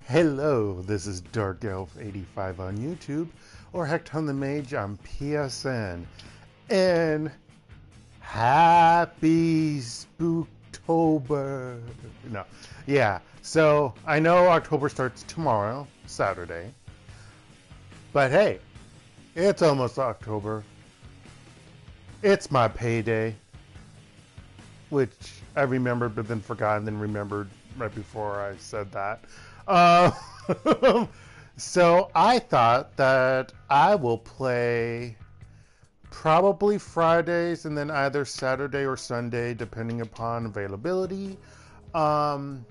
Hello, this is DarkElf85 on YouTube, or HektontheMage on PSN, and happy Spooktober. No, yeah, so I know October starts tomorrow, Saturday, but hey, it's almost October. It's my payday, which I remembered but then forgot and then remembered right before I said that. Uh, so I thought that I will play probably Fridays and then either Saturday or Sunday, depending upon availability. Vampire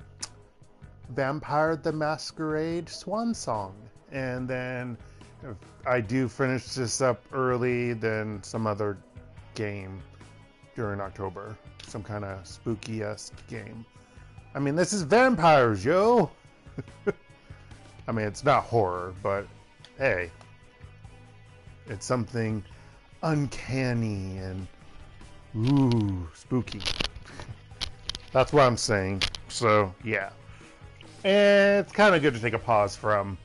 the Masquerade Swansong. And then if I do finish this up early, then some other game during October. Some kind of spooky-esque game. I mean, this is vampires, yo! I mean, it's not horror, but hey, it's something uncanny and ooh, spooky. That's what I'm saying. So, yeah. And it's kind of good to take a pause from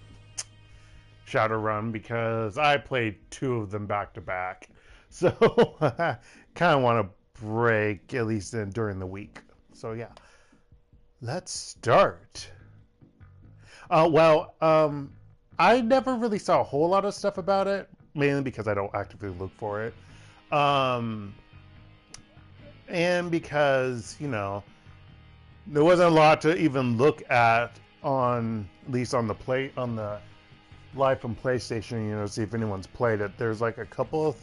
Shadowrun because I played two of them back to back. So, I kind of want to break at least during the week. So, yeah. Let's start. I never really saw a whole lot of stuff about it, mainly because I don't actively look for it. And because, you know, there wasn't a lot to even look at on, at least on the live from PlayStation, you know, see if anyone's played it. There's like a couple of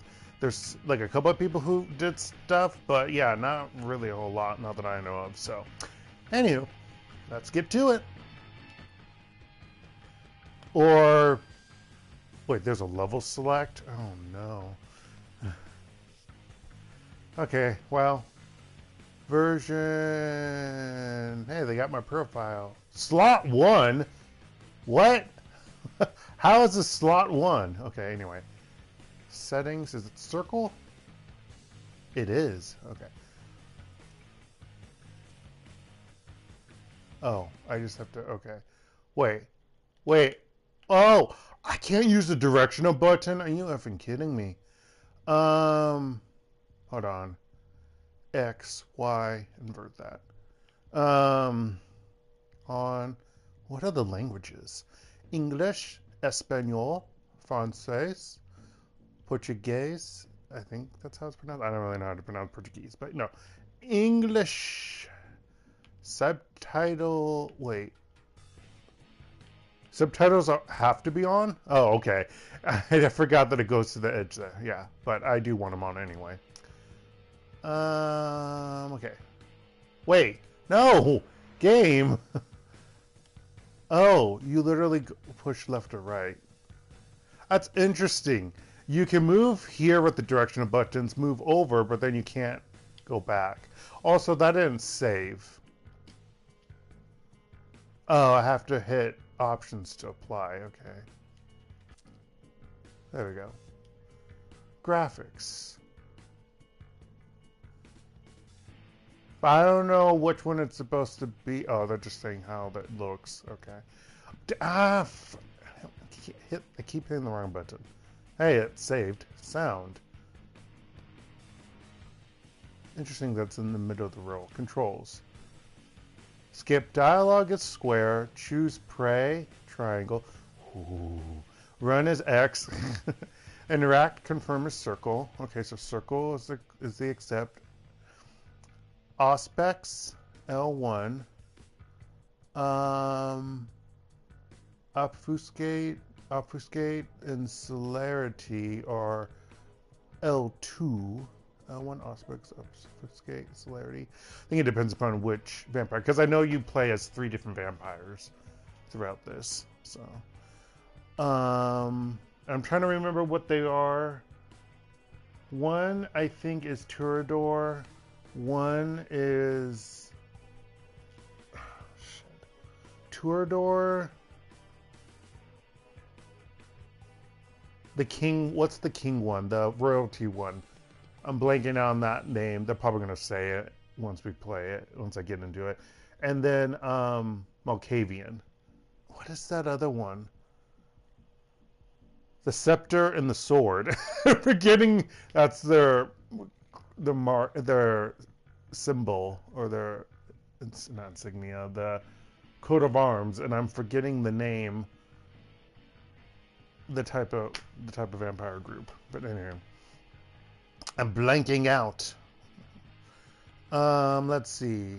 people who did stuff, but yeah, not really a whole lot, not that I know of. So, anywho, let's get to it. Or, wait, there's a level select? Oh no. Okay, well, version, hey, they got my profile. Slot 1? What? How is this slot 1? Okay, anyway. Settings, is it circle? It is, okay. Oh, I just have to, okay. Wait. Oh, I can't use the directional button? Are you effing kidding me? Hold on. X, Y, invert that. On, what are the languages? English, Espanol, Francais, Portuguese. I think that's how it's pronounced. I don't really know how to pronounce Portuguese, but no. English, subtitle, wait. Subtitles have to be on? Oh, okay. I forgot that it goes to the edge there. Yeah, but I do want them on anyway. Okay. Wait, no! Game! Oh, you literally push left or right. That's interesting. You can move here with the directional buttons, move over, but then you can't go back. Also, that didn't save. Oh, I have to hit options to apply. Okay. There we go. Graphics. I don't know which one it's supposed to be. Oh, they're just saying how that looks. Okay. I keep hitting the wrong button. Hey, it saved. Sound. Interesting that's in the middle of the row. Controls. Skip dialogue is square. Choose prey, triangle. Ooh. Run is X. Interact, confirm is circle. Okay, so circle is the accept. Aspects, L1. Obfuscate, and celerity are L2. One aspects, obfuscate, celerity. I think it depends upon which vampire, because I know you play as 3 different vampires throughout this. So, I'm trying to remember what they are. One, I think, is Turador. One is Turador. The king. What's the king one? The royalty one. I'm blanking on that name. They're probably going to say it once we play it, once I get into it. And then Malkavian. what is that other one? The scepter and the sword. Forgetting that's their symbol, or their, it's not insignia, the coat of arms, and I'm forgetting the name, the type of vampire group. But anyway, I'm blanking out. Let's see.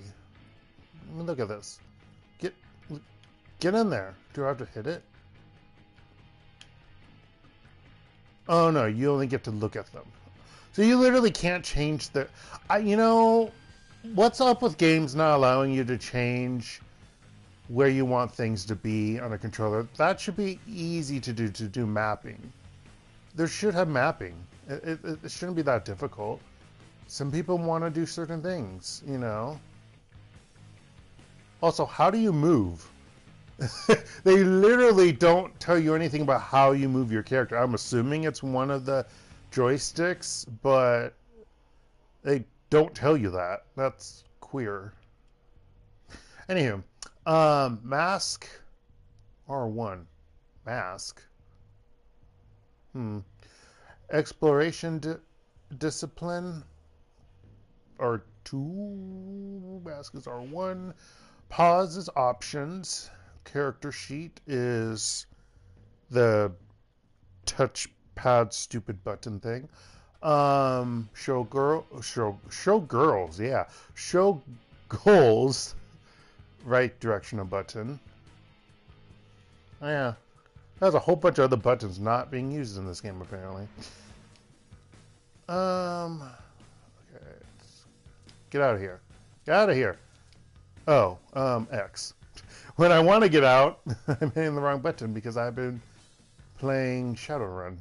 Look at this. Get in there. Do I have to hit it? Oh no, you only get to look at them. So you literally can't change the... you know, what's up with games not allowing you to change where you want things to be on a controller? That should be easy to do mapping. There should have mapping. It shouldn't be that difficult. Some people want to do certain things, you know. Also, how do you move? They literally don't tell you anything about how you move your character. I'm assuming it's one of the joysticks, but they don't tell you that. That's queer. Anywho, mask R1. Mask. Exploration discipline R2. Mask is R1. Pause is options. Character sheet is the touchpad stupid button thing. Show girls, yeah. Show goals, right directional button. Oh, yeah. There's a whole bunch of other buttons not being used in this game apparently. Okay. Get out of here. Get out of here. Oh, X. When I want to get out, I'm hitting the wrong button because I've been playing Shadowrun.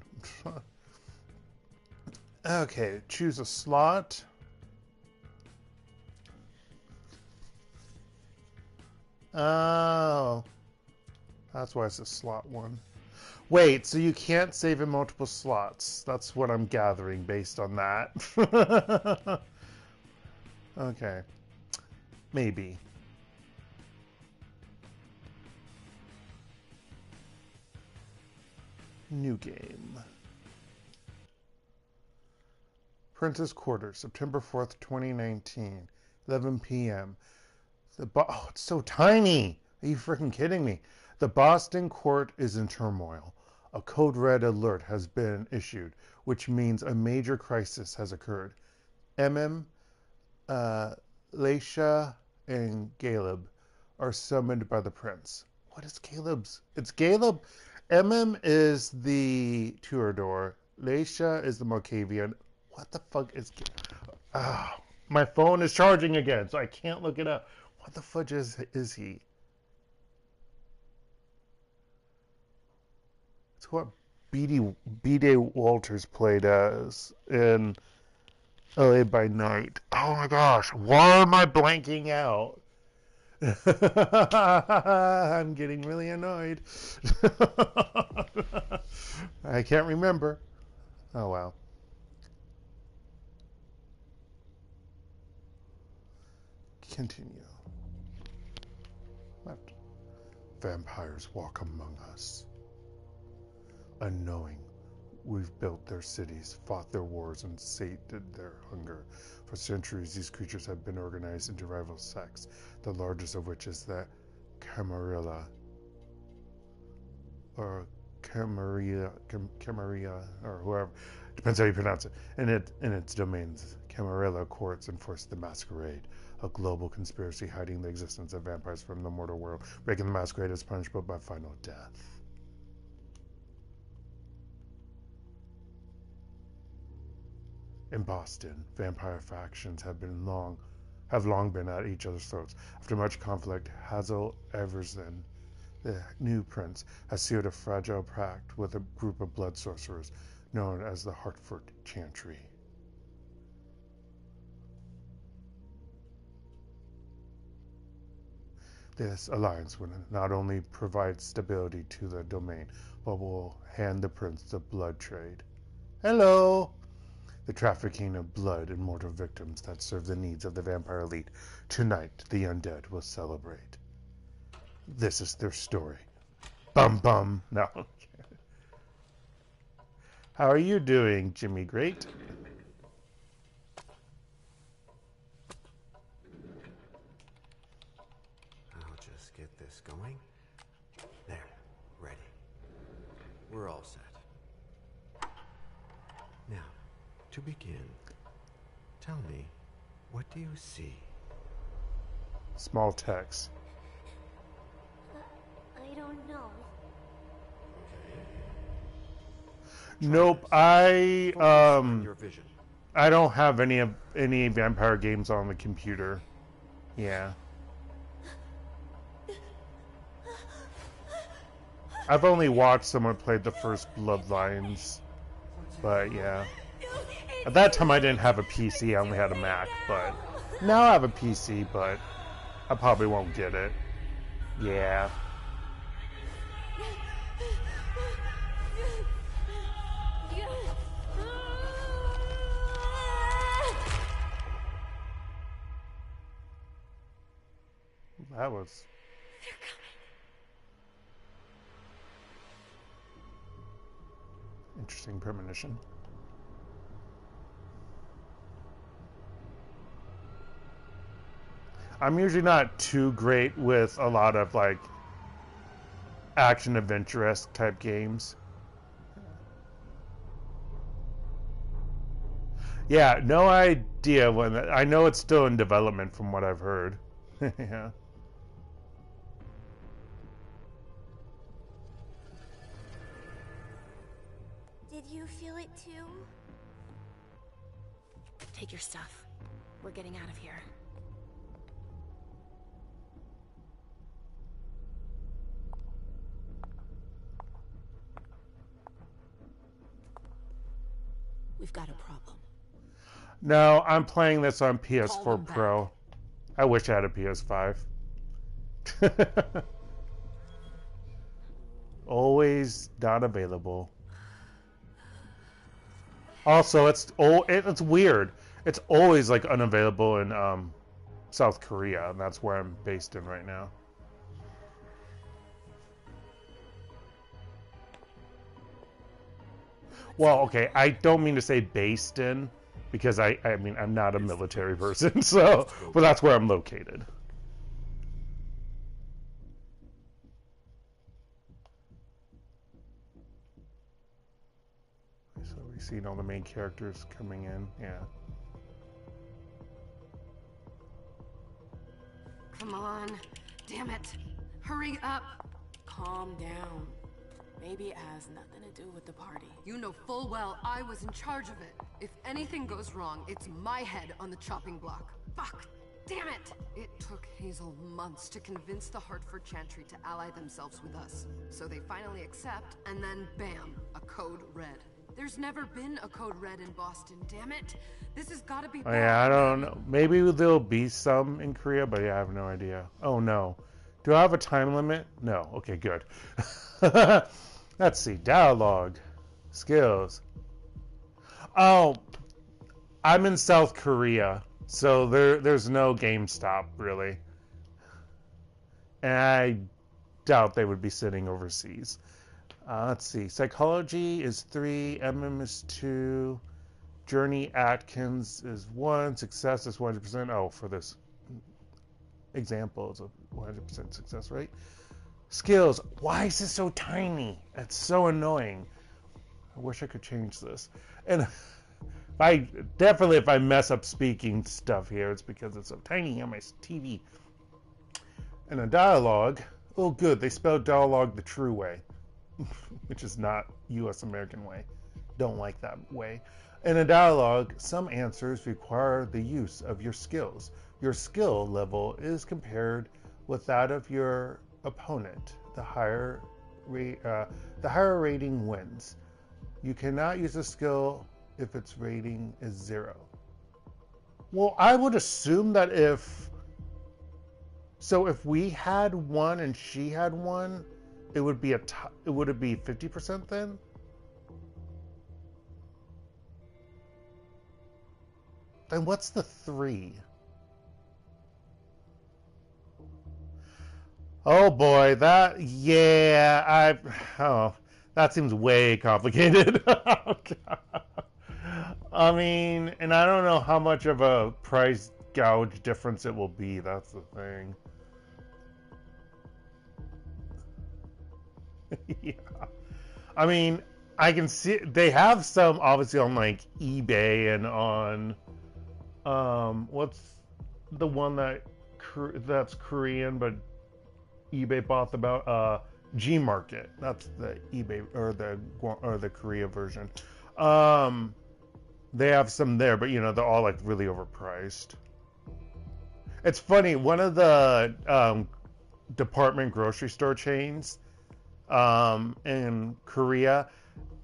Okay, choose a slot. Oh, that's why it's a slot 1. Wait, so you can't save in multiple slots. That's what I'm gathering based on that. Okay, maybe. New game. Princess Quarters, September 4th, 2019, 11 p.m. Oh, it's so tiny. Are you freaking kidding me? The Boston court is in turmoil. A code red alert has been issued, which means a major crisis has occurred. Emem, Leysha, and Galeb are summoned by the prince. What is Galeb's? It's Galeb. Emem is the Turador. Leysha is the Malkavian. What the fuck is... my phone is charging again, so I can't look it up. What the fudge is he? It's what B.D. Walters played as in LA by Night. Oh my gosh, why am I blanking out? I'm getting really annoyed. I can't remember. Oh wow. Continue. Left. Vampires walk among us. Unknowing, we've built their cities, fought their wars, and sated their hunger. For centuries, these creatures have been organized into rival sects, the largest of which is the Camarilla, or Camarilla, or whoever, depends how you pronounce it. In its domains, Camarilla courts enforce the Masquerade, a global conspiracy hiding the existence of vampires from the mortal world. Breaking the Masquerade is punishable by final death. In Boston, vampire factions have long been at each other's throats. After much conflict, Hazel Iversen, the new prince, has sealed a fragile pact with a group of blood sorcerers known as the Hartford Chantry. This alliance will not only provide stability to the domain, but will hand the prince the blood trade. Hello! The trafficking of blood and mortal victims that serve the needs of the vampire elite. Tonight, the undead will celebrate. This is their story. Bum bum. No. How are you doing, Jimmy Great? I'll just get this going. There, ready. We're all set. Now, to begin, tell me, what do you see? Small text. I don't know. Nope, I don't have any vampire games on the computer. Yeah. I've only watched someone play the first Bloodlines, but yeah. At that time I didn't have a PC, I only had a Mac, but now I have a PC, but I probably won't get it. Yeah. That was interesting premonition. I'm usually not too great with a lot of like action adventure-esque type games. Yeah, no idea when I know it's still in development from what I've heard. Yeah. Did you feel it too? Take your stuff. We're getting out of here. We've got a problem. No, I'm playing this on PS4 Pro. I wish I had a PS5. Always not available. Also, it's weird. It's always like unavailable in South Korea, and that's where I'm based in right now. Well, okay, I don't mean to say based in, because I mean, I'm not a military person, so, but that's where I'm located. So we've seen all the main characters coming in, yeah. Come on, damn it. Hurry up. Calm down. Maybe it has nothing to do with the party. You know full well I was in charge of it. If anything goes wrong, it's my head on the chopping block. Fuck! Damn it! It took Hazel months to convince the Hartford Chantry to ally themselves with us. So they finally accept, and then bam, a code red. There's never been a code red in Boston, damn it! This has gotta be bad. Oh yeah, I don't know. Maybe there'll be some in Korea, but yeah, I have no idea. Oh no. Do I have a time limit? No. Okay, good. Let's see. Dialogue. Skills. Oh, I'm in South Korea, so there's no GameStop, really. And I doubt they would be sitting overseas. Let's see. Psychology is 3. Emem is 2. Journey Atkins is 1. Success is 100%. Oh, for this example, it's a 100% success rate. Skills. Why is this so tiny? It's so annoying. I wish I could change this. And if I mess up speaking stuff here, it's because it's so tiny on my TV. And a dialogue. Oh, good. They spelled dialogue the true way, which is not U.S. American way. Don't like that way. In a dialogue, some answers require the use of your skills. Your skill level is compared with that of your opponent. The higher rating wins. You cannot use a skill if its rating is 0. Well, I would assume that if we had 1 and she had 1, it would be would it be 50% then? Then what's the 3? Oh boy, that seems way complicated. Oh, God. I mean, and I don't know how much of a price gouge difference it will be. That's the thing. Yeah. I mean, I can see they have some obviously on like eBay and on what's the one that's Korean but eBay bought about Gmarket. That's the eBay or the Korea version. They have some there, but you know they're all like really overpriced. It's funny. One of the department grocery store chains in Korea,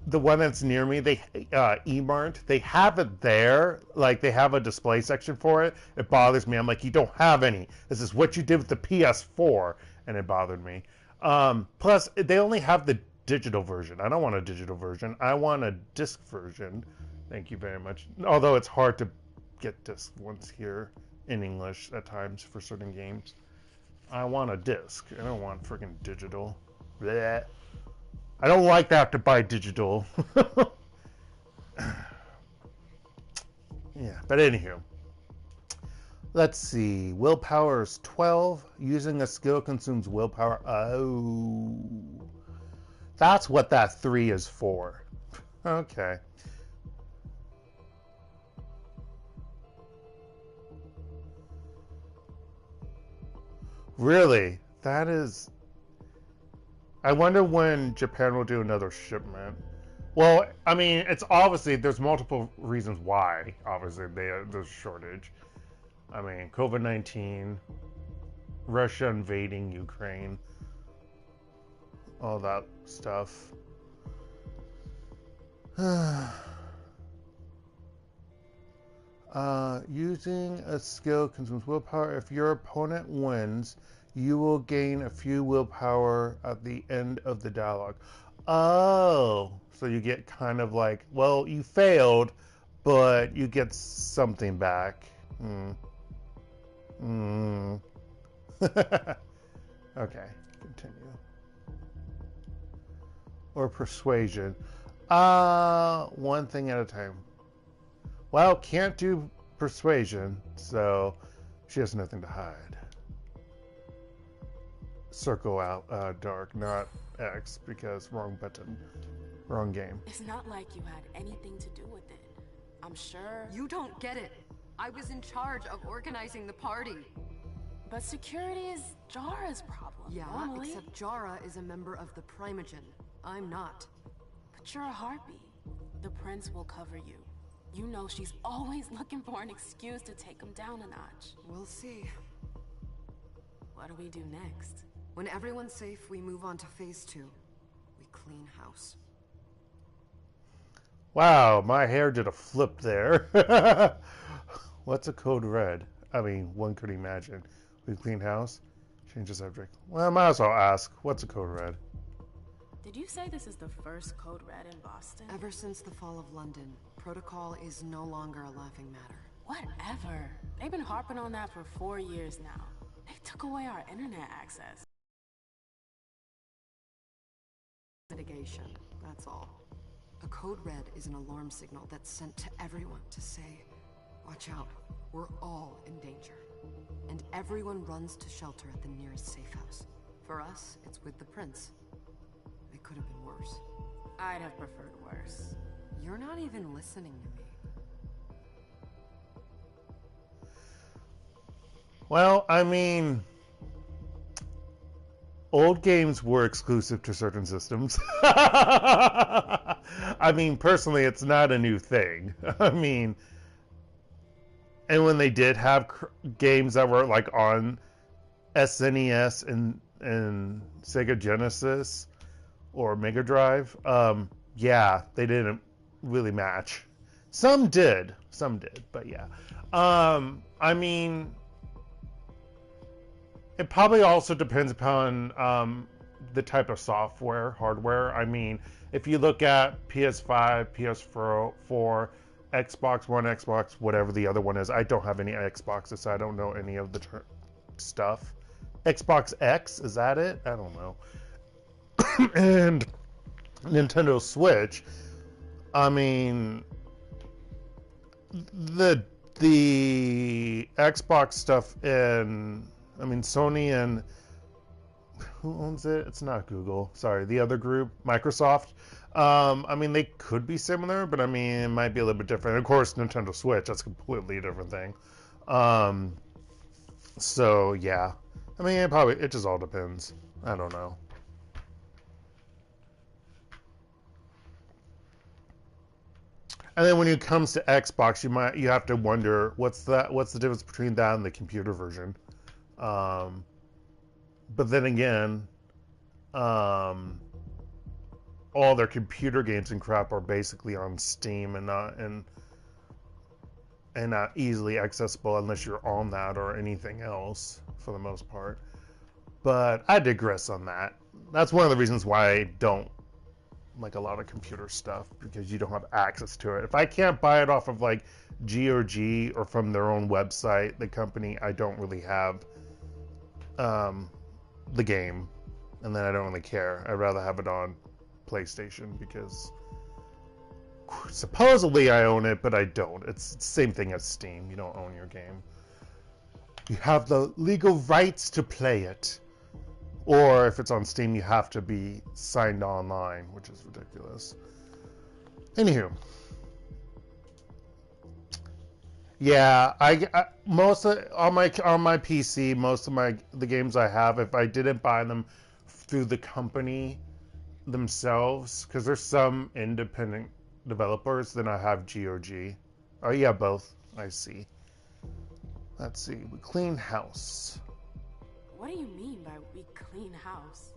the one that's near me, they E-Mart, they have it there. Like they have a display section for it. It bothers me. I'm like, you don't have any. This is what you did with the PS4, and it bothered me. Plus, they only have the digital version. I don't want a digital version. I want a disc version. Thank you very much. Although it's hard to get disc ones here in English at times for certain games. I want a disc. I don't want freaking digital. Blech. I don't like to have to buy digital. Yeah, but anywho. Let's see. Willpower is 12. Using a skill consumes willpower. Oh. That's what that 3 is for. Okay. Really? That is... I wonder when Japan will do another shipment. Well, I mean, it's obviously, there's multiple reasons why, obviously, there's a shortage. I mean, COVID-19, Russia invading Ukraine, all that stuff. Using a skill consumes willpower. If your opponent wins, you will gain a few willpower at the end of the dialogue. Oh, so you get kind of like, well, you failed, but you get something back. Okay, continue. Or persuasion. One thing at a time. Well, can't do persuasion, so she has nothing to hide. Circle out dark, not X, because wrong button, wrong game. It's not like you had anything to do with it. I'm sure. You don't get it. I was in charge of organizing the party. But security is Jara's problem. Yeah, normally. except Jara is a member of the Primogen. I'm not. But you're a harpy. The prince will cover you. You know she's always looking for an excuse to take him down a notch. We'll see. What do we do next? When everyone's safe, we move on to phase 2. We clean house. Wow, my hair did a flip there. What's a code red? I mean, one could imagine. We clean house? Change the subject. Well, I might as well ask. What's a code red? Did you say this is the first code red in Boston? Ever since the fall of London, protocol is no longer a laughing matter. Whatever. They've been harping on that for 4 years now. They took away our internet access. Mitigation, that's all. A code red is an alarm signal that's sent to everyone to say, watch out, we're all in danger. And everyone runs to shelter at the nearest safe house. For us, it's with the prince. It could have been worse. I'd have preferred worse. You're not even listening to me. Well, I mean, old games were exclusive to certain systems. I mean, personally, it's not a new thing. I mean, and when they did have games that were like on SNES and Sega Genesis or Mega Drive, yeah, they didn't really match. Some did, but yeah. I mean, it probably also depends upon the type of hardware. I mean, if you look at PS5, PS4, Xbox One, Xbox, whatever the other one is. I don't have any Xboxes, so I don't know any of the stuff. Xbox X, is that it? I don't know. And Nintendo Switch. I mean, the Xbox stuff and Sony and who owns it? It's not Google. Sorry, the other group, Microsoft. They could be similar, but it might be a little bit different. Of course, Nintendo Switch, that's a completely different thing. So yeah, it just all depends. I don't know. And then when it comes to Xbox, you have to wonder what's the difference between that and the computer version. But then again, all their computer games and crap are basically on Steam and not easily accessible unless you're on that or anything else for the most part. But I digress on that. That's one of the reasons why I don't like a lot of computer stuff, because you don't have access to it. If I can't buy it off of like GOG or from their own website, the company, I don't really have the game, and then I don't really care. I'd rather have it on PlayStation because supposedly I own it, but I don't. It's the same thing as Steam. You don't own your game. You have the legal rights to play it. Or if it's on Steam, you have to be signed online, which is ridiculous. Anywho. Yeah, I most of, on my PC, most of the games I have, if I didn't buy them through the company themselves, because there's some independent developers, then I have GOG. Oh yeah, both. I see. Let's see. We clean house. What do you mean by we clean house?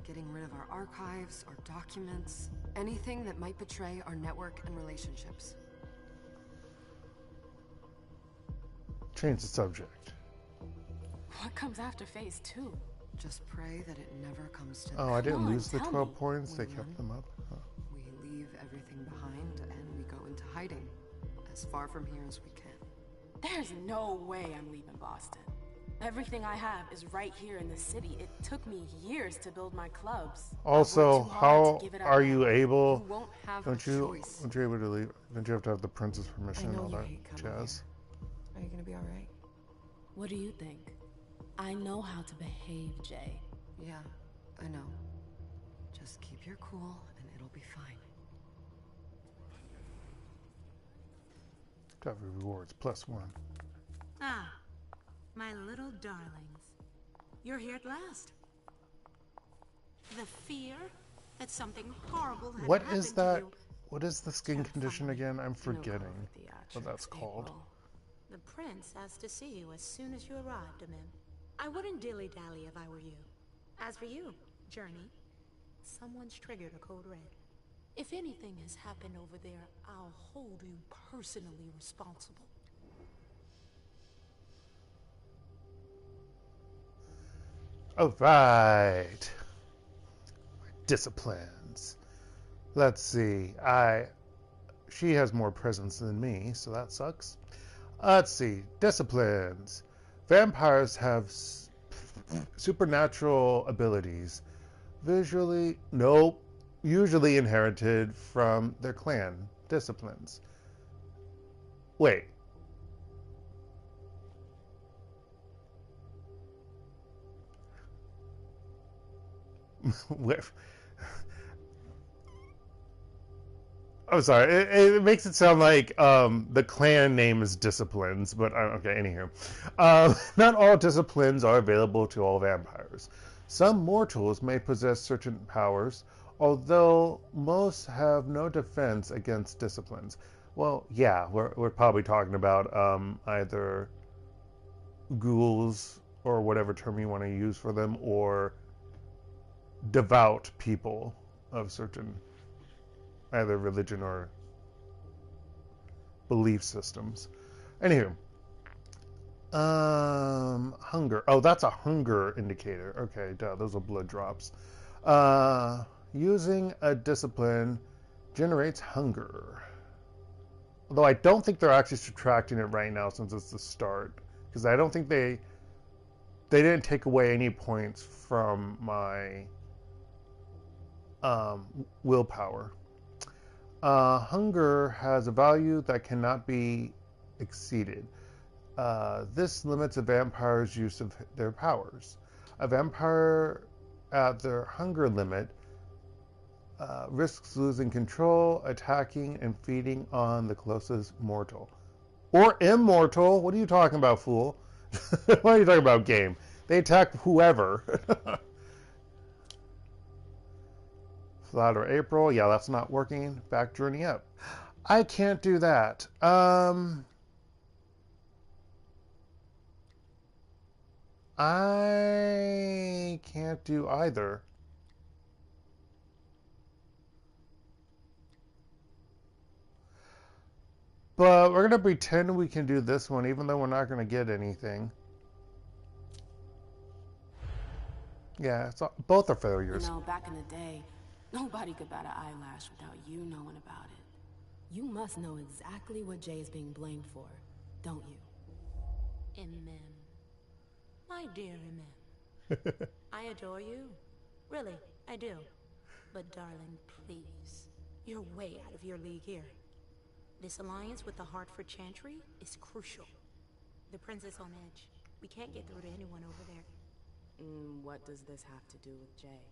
Getting rid of our archives, our documents, anything that might betray our network and relationships. Change the subject. What comes after phase 2? Just pray that it never comes to Oh, I didn't lose the 12 points. They kept them up. Huh. We leave everything behind and we go into hiding, as far from here as we can. There's no way I'm leaving Boston. Everything I have is right here in the city. It took me years to build my clubs. Also, how are you able? You won't have Don't you able to leave? Don't you have to have the prince's permission and all that jazz? Are you gonna be all right? What do you think? I know how to behave, Jay. Yeah, I know. Just keep your cool and it'll be fine. Discovery rewards +1. Ah, my little darlings. You're here at last. The fear that something horrible had What happened is that? to you. What is the skin condition again? I'm forgetting what that's called. The prince asked to see you as soon as you arrived, Emem. I wouldn't dilly-dally if I were you. As for you, Journey, someone's triggered a code red. If anything has happened over there, I'll hold you personally responsible. All right. Disciplines. Let's see. She has more presence than me, so that sucks. Let's see. Disciplines. Vampires have supernatural abilities. Usually inherited from their clan. Disciplines. Wait. I'm sorry. It makes it sound like the clan name is Disciplines, but okay. Anywho, not all disciplines are available to all vampires. Some mortals may possess certain powers, although most have no defense against disciplines. Well, yeah, we're probably talking about either ghouls or whatever term you want to use for them, or devout people of certain either religion or belief systems. Anywho, hunger. Oh, that's a hunger indicator. Okay, duh, those are blood drops. Using a discipline generates hunger. Although I don't think they're actually subtracting it right now since it's the start, because I don't think they they didn't take away any points from my willpower. Hunger has a value that cannot be exceeded. This limits a vampire's use of their powers. A vampire at their hunger limit risks losing control, attacking, and feeding on the closest mortal. Or immortal. What are you talking about, fool? What are you talking about, game? They attack whoever. Flatter April. Yeah, that's not working. Back journey up. I can't do that. I can't do either. But we're going to pretend we can do this one, even though we're not going to get anything. Yeah, both are failures. You know, back in the day, nobody could bat an eyelash without you knowing about it. You must know exactly what Jay is being blamed for, don't you? Emem. My dear Emem. I adore you. Really, I do. But darling, please. You're way out of your league here. This alliance with the Hartford Chantry is crucial. The prince is on edge. We can't get through to anyone over there. What does this have to do with Jay?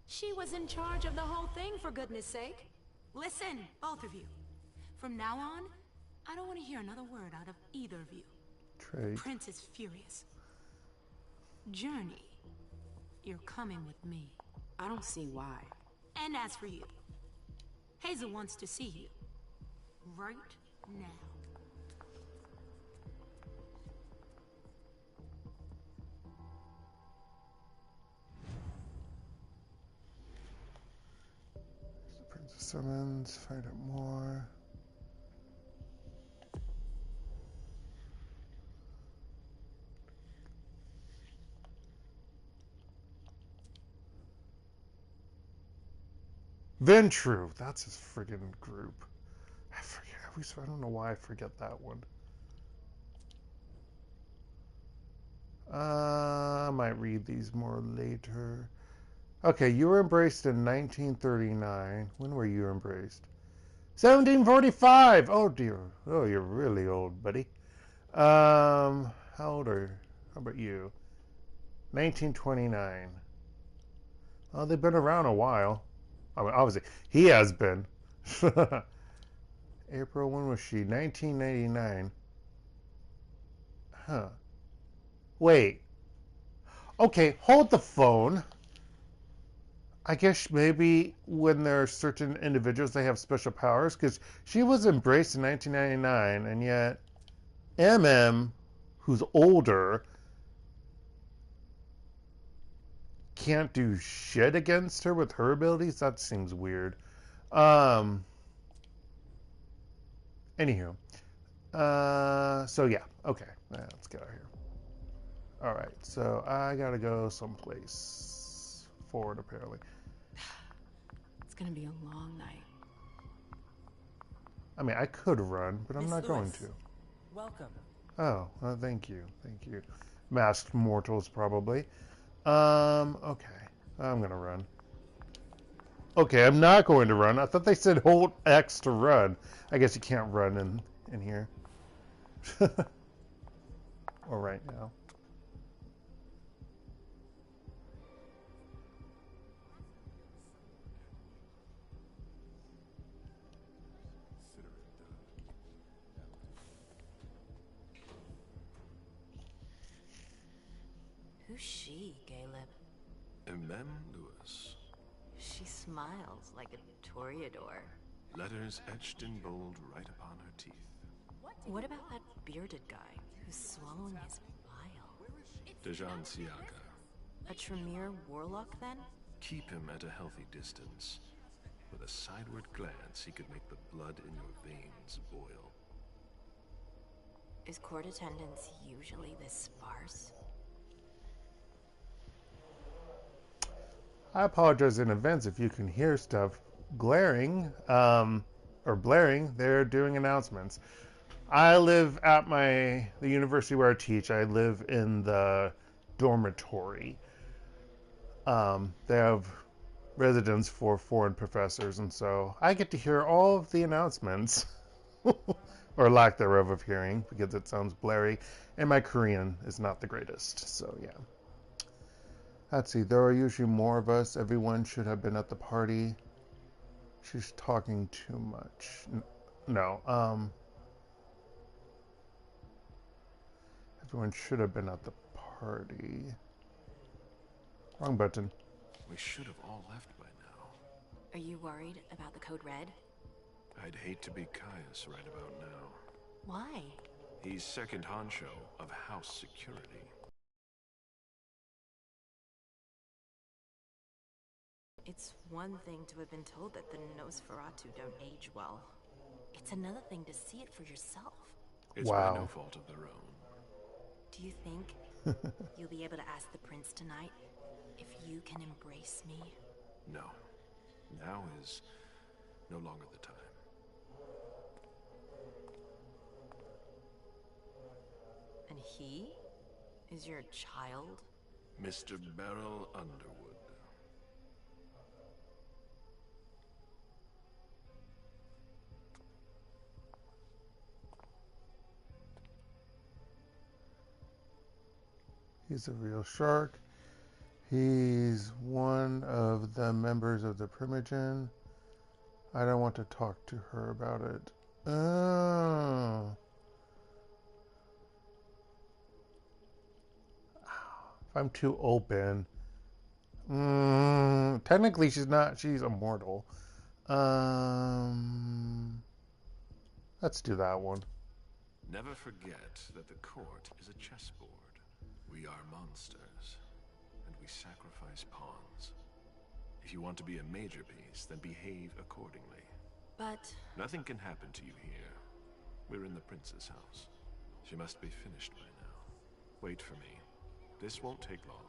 She was in charge of the whole thing, for goodness sake. Listen, both of you. From now on, I don't want to hear another word out of either of you. Trade. Prince is furious. Journey, you're coming with me. I don't see why. And as for you, Hazel wants to see you. Right now. Princess Simmons, find out more. Ventru, that's his friggin' group. I forget. I don't know why I forget that one. I might read these more later. Okay, you were embraced in 1939. When were you embraced? 1745. Oh dear. Oh, you're really old, buddy. How old are you? How about you? 1929. Oh, they've been around a while. I mean, obviously, he has been. April, when was she? 1999. Huh. Wait. Okay, hold the phone. I guess maybe when there are certain individuals, they have special powers, because she was embraced in 1999, and yet Emem, who's older, can't do shit against her with her abilities. That seems weird. Anywho, so yeah, okay, let's get out of here. All right, so I gotta go someplace forward, apparently. It's gonna be a long night. I mean, I could run, but I'm not going to. Welcome. Oh, well, thank you, thank you. Masked mortals, probably. Okay, I'm gonna run. Okay, I'm not going to run. I thought they said hold X to run. I guess you can't run in here. Or right now. Who's she, Galeb? Emem Lewis. She smiles like a toreador. Letters etched in bold right upon her teeth. What about that bearded guy who's swallowing his bile? Dejan Siaka. A Tremere warlock, then? Keep him at a healthy distance. With a sideward glance, he could make the blood in your veins boil. Is court attendance usually this sparse? I apologize in advance if you can hear stuff glaring, or blaring. They're doing announcements. I live at the university where I teach. I live in the dormitory. They have residence for foreign professors, and so I get to hear all of the announcements, or lack thereof of hearing, because it sounds blurry, and my Korean is not the greatest, so yeah. Let's see, there are usually more of us. Everyone should have been at the party. She's talking too much. No, everyone should have been at the party. Wrong button. We should have all left by now. Are you worried about the Code Red? I'd hate to be Caius right about now. Why? He's second honcho of house security. It's one thing to have been told that the Nosferatu don't age well. It's another thing to see it for yourself. It's by no fault of their own. Do you think you'll be able to ask the prince tonight if you can embrace me? No. Now is no longer the time. And he is your child? Mr. Beryl Underwood. He's a real shark. He's one of the members of the Primogen. I don't want to talk to her about it. Oh. If I'm too open. Technically she's not. She's immortal. Let's do that one. Never forget that the court is a chessboard. We are monsters, and we sacrifice pawns. If you want to be a major piece, then behave accordingly. But... nothing can happen to you here. We're in the prince's house. She must be finished by now. Wait for me. This won't take long.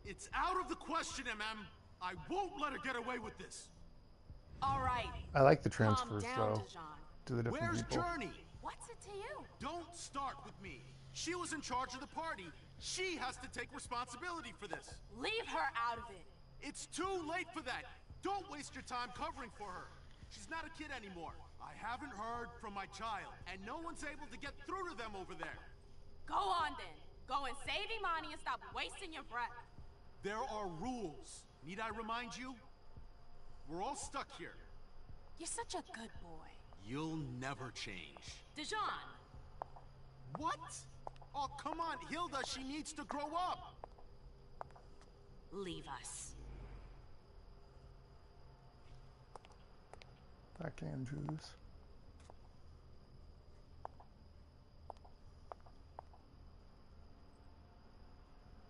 It's out of the question, Emem. I won't let her get away with this. All right. I like the transfers, Calm down, though, Dijon. to the different Where's people. Journey? What's it to you? Don't start with me. She was in charge of the party. She has to take responsibility for this. Leave her out of it. It's too late for that. Don't waste your time covering for her. She's not a kid anymore. I haven't heard from my child, and no one's able to get through to them over there. Go on then. Go and save Imani and stop wasting your breath. There are rules. Need I remind you? We're all stuck here. You're such a good boy. You'll never change. Dijon. What? Oh, come on, Hilda, she needs to grow up. Leave us. Back Andrews.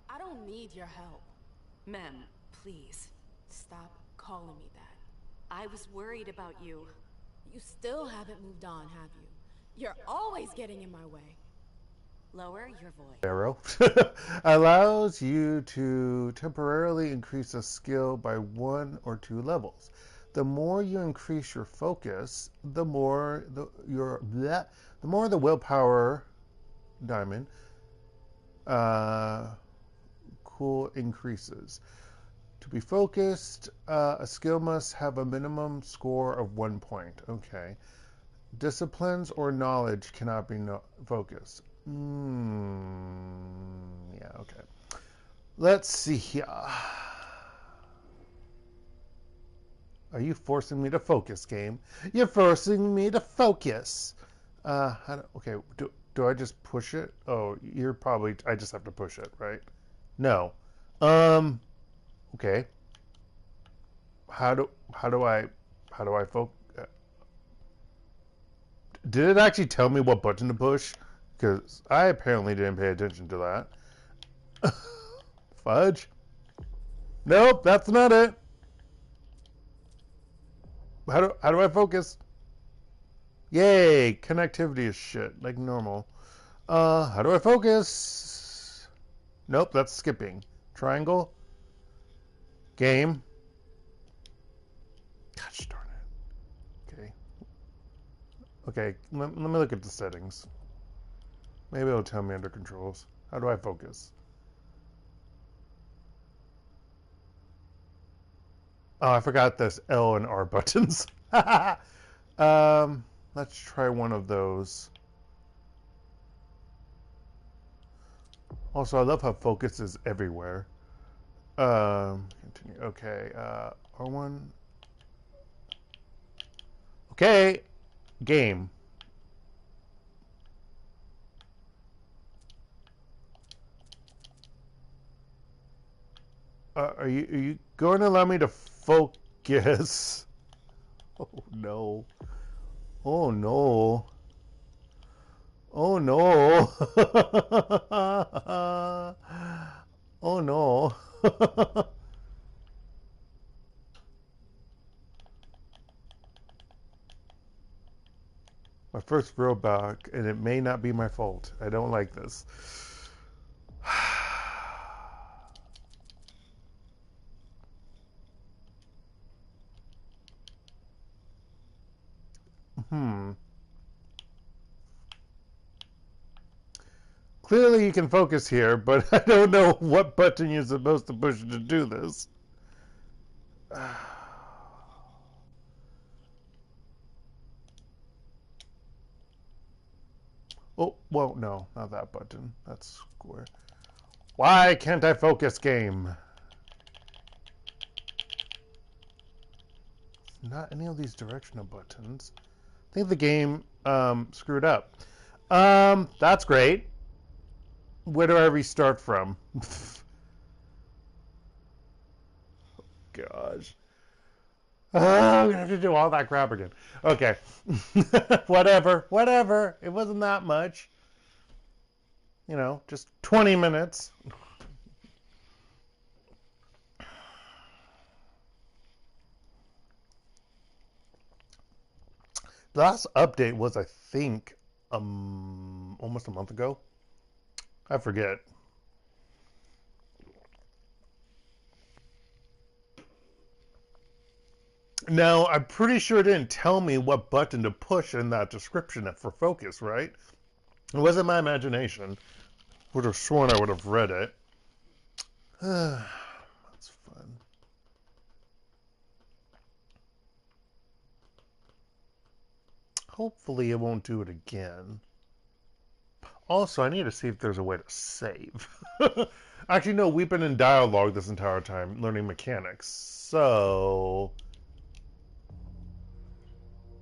I don't need your help. Mem, please. Stop calling me that. I was worried about you. You still haven't moved on, have you? You're always getting in my way. Lower your voice. Arrow allows you to temporarily increase a skill by 1 or 2 levels. The more you increase your focus, the more the willpower diamond cool increases. To be focused, a skill must have a minimum score of 1 point. Okay. Disciplines or knowledge cannot be focused. Yeah, okay. Let's see here. Are you forcing me to focus, game? You're forcing me to focus. Okay, do I just push it? Oh, you're probably... I just have to push it, right? No. Okay. How do I focus? Did it actually tell me what button to push? Because I apparently didn't pay attention to that. Fudge. Nope, that's not it. How do I focus? Yay, connectivity is shit, like normal. How do I focus? Nope, that's skipping. Triangle. Game. Gosh darn it. Okay. Okay, let me look at the settings. Maybe it'll tell me under controls. How do I focus? Oh, I forgot this L and R buttons. Let's try one of those. Also, I love how focus is everywhere. Continue. Okay, R1. Okay, game. Are you going to allow me to focus? Oh no. Oh no. Oh no. Oh no. My first throwback, and it may not be my fault. I don't like this. Clearly you can focus here, but I don't know what button you're supposed to push to do this. Oh, well, no, not that button. That's square. Why can't I focus, game? Not any of these directional buttons. I think the game screwed up. That's great. Where do I restart from? Gosh. I'm gonna have to do all that crap again. Okay. Whatever. It wasn't that much. You know, just 20 minutes. The last update was, I think, almost a month ago. I forget. Now, I'm pretty sure it didn't tell me what button to push in that description for focus, right? It wasn't my imagination. Would have sworn I would have read it. That's fun. Hopefully it won't do it again. Also, I need to see if there's a way to save. Actually, no, we've been in dialogue this entire time, learning mechanics. So...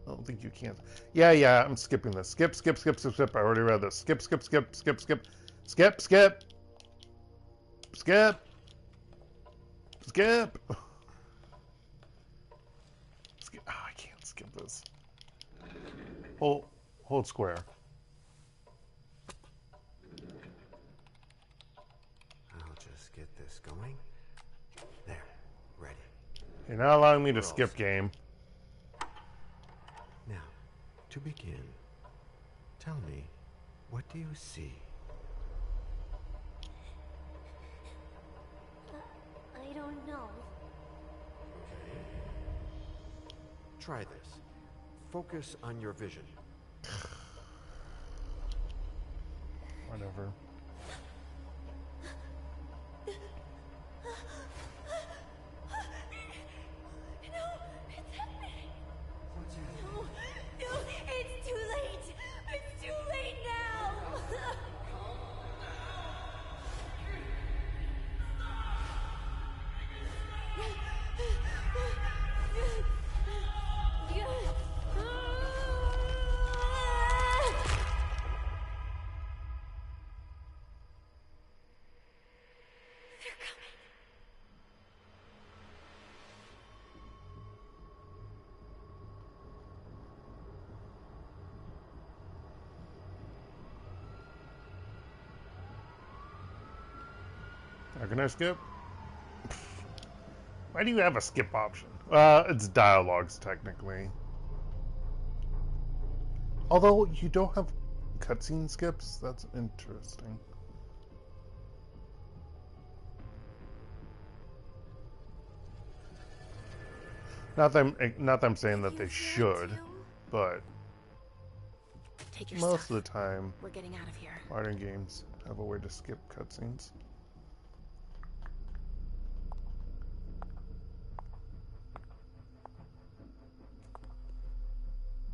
I don't think you can. Yeah, I'm skipping this. Skip. I already read this. Skip. Oh, I can't skip this. Hold square. I'll just get this going. There, ready. You're not allowing me to skip game. Now, to begin, tell me, what do you see? I don't know. Okay. Try this. Focus on your vision. Whatever. Can I skip? Why do you have a skip option? It's dialogues, technically. Although you don't have cutscene skips, that's interesting. Not that I'm saying that they should, but Take your most stuff. of the time, We're getting out of here. modern games have a way to skip cutscenes.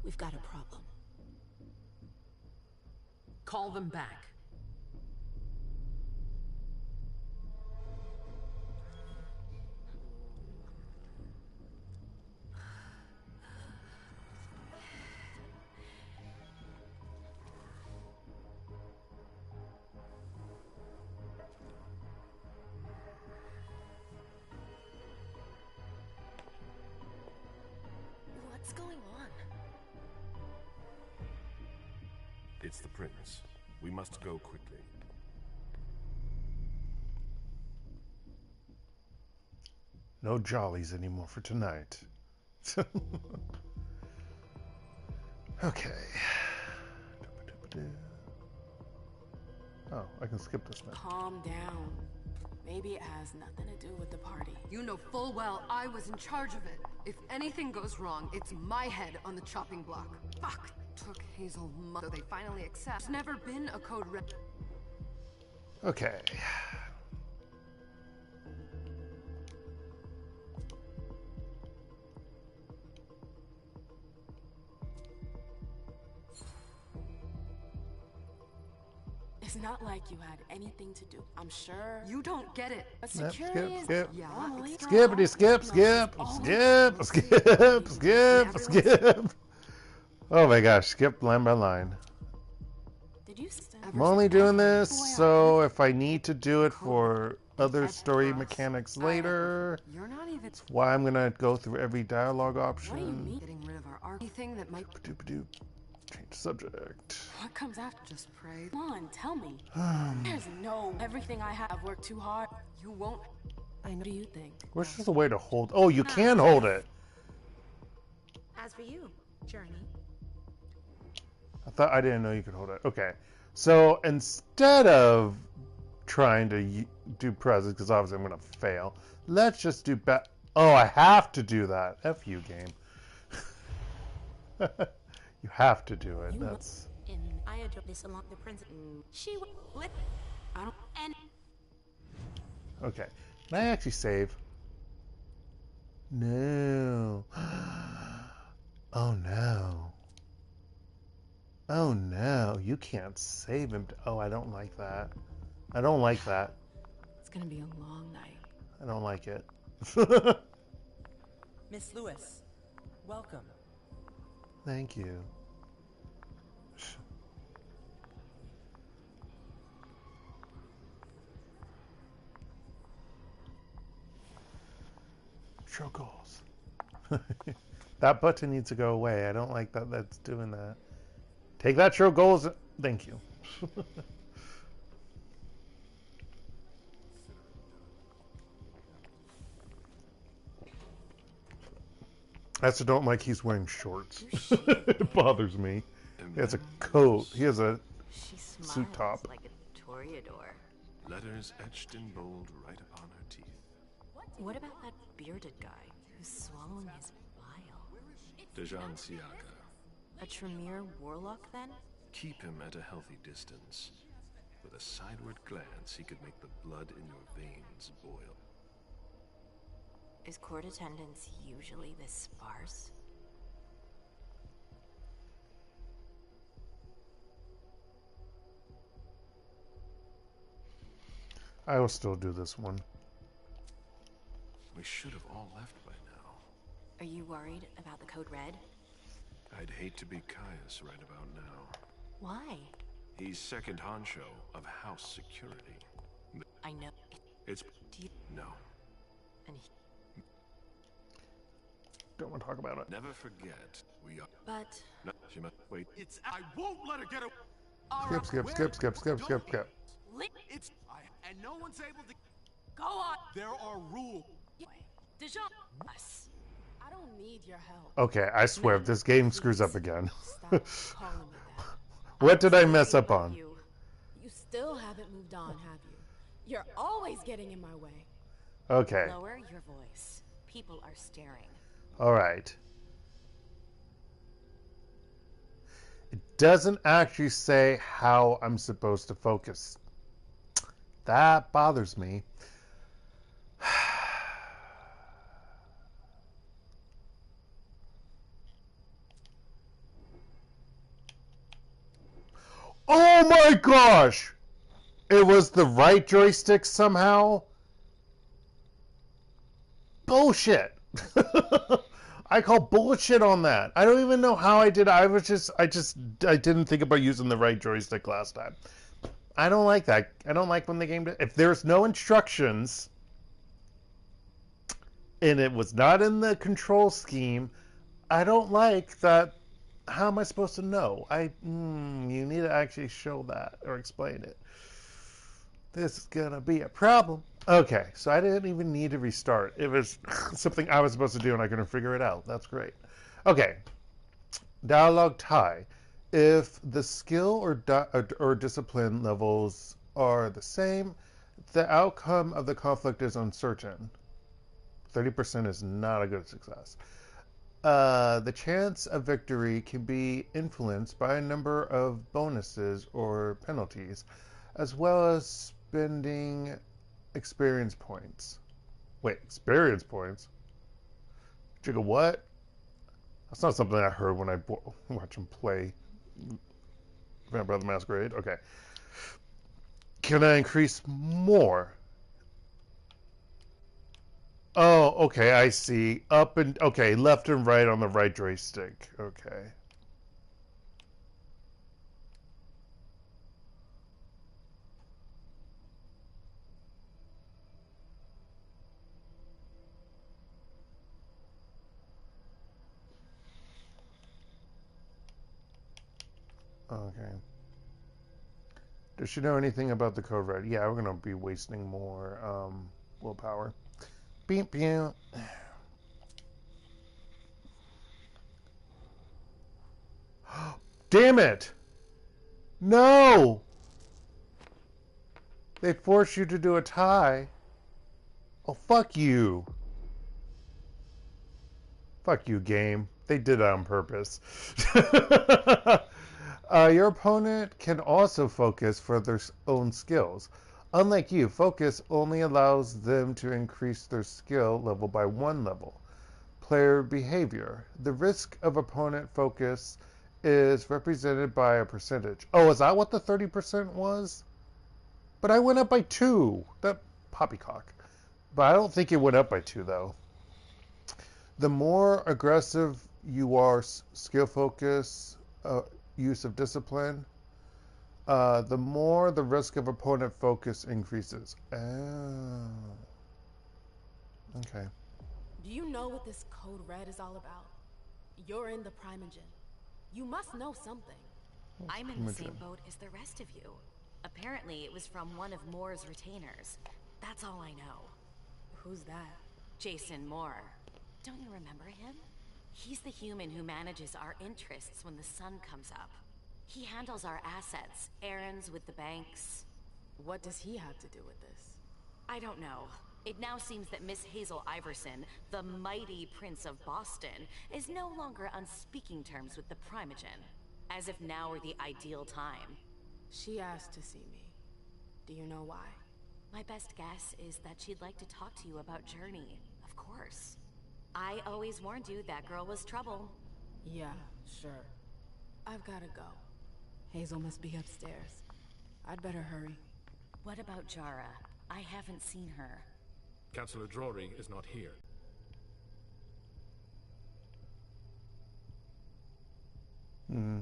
we've got a problem. Call them back. What's going on? It's the prince. We must go quickly. No jollies anymore for tonight. Okay. Oh, I can skip this now. Calm down. Maybe it has nothing to do with the party. You know full well I was in charge of it. If anything goes wrong, it's my head on the chopping block. Fuck! Took Hazel months, so they finally accept. There's never been a code red. Okay. It's not like you had anything to do. I'm sure. You don't get it. But Skip, security skip. is normally Skippity skip, skip, skip, skip, skip, skip. Oh my gosh, skip line by line. Did you I'm only doing this so if I need to do it for other story mechanics later. You're not even. That's why I'm gonna go through every dialogue What do you option. mean? Getting rid of our anything that might. Ba-doop-a-doop. Change subject. What comes after? Just pray. Come on, tell me. There's no everything I have worked too hard. You won't. I know. What do you think? Where's just a way to hold? Oh, you can hold it. As for you, Journey, I didn't know you could hold it. Okay, so instead of trying to do presents, because obviously I'm gonna fail, let's just do Oh, I have to do that. F you, game. You have to do it. That's. I adore this along the princess. She lit. I don't. And Okay. Can I actually save? No. Oh no. Oh no. You can't save him. Oh, I don't like that. I don't like that. It's gonna be a long night. I don't like it. Miss Lewis, welcome. Thank you. Show goals. That button needs to go away. I don't like that that's doing that. Take that, show goals. Thank you. I also don't like he's wearing shorts. It bothers me. He has a coat. He has a suit top. Like a toreador. Letters etched in bold right upon her teeth. What about that bearded guy who's swallowing his bile? Dejan Siaka. A Tremere warlock, then? Keep him at a healthy distance. With a sideward glance, he could make the blood in your veins boil. Is court attendance usually this sparse? I will still do this one. We should have all left by now. Are you worried about the code red? I'd hate to be Caius right about now. Why? He's second honcho of house security. I know. It's... Do you... No. And Don't want to talk about it. Never forget, we are... But... No, she must... Wait. It's... I won't let her get away. Skip. It's... and no one's able to... Go on. There are rules. Dijon. Us. I don't need your help. Okay, I swear, if this game screws up again. Stop calling me that. What did I mess up on? You still haven't moved on, have you? You're always getting in my way. Okay. Lower your voice. People are staring. All right. It doesn't actually say how I'm supposed to focus. That bothers me. gosh! It was the right joystick somehow? Bullshit! I call bullshit on that. I don't even know how I did it. I didn't think about using the right joystick last time. I don't like that. I don't like when the game... If there's no instructions, and it was not in the control scheme, I don't like that. How am I supposed to know? You need to actually show that or explain it. This is gonna be a problem. Okay, so I didn't even need to restart. It was something I was supposed to do and I couldn't figure it out. That's great. Okay, dialogue tie. If the skill or discipline levels are the same, the outcome of the conflict is uncertain. 30% is not a good success. The chance of victory can be influenced by a number of bonuses or penalties, as well as spending experience points. Wait, experience points? Jigga, what? That's not something I heard when I watch him play Vampire the Masquerade. Okay. Can I increase more? Oh, okay, I see. Up and... Okay, left and right on the right joystick. Okay. Okay. Does she know anything about the code red? Yeah, we're going to be wasting more willpower. Beep, beep. Damn it! No! They force you to do a tie. Oh, fuck you. Fuck you, game. They did it on purpose. Your opponent can also focus for their own skills. Unlike you, focus only allows them to increase their skill level by 1 level. Player behavior. The risk of opponent focus is represented by a percentage. Oh, is that what the 30% was? But I went up by 2. That poppycock. But I don't think it went up by 2, though. The more aggressive you are, skill focus, use of discipline, the more the risk of opponent focus increases. Oh. Okay. Do you know what this code red is all about? You're in the Primogen. You must know something. I'm in the same boat as the rest of you. Apparently, it was from one of Moore's retainers. That's all I know. Who's that? Jason Moore. Don't you remember him? He's the human who manages our interests when the sun comes up. He handles our assets, errands with the banks. What does he have to do with this? I don't know. It now seems that Miss Hazel Iversen, the mighty Prince of Boston, is no longer on speaking terms with the Primogen. As if now were the ideal time. She asked to see me. Do you know why? My best guess is that she'd like to talk to you about Journey, of course. I always warned you that girl was trouble. Yeah, sure. I've gotta go. Hazel must be upstairs. I'd better hurry. What about Jara? I haven't seen her. Councillor Drury is not here. Hmm.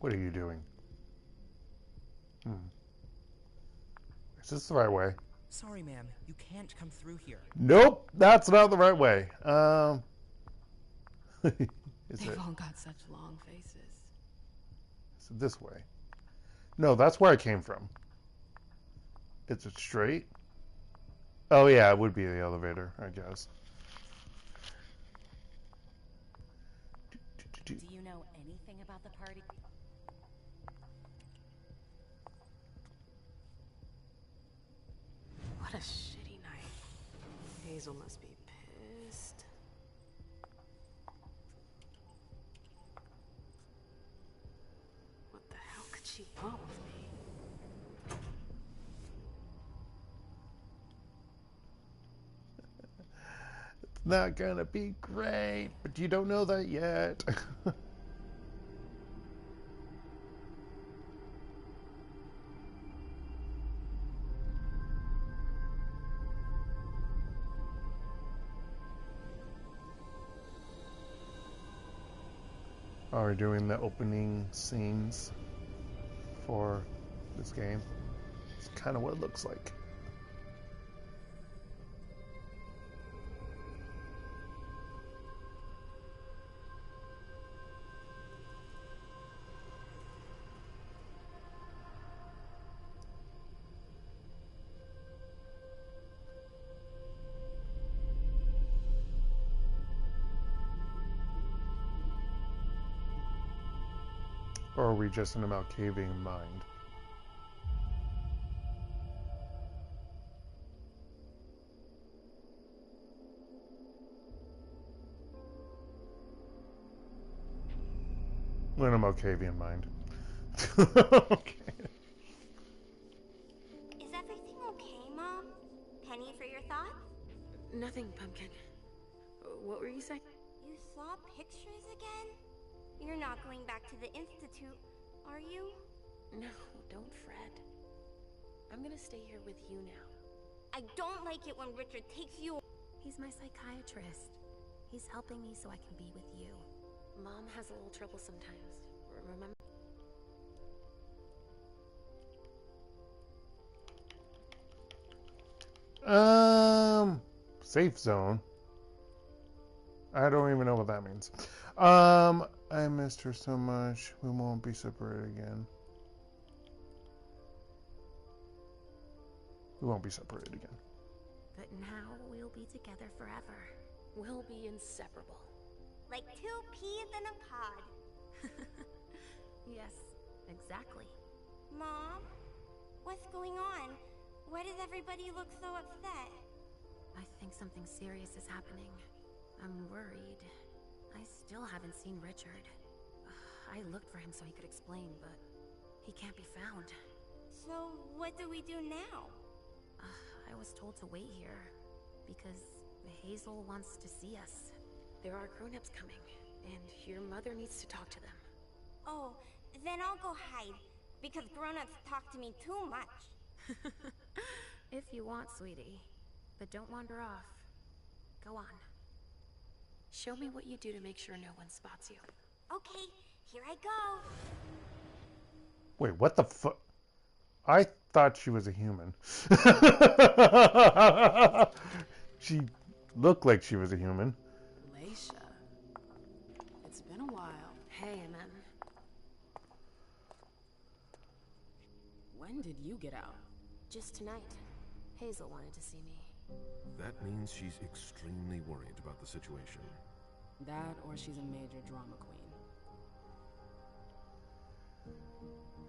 What are you doing? Is this the right way? Sorry, ma'am. You can't come through here. Nope, that's not the right way. They've all got such long faces. Is it this way? No, that's where I came from. Is it straight? Oh yeah, it would be the elevator, I guess. Do you know anything about the party? What a shitty night. Hazel must be pissed. What the hell could she want with me? not gonna be great, but you don't know that yet. Are we doing the opening scenes for this game? It's kind of what it looks like. Or are we just in a Malkavian mind? We're in a Malkavian mind. Okay. Is everything okay, Mom? Penny for your thoughts? Nothing, Pumpkin. What were you saying? You saw pictures again? You're not going back to the Institute, are you? No, don't fret. I'm gonna stay here with you now. I don't like it when Richard takes you. He's my psychiatrist. He's helping me so I can be with you. Mom has a little trouble sometimes. Remember? Safe zone. I don't even know what that means. I missed her so much. We won't be separated again. We won't be separated again. But now we'll be together forever. We'll be inseparable. Like two peas in a pod. Yes, exactly. Mom? What's going on? Why does everybody look so upset? I think something serious is happening. I'm worried. I still haven't seen Richard. I looked for him so he could explain, but he can't be found. So, what do we do now? I was told to wait here, because Hazel wants to see us. There are grown-ups coming, and your mother needs to talk to them. Oh, then I'll go hide, because grown-ups talk to me too much. If you want, sweetie. But don't wander off. Go on. Show me what you do to make sure no one spots you. Okay, here I go. Wait, what the fuck? I thought she was a human. She looked like she was a human. Leysha. It's been a while. Hey, Emem. When did you get out? Just tonight. Hazel wanted to see me. That means she's extremely worried about the situation. That, or she's a major drama queen.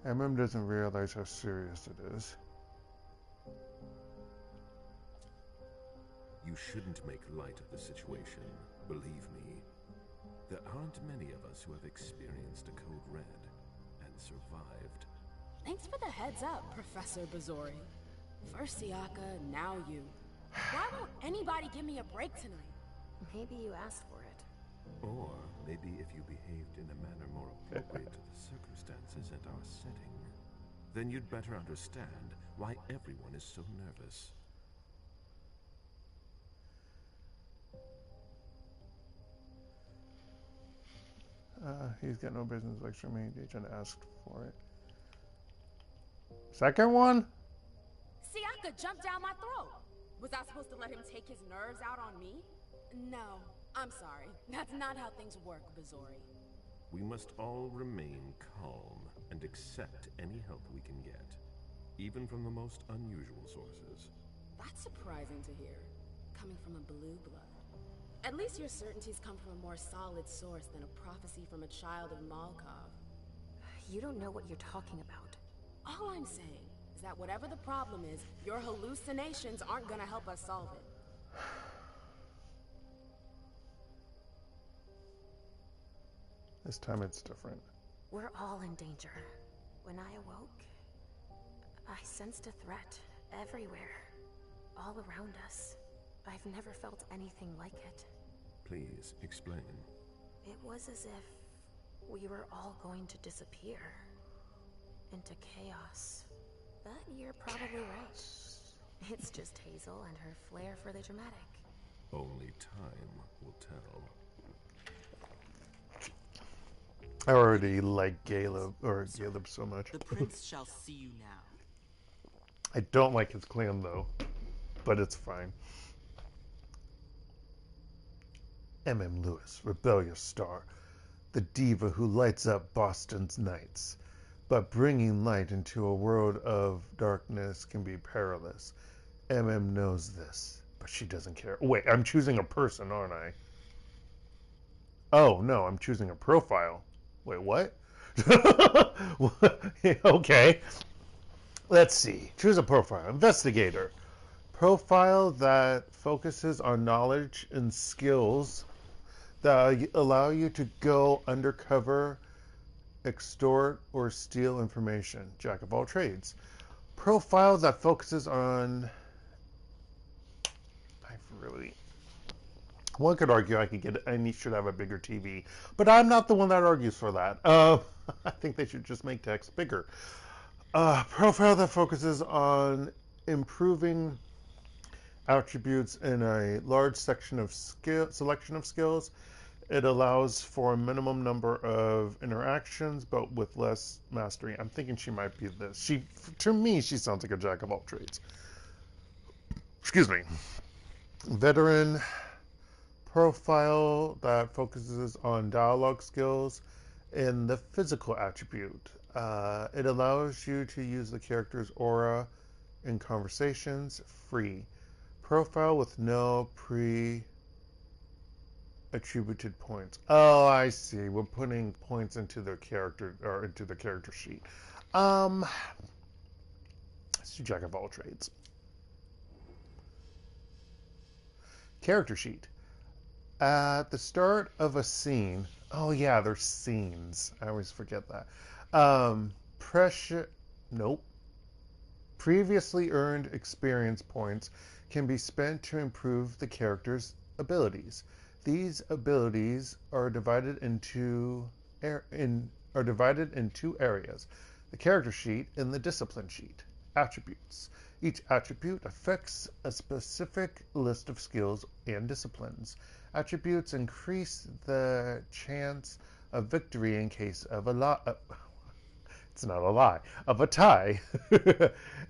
Emem doesn't realize how serious it is. You shouldn't make light of the situation, believe me. There aren't many of us who have experienced a code red and survived. Thanks for the heads up, Professor Bazori. First Siaka, now you. Why won't anybody give me a break tonight? Maybe you asked for it. Or maybe if you behaved in a manner more appropriate to the circumstances and our setting, then you'd better understand why everyone is so nervous. He's got no business lecturing me. The agent asked for it. Second one? Siaka jumped down my throat. Was I supposed to let him take his nerves out on me? No, I'm sorry. That's not how things work, Bazori. We must all remain calm and accept any help we can get, even from the most unusual sources. That's surprising to hear, coming from a blue blood. At least your certainties come from a more solid source than a prophecy from a child of Malkov. You don't know what you're talking about. All I'm saying is that whatever the problem is, your hallucinations aren't gonna help us solve it. This time it's different. We're all in danger. When I awoke, I sensed a threat everywhere, all around us. I've never felt anything like it. Please, explain. It was as if we were all going to disappear. Into chaos. But you're probably right. It's just Hazel and her flair for the dramatic. Only time will tell. I already like Galeb so much. The prince shall see you now. I don't like his clan though, but it's fine. Emem Lewis, rebellious star, the diva who lights up Boston's nights. But bringing light into a world of darkness can be perilous. Emem knows this, but she doesn't care. Wait, I'm choosing a person, aren't I? Oh, no, I'm choosing a profile. Wait, what? Okay. Let's see. Choose a profile. Investigator. Profile that focuses on knowledge and skills that allow you to go undercover, extort, or steal information. Jack of all trades. Profile that focuses on... One could argue I should have a bigger TV, but I'm not the one that argues for that. I think they should just make text bigger. Profile that focuses on improving attributes in a large selection of skills. It allows for a minimum number of interactions, but with less mastery. I'm thinking she might be this. To me, she sounds like a jack of all trades. Excuse me. Veteran. Profile that focuses on dialogue skills and the physical attribute. It allows you to use the character's aura in conversations free. Profile with no pre-attributed points. Oh, I see. We're putting points into the character or into the character sheet. It's jack of all trades. Character sheet. At the start of a scene, oh yeah, there's scenes. I always forget that. Previously earned experience points can be spent to improve the character's abilities. These abilities are divided in two areas: the character sheet and the discipline sheet. Attributes. Each attribute affects a specific list of skills and disciplines. Attributes increase the chance of victory in case of of a tie.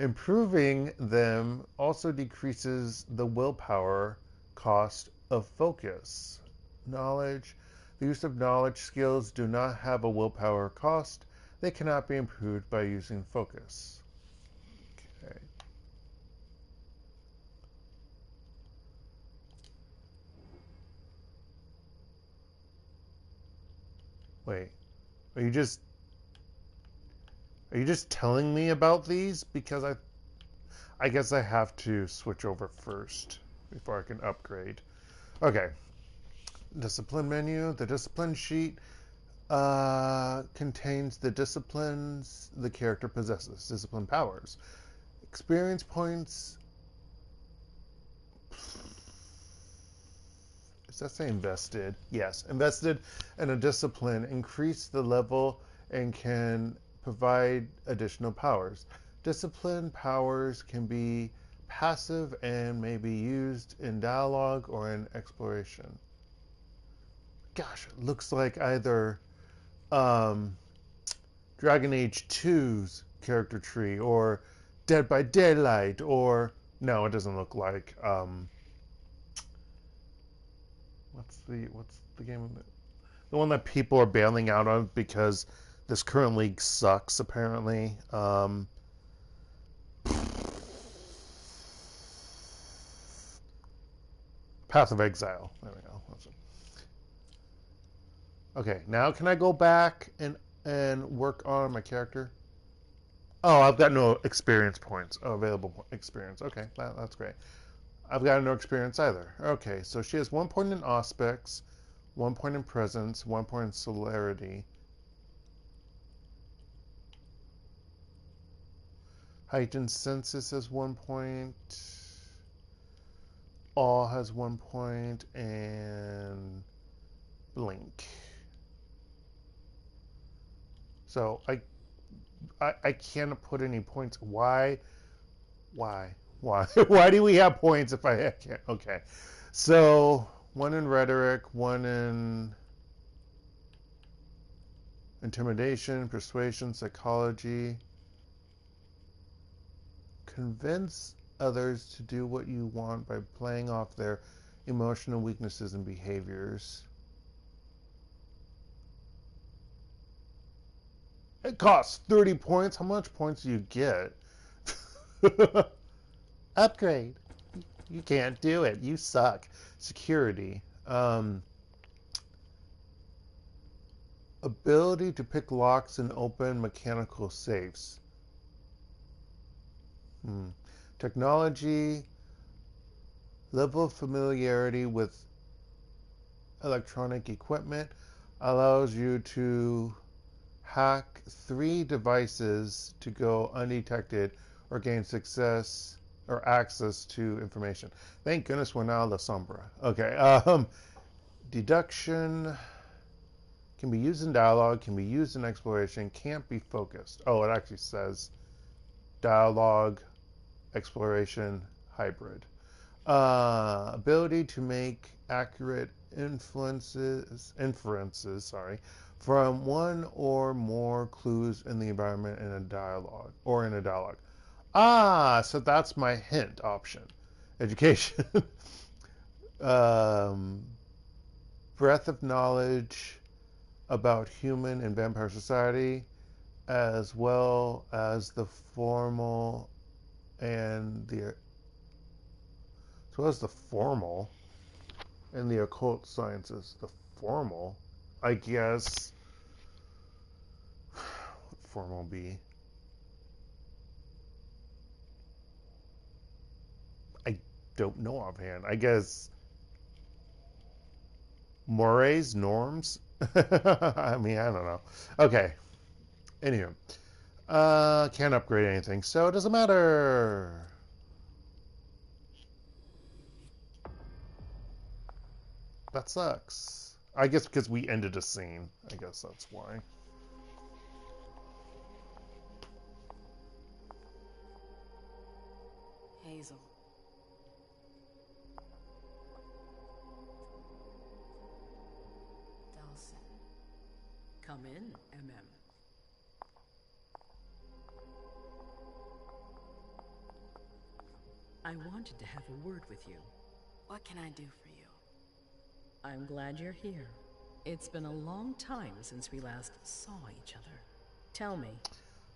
Improving them also decreases the willpower cost of focus. Knowledge. The use of knowledge skills do not have a willpower cost. They cannot be improved by using focus. Okay. Wait, are you just telling me about these? Because I guess I have to switch over first before I can upgrade. Okay. Discipline menu. The discipline sheet contains the disciplines the character possesses. Discipline powers. Experience points. Does that say invested? Yes. Invested in a discipline increase the level and can provide additional powers. Discipline powers can be passive and may be used in dialogue or in exploration. Gosh, it looks like either Dragon Age 2's character tree or Dead by Daylight, or no, it doesn't look like what's the game, the one that people are bailing out on because this current league sucks apparently. Path of Exile. There we go. Okay, now can I go back and work on my character? Oh, I've got no experience points. Oh, available experience. Okay, that's great. I've got no experience either. Okay, so she has 1 point in Auspex, 1 point in Presence, 1 point in Celerity. Heightened Senses has 1 point. All has 1 point, and Blink. So I can't put any points. Why? Why do we have points if I can't? Okay. So 1 in rhetoric, 1 in intimidation, persuasion, psychology. Convince others to do what you want by playing off their emotional weaknesses and behaviors. It costs 30 points. How much points do you get? Upgrade. You can't do it. You suck. Security. Ability to pick locks and open mechanical safes. Technology. Level of familiarity with electronic equipment allows you to hack 3 devices to go undetected or gain success or access to information. Thank goodness we're now La Sombra. Okay. Deduction can be used in dialogue, can be used in exploration, can't be focused. Oh, it actually says dialogue, exploration, hybrid. Ability to make accurate inferences, from 1 or more clues in the environment in a dialogue. So that's my hint option. Education. Breadth of knowledge about human and vampire society, as well as the formal and the occult sciences. The formal, I guess. What formal be? I don't know offhand. I guess mores, norms. I mean, I don't know. Okay. Anywho, can't upgrade anything, so it doesn't matter. That sucks. I guess because we ended a scene. I guess that's why. Hazel. Dawson. Come in, Emem. I wanted to have a word with you. What can I do for you? I'm glad you're here. It's been a long time since we last saw each other. Tell me,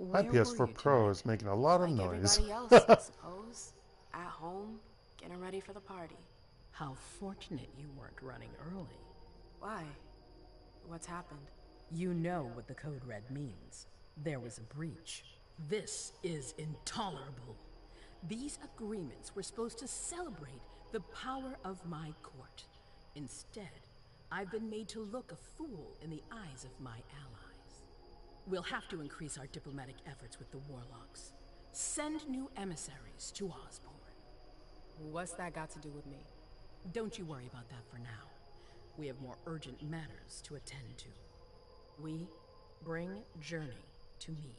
My PS4 Pro is making a lot of noise. Everybody else, I suppose. At home, getting ready for the party. How fortunate you weren't running early. Why? What's happened? You know what the Code Red means. There was a breach. This is intolerable. These agreements were supposed to celebrate the power of my court. Instead, I've been made to look a fool in the eyes of my allies. We'll have to increase our diplomatic efforts with the warlocks. Send new emissaries to Osborne. What's that got to do with me? Don't you worry about that for now. We have more urgent matters to attend to. We bring Journey to me.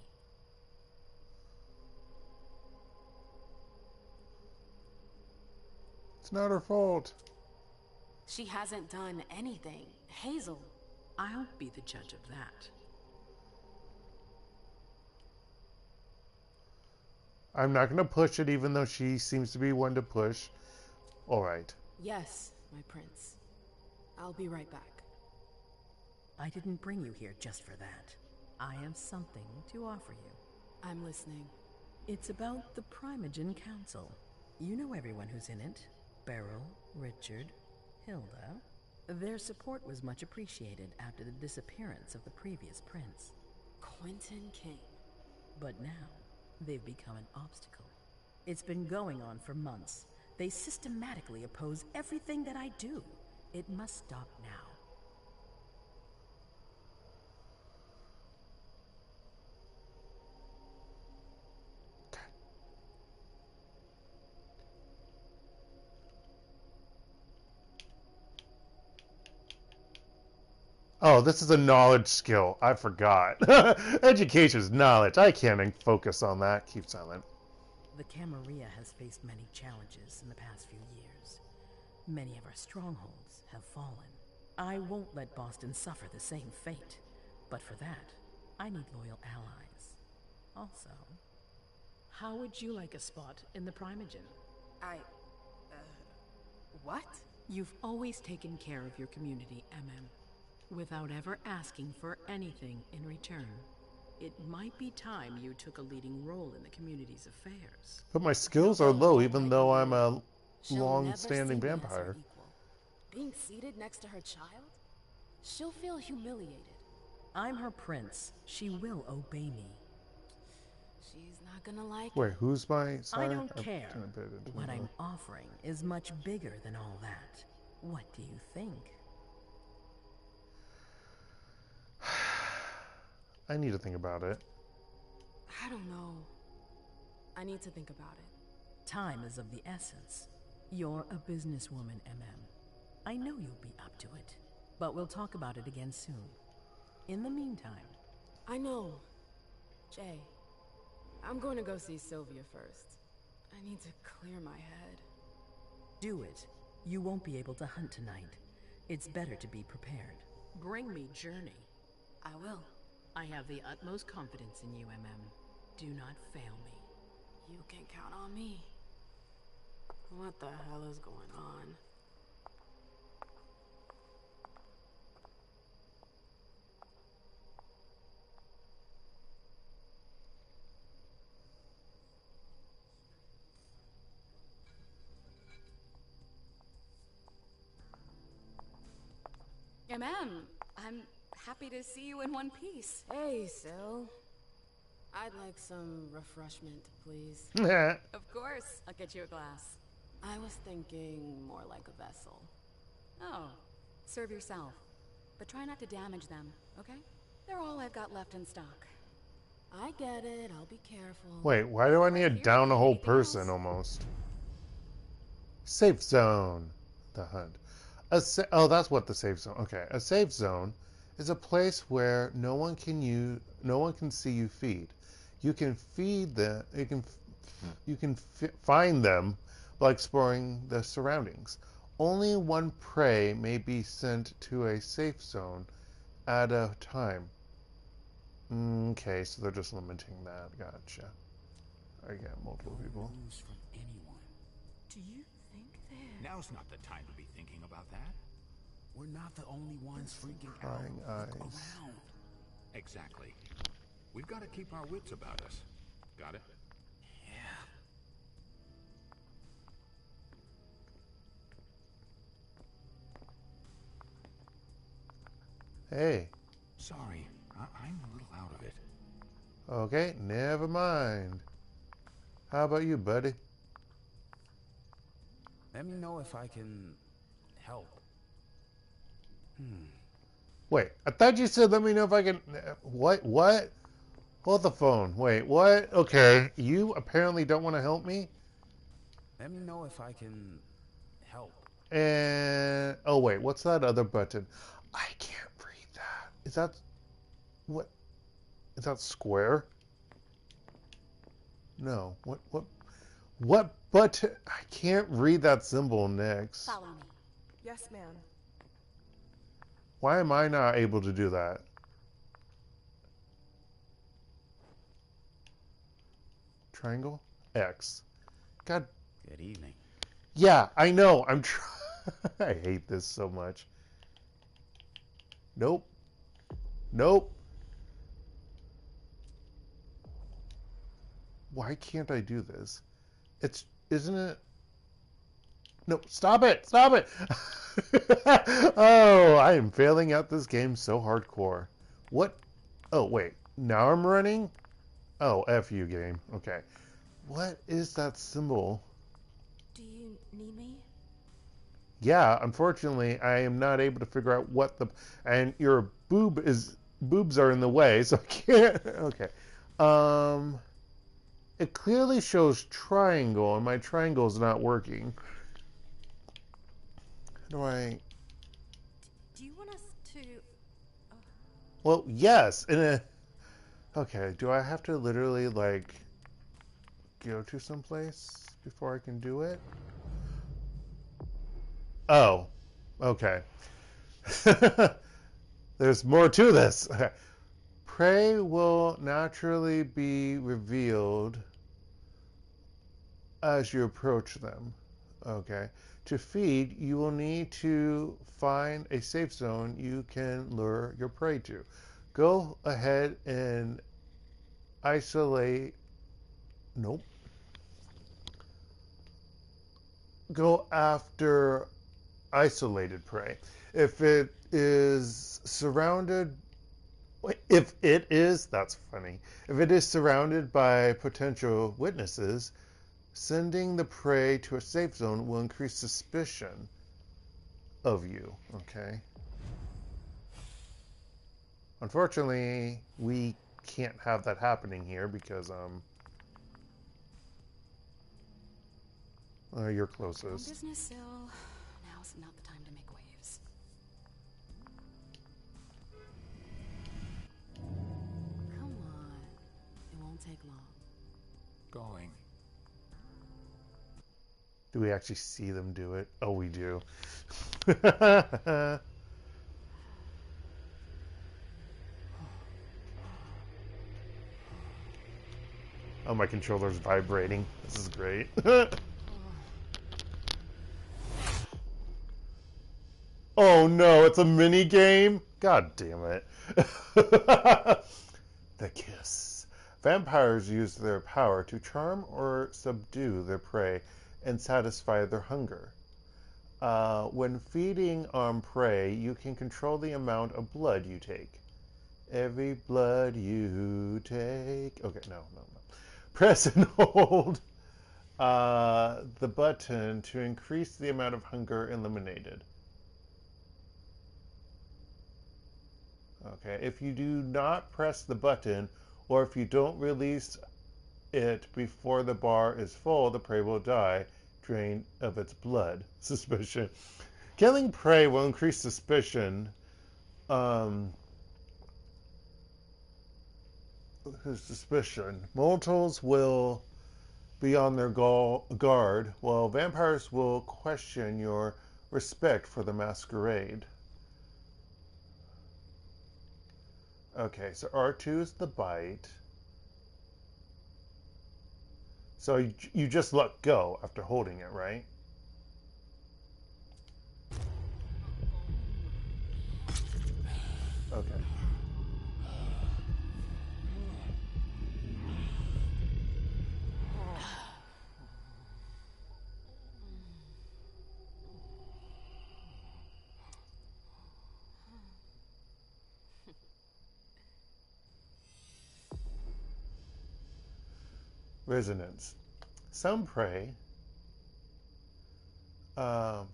It's not her fault. She hasn't done anything. Hazel. I'll be the judge of that. I'm not going to push it, even though she seems to be one to push. All right. Yes, my prince. I'll be right back. I didn't bring you here just for that. I have something to offer you. I'm listening. It's about the Primogen Council. You know everyone who's in it. Beryl, Richard, Hilda. Their support was much appreciated after the disappearance of the previous prince. Quentin King. But now, they've become an obstacle. It's been going on for months. They systematically oppose everything that I do. It must stop now. Oh, this is a knowledge skill. I forgot. Education is knowledge. I can't focus on that. Keep silent. The Camarilla has faced many challenges in the past few years. Many of our strongholds have fallen. I won't let Boston suffer the same fate. But for that, I need loyal allies. Also, how would you like a spot in the Primogen? What? You've always taken care of your community, Emem, without ever asking for anything in return. It might be time you took a leading role in the community's affairs. But my skills are low, even though I'm a long-standing vampire. Being seated next to her child? She'll feel humiliated. I'm her prince. She will obey me. She's not gonna like Wait, who's my sire? I don't care. What I'm offering is much bigger than all that. What do you think? I need to think about it. I don't know. I need to think about it. Time is of the essence. You're a businesswoman, Emem. I know you'll be up to it. But we'll talk about it again soon. In the meantime... I know. Jay, I'm going to go see Sylvia first. I need to clear my head. Do it. You won't be able to hunt tonight. It's better to be prepared. Bring me Journey. I will. I have the utmost confidence in you, Emem. Do not fail me. You can count on me. What the hell is going on? Emem, I'm happy to see you in one piece. Hey, Sil. I'd like some refreshment, please. Of course. I'll get you a glass. I was thinking more like a vessel. Oh, serve yourself. But try not to damage them, okay? They're all I've got left in stock. I get it. I'll be careful. Wait, why do I need to down a whole person almost? Safe zone. The hunt. Oh, that's what the safe zone. Okay, a safe zone is a place where no one can see you feed. You can feed them. You can find them by exploring the surroundings. Only one prey may be sent to a safe zone at a time. Okay, so they're just limiting that. Gotcha. I get multiple people. From anyone. Do you think that? Now's not the time to be thinking about that. We're not the only ones freaking Prying out. eyes. Look around. Exactly. We've got to keep our wits about us. Got it? Yeah. Hey. Sorry, I'm a little out of it. Okay, never mind. How about you, buddy? Let me know if I can help. Wait, I thought you said let me know if I can... What? What? Hold the phone. Wait, what? Okay, you apparently don't want to help me? Let me know if I can help. And... Oh, wait, what's that other button? I can't read that. Is that... What? Is that square? No. What button? I can't read that symbol next. Follow me. Yes, ma'am. Why am I not able to do that? Triangle? X. God. Good evening. Yeah, I know. I'm I hate this so much. Nope. Nope. Why can't I do this? Isn't it? No, stop it! Stop it! Oh, I am failing at this game so hardcore. What? Oh, wait. Now I'm running? Oh, F you, game. Okay. What is that symbol? Do you need me? Yeah, unfortunately, I am not able to figure out what the... And your boobs are in the way, so I can't... Okay. It clearly shows triangle, and my triangle is not working. How do I... Do you want us to Well, yes. Okay, do I have to literally, like, go to someplace before I can do it? Oh, okay. There's more to this. Okay. Prey will naturally be revealed as you approach them. Okay. To feed, you will need to find a safe zone you can lure your prey to. Go ahead and isolate. Nope. Go after isolated prey. If it is surrounded, that's funny. If it is surrounded by potential witnesses, sending the prey to a safe zone will increase suspicion of you. Okay. Unfortunately, we can't have that happening here because you're closest. Business still. Now's not the time to make waves. Come on. It won't take long. Going. Do we actually see them do it? Oh, we do. Oh, my controller's vibrating. This is great. Oh no, it's a mini game? God damn it. The kiss. Vampires use their power to charm or subdue their prey and satisfy their hunger. When feeding on prey, you can control the amount of blood you take. Every blood you take. Okay, no. Press and hold the button to increase the amount of hunger eliminated. Okay, if you do not press the button, or if you don't release it before the bar is full, the prey will die, drained of its blood. Suspicion. Killing prey will increase suspicion. Mortals will be on their guard, while vampires will question your respect for the masquerade. Okay, so R2 is the bite. So you just let go after holding it, right? Okay. Resonance. Some prey, their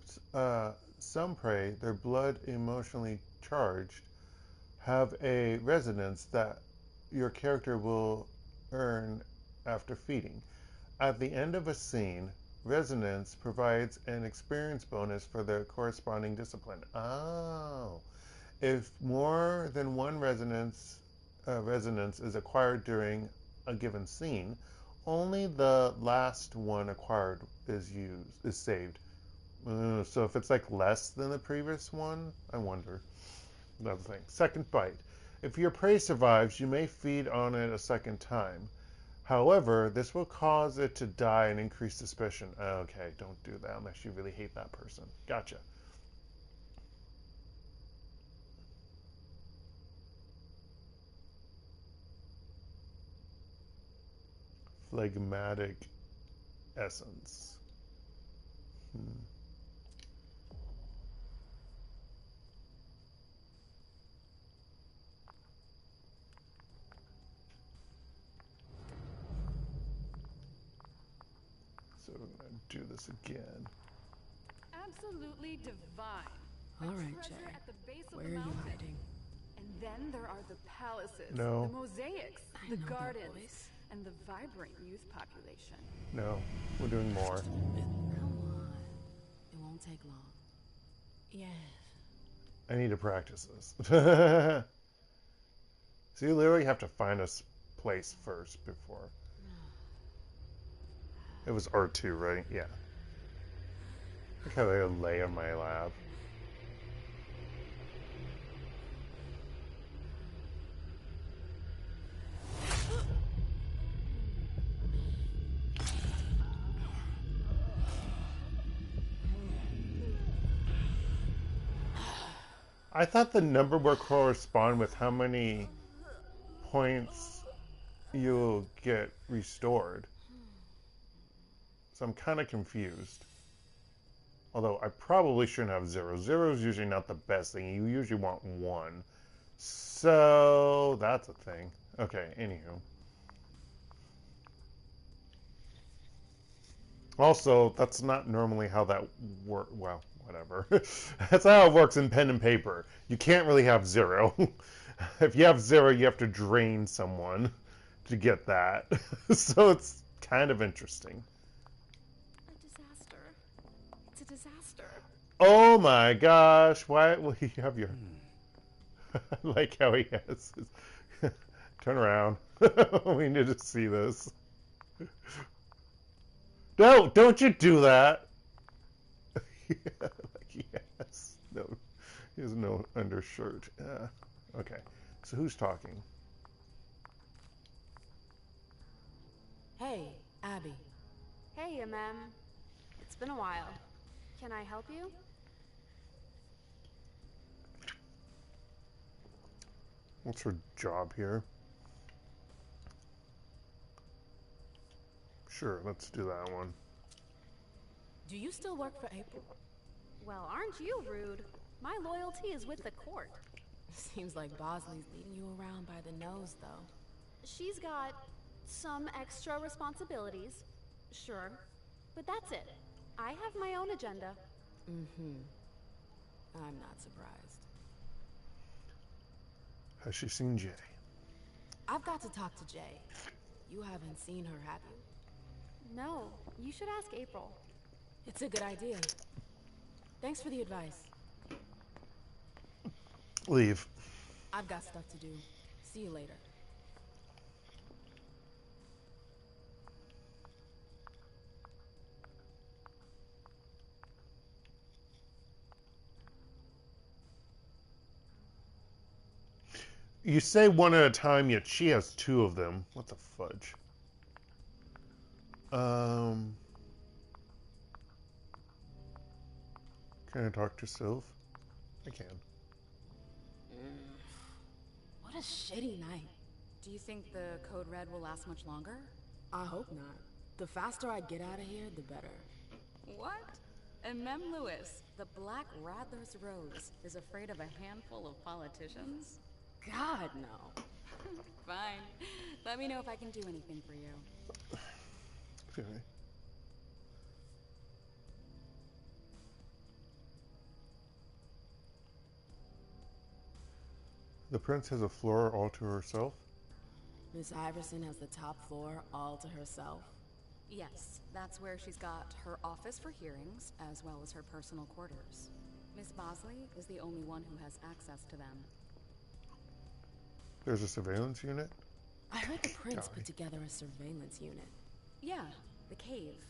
blood emotionally charged, have a resonance that your character will earn after feeding. At the end of a scene, resonance provides an experience bonus for the corresponding discipline. Oh. If more than one resonance is acquired during a given scene, only the last one acquired is saved. So if it's like less than the previous one, I wonder. Another thing. Second bite. If your prey survives, you may feed on it a second time. However, this will cause it to die and increase suspicion. Okay, don't do that unless you really hate that person. Gotcha. Phlegmatic essence. So we're going to do this again. Absolutely divine. All right, Jay. Where are you hiding? And then there are the palaces, No. the mosaics, the gardens, and the vibrant youth population. No, we're doing more. Come on. It won't take long. Yes. I need to practice this. So you literally have to find a place first before. It was R2, right? Yeah. Look how they lay in my lap. I thought the number would correspond with how many points you'll get restored. So I'm kind of confused. Although I probably shouldn't have 0. 0 is usually not the best thing. You usually want 1. So that's a thing. Okay, anywho. Also, that's not normally how that works. Well, whatever. That's how it works in pen and paper. You can't really have 0. If you have 0, you have to drain someone to get that. So it's kind of interesting. A disaster. It's a disaster. Oh my gosh. Why will you have your... I like how he has his... Turn around. We need to see this. No, don't you do that. Like he has no undershirt. Okay, so who's talking? Hey, Abby. Hey, Emem. It's been a while. Can I help you? What's her job here? Sure, let's do that one. Do you still work for April? Well, aren't you rude? My loyalty is with the court. Seems like Bosley's leading you around by the nose, though. She's got some extra responsibilities, sure, but that's it. I have my own agenda. Mm-hmm. I'm not surprised. Has she seen Jay? I've got to talk to Jay. You haven't seen her, have you? No, you should ask April. It's a good idea. Thanks for the advice. Leave. I've got stuff to do. See you later. You say one at a time, yet she has 2 of them. What the fudge? Can I talk to Sylph? I can. What a shitty night. Do you think the Code Red will last much longer? I hope not. The faster I get out of here, the better. What? Emem Lewis, the Black Rattler's Rose, is afraid of a handful of politicians? God, no. Fine. Let me know if I can do anything for you. Okay. The prince has a floor all to herself? Miss Iversen has the top floor all to herself? Yes, that's where she's got her office for hearings, as well as her personal quarters. Miss Bosley is the only one who has access to them. There's a surveillance unit? I heard the prince put together a surveillance unit. Yeah, the cave.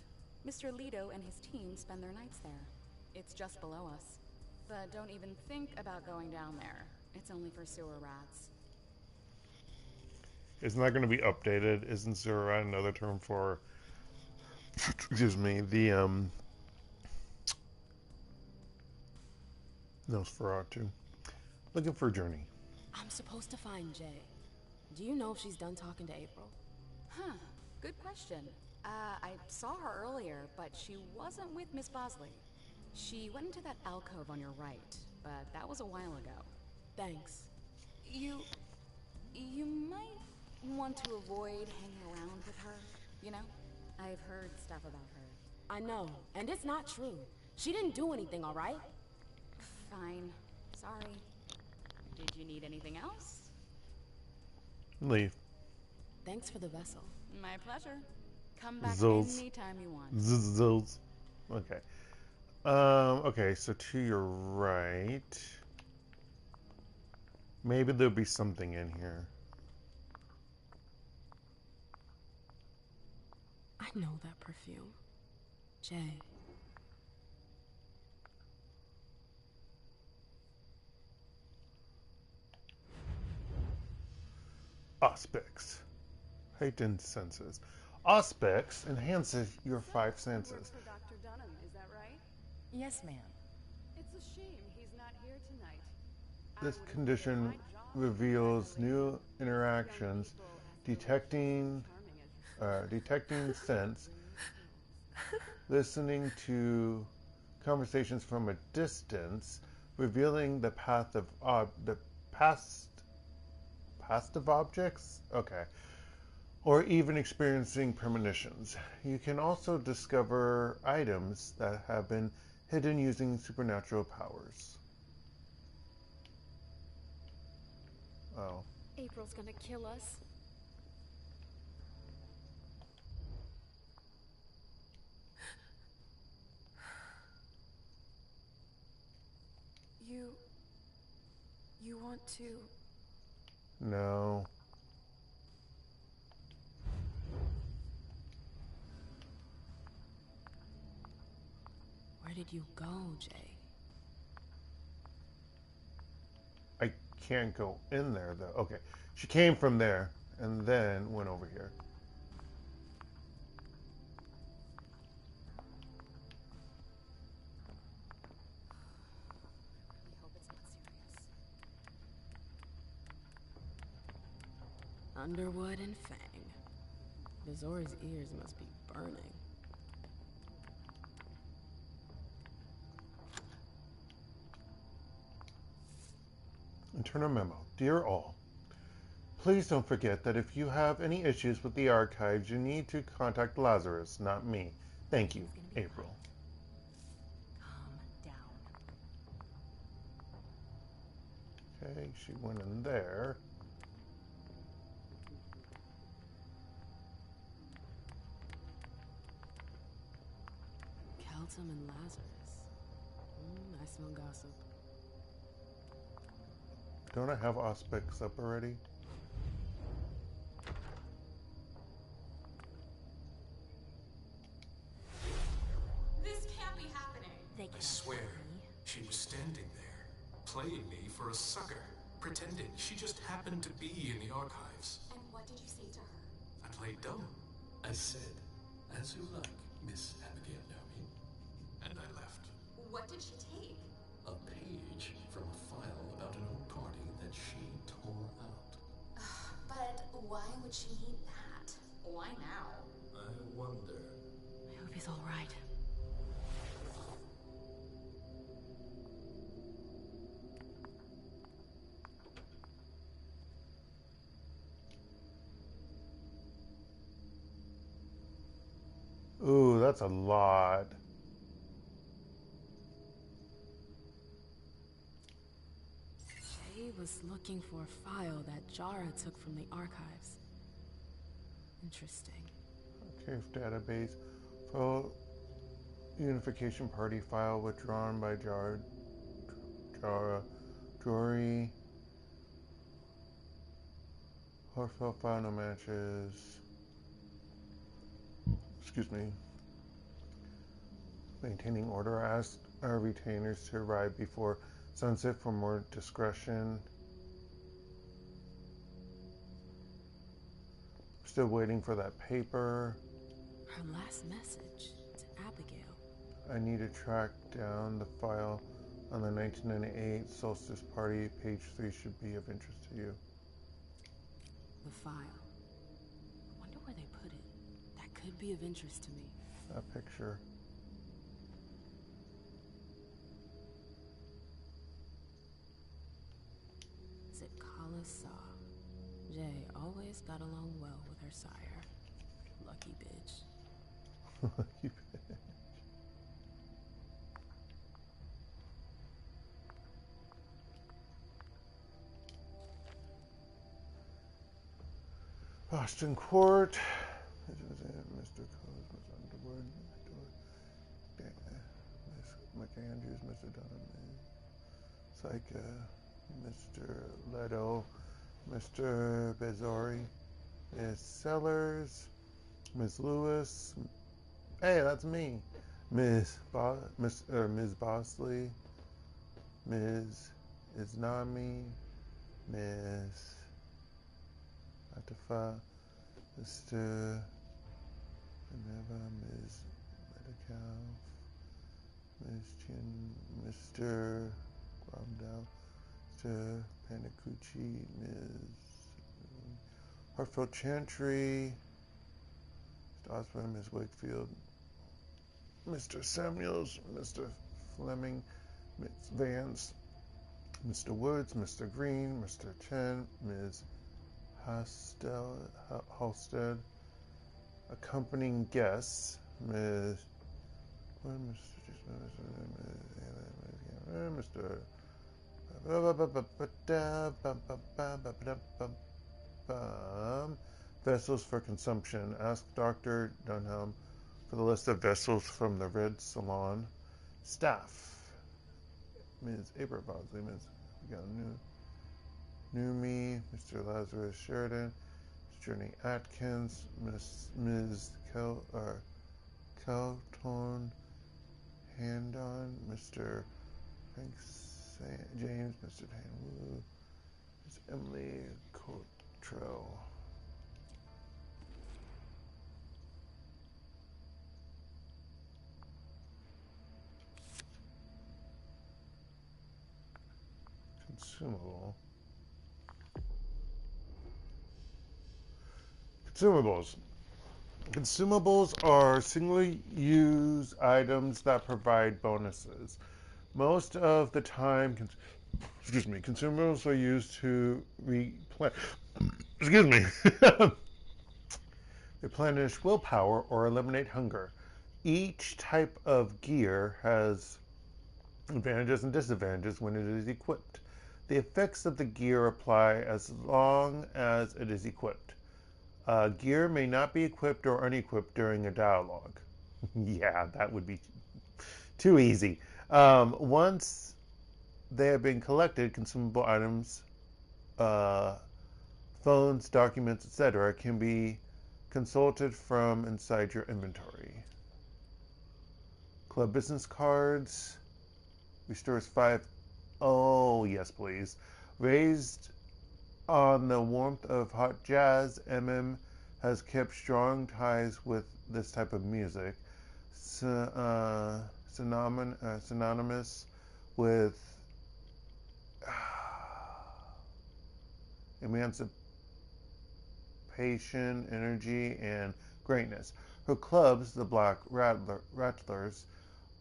Mr. Leto and his team spend their nights there. It's just below us. But don't even think about going down there. It's only for sewer rats. Isn't that going to be updated? Isn't sewer rat another term for, excuse me, the, Nosferatu? Looking for Journey. I'm supposed to find Jay. Do you know if she's done talking to April? Huh, good question. I saw her earlier, but she wasn't with Miss Bosley. She went into that alcove on your right, but that was a while ago. Thanks. You might want to avoid hanging around with her, you know? I've heard stuff about her. I know, and it's not true. She didn't do anything, all right? Fine. Sorry. Did you need anything else? Leave. Thanks for the vessel. My pleasure. Come back Zills. anytime you want. Zills. Okay. Okay, so to your right. Maybe there'll be something in here. I know that perfume. Jay. Auspex. Heightened senses. Auspex enhances your 5 senses. For Dr. Dunham, is that right? Yes, ma'am. It's a shame he's not here tonight. This condition reveals new interactions, detecting sense, listening to conversations from a distance, revealing the path of past of objects. Okay. Or even experiencing premonitions. You can also discover items that have been hidden using supernatural powers. Oh. April's gonna kill us. You want to... No. Where did you go, Jay? I can't go in there, though. Okay. She came from there and then went over here. We hope it's not serious. Underwood and Fang. Bizori's ears must be burning. Internal memo. Dear all, please don't forget that if you have any issues with the archives, you need to contact Lazarus, not me. Thank you, April. Calm down. Okay, she went in there. Kelton and Lazarus. I smell gossip. Don't I have Auspex up already? This can't be happening. I swear, she was standing there, playing me for a sucker, pretending she just happened to be in the archives. And what did you say to her? I played dumb. I said, as you like, Miss Abigail Naomi. And I left. What did she take? A page from a file about an old party that she tore out. But why would she need that? Why now? I wonder. I hope he's all right. Ooh, that's a lot. Jay was looking for a file that Jara took from the archives. Interesting. Cave database. Full unification party file withdrawn by Jara. Jory. Hartford file no matches. Excuse me. Maintaining order. Asked our retainers to arrive before sunset for more discretion. Still waiting for that paper. Her last message to Abigail. I need to track down the file on the 1998 Solstice Party. Page 3 should be of interest to you. The file. I wonder where they put it. That could be of interest to me. That picture. Zipkala Saw. Jay always got along well with her sire. Lucky bitch. Lucky bitch. Boston Court. Mr. Cosmos Underwood. Miss McAndrews, Mr. Dunham, Psycha, Mr. Leto, Mr. Bezori, Miss Sellers, Miss Lewis. Hey, that's me. Ms. Bosley. Ms. Iznami. Ms. Atifa. Mr. Geneva. Ms. Medical. Ms. Chin. Mr. Gromdale. Mr. Panacucci. Ms. Hartford Chantry. Mr. Osborne. Ms. Wakefield. Mr. Samuels. Mr. Fleming. Ms. Vance. Mr. Woods. Mr. Green. Mr. Chen. Ms. Halstead. Accompanying guests. Ms. Mr. Vessels for consumption. Ask Dr. Dunham for the list of vessels from the Red Salon. Staff. Ms. Aberbosley, Ms. Numi, Mr. Lazarus Sheridan, Ms. Journey Atkins, Ms. Kelton Handon, Mr. Frank James, Mr. Dan Wu, Ms. Emily Cottrell. Consumable. Consumables. Consumables are single-use items that provide bonuses. Most of the time, consumables are used to replenish willpower or eliminate hunger. Each type of gear has advantages and disadvantages when it is equipped. The effects of the gear apply as long as it is equipped. Gear may not be equipped or unequipped during a dialogue. Yeah, that would be too easy. Once they have been collected, consumable items, phones, documents, etc. can be consulted from inside your inventory. Club business cards. Restores 5. Oh, yes, please. Raised on the warmth of hot jazz, Emem has kept strong ties with this type of music, synonymous with emancipation, energy, and greatness. Her clubs, the Black Rattlers,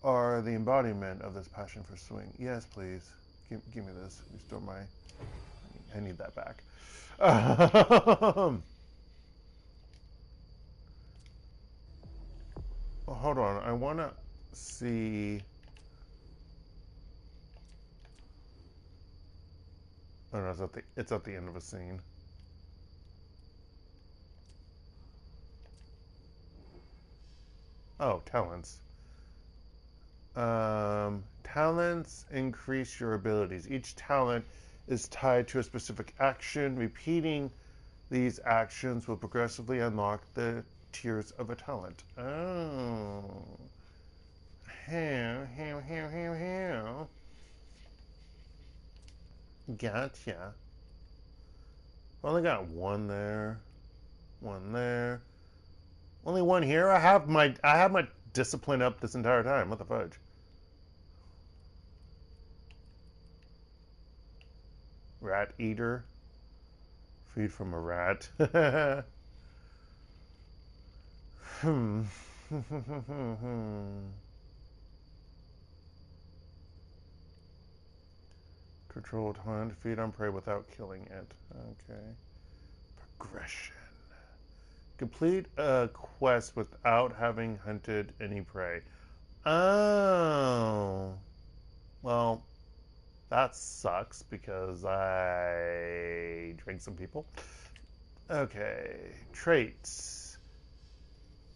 are the embodiment of this passion for swing. Yes, please. Give me this. Restore my... I need that back. Well, hold on. I want to see... Oh, no, it's at the end of a scene. Oh, talents. Talents increase your abilities. Each talent is tied to a specific action. Repeating these actions will progressively unlock the tiers of a talent. Oh. How. Gotcha. Only got one there. One there. Only one here? I have my discipline up this entire time. What the fudge? Rat eater. Feed from a rat. Controlled hunt. Feed on prey without killing it. Okay. Progression. Complete a quest without having hunted any prey. Oh. Well, that sucks because I drank some people. Okay. Traits.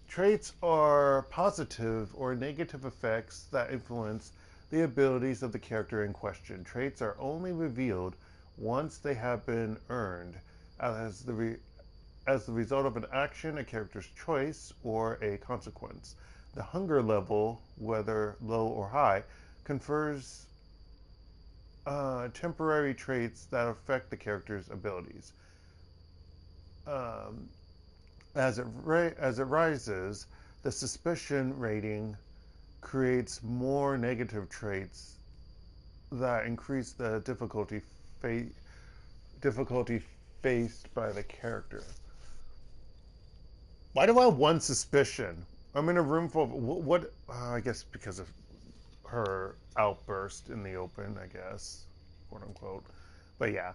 Traits are positive or negative effects that influence the abilities of the character in question. Traits are only revealed once they have been earned, as the as the result of an action, a character's choice, or a consequence. The hunger level, whether low or high, confers temporary traits that affect the character's abilities. As it rises, the suspicion rating creates more negative traits that increase the difficulty faced by the character. Why do I have one suspicion? I'm in a room full of what? I guess because of her outburst in the open, I guess, quote unquote. But yeah,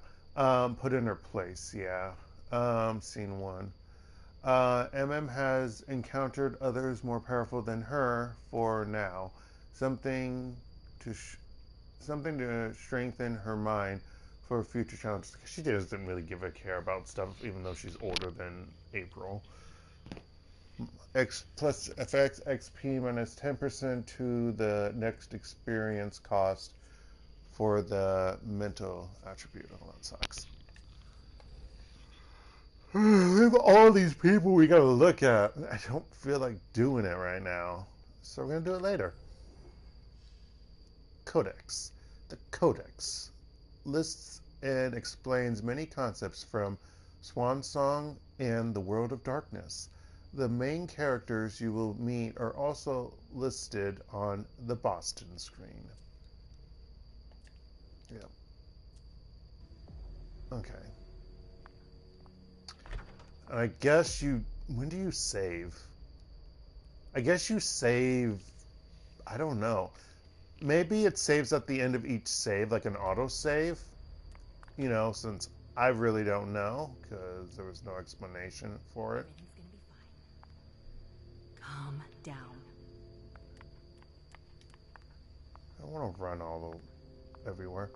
put in her place. Yeah, scene 1. Emem has encountered others more powerful than her for now. Something to strengthen her mind for future challenges. She doesn't really give a care about stuff, even though she's older than April. X plus FX XP minus 10% to the next experience cost for the mental attribute. Oh, that sucks. We have all these people we gotta look at. I don't feel like doing it right now, so we're gonna do it later. Codex. The Codex lists and explains many concepts from Swansong and the World of Darkness. The main characters you will meet are also listed on the Boston screen. Yeah. Okay. I guess when do you save? I guess you save, I don't know. Maybe it saves at the end of each save, like an auto save. You know, since I really don't know, because there was no explanation for it. Calm down. I don't want to run everywhere.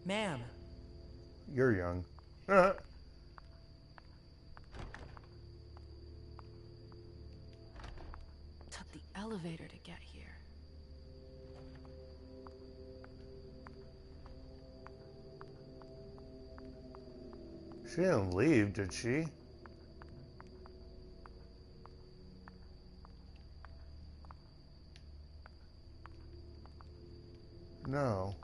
Ma'am. You're young. Took the elevator to get here. She didn't leave, did she? No.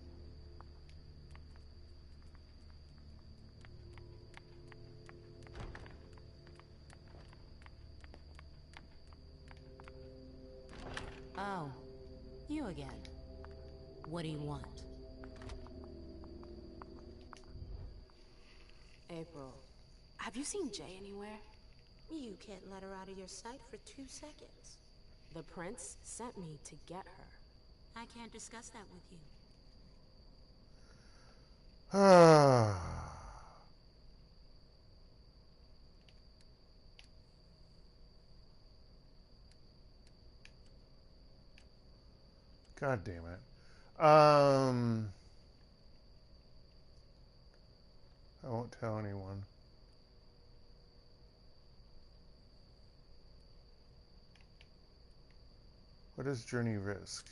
Oh, you again. What do you want? April, have you seen Jay anywhere? You can't let her out of your sight for 2 seconds. The prince sent me to get her. I can't discuss that with you. God damn it. I won't tell anyone. What does Journey risk?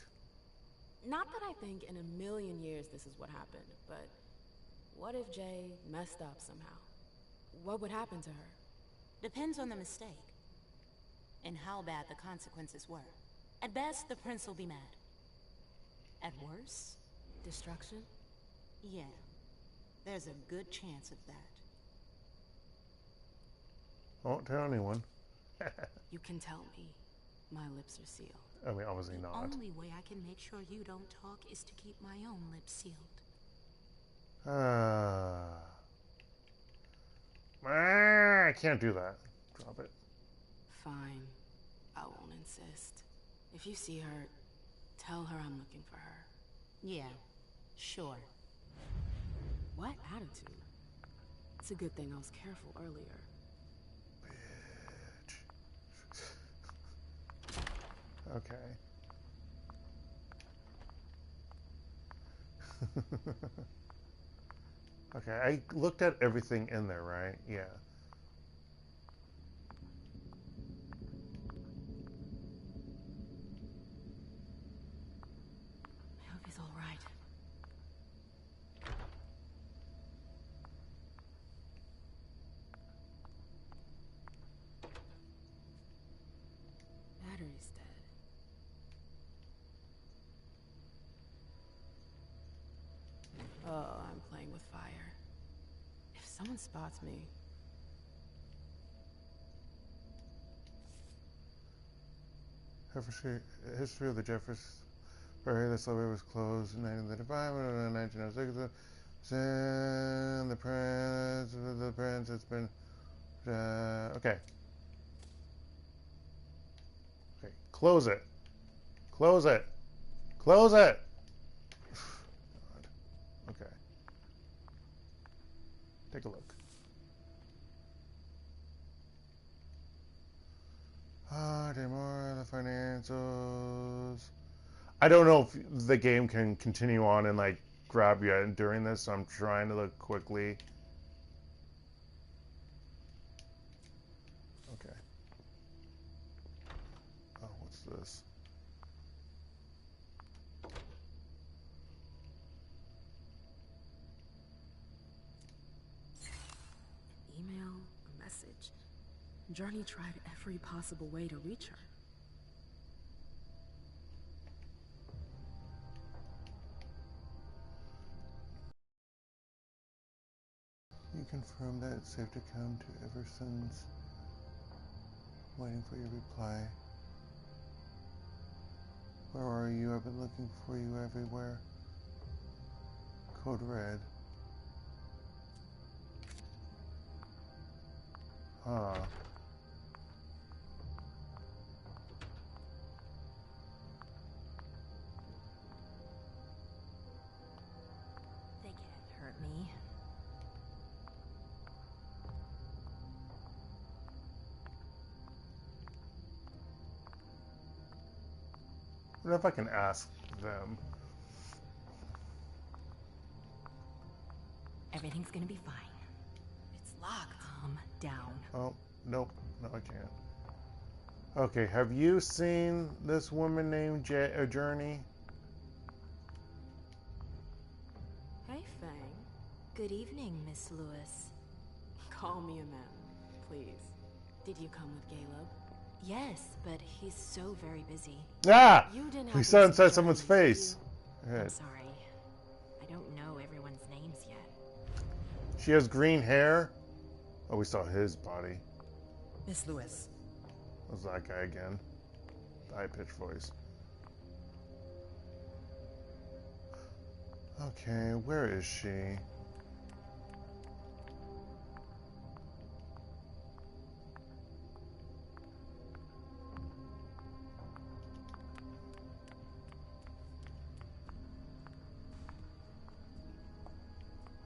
Not that I think in a million years this is what happened, but what if Jay messed up somehow? What would happen to her? Depends on the mistake. And how bad the consequences were. At best, the prince will be mad. At worst, destruction? Yeah. There's a good chance of that. I won't tell anyone. You can tell me. My lips are sealed. I mean, obviously not. The only way I can make sure you don't talk is to keep my own lips sealed. I can't do that. Drop it. Fine. I won't insist. If you see her, tell her I'm looking for her. Yeah, sure. What attitude? It's a good thing I was careful earlier. Okay. Okay, I looked at everything in there, right? Yeah. someone spots me. History of the Jefferson Ferry. The subway was closed in 1935 and 1906. And the prince has been okay. Okay, close it. Close it. Close it. God. Okay. Take a look. More the financials. I don't know if the game can continue on and like grab you during this, so I'm trying to look quickly. Okay. Oh, what's this? Email, a message. Journey tried every possible way to reach her. You confirm that it's safe to come to Iversen's. Waiting for your reply. Where are you? I've been looking for you everywhere. Code red. Huh. They can't hurt me. I wonder if I can ask them. Everything's gonna be fine. It's locked. Calm down. Oh, nope. No, I can't. Okay, have you seen this woman named Journey? Hey, Fang. Good evening, Miss Lewis. Call me Emem, please. Did you come with Galeb? Yes, but he's so very busy. Ah! You didn't have We to saw speak inside someone's German, face. Go I'm ahead. sorry. I don't know everyone's names yet. She has green hair. Oh, we saw his body. Miss Lewis. That was that guy again. The high-pitched voice. Okay, where is she?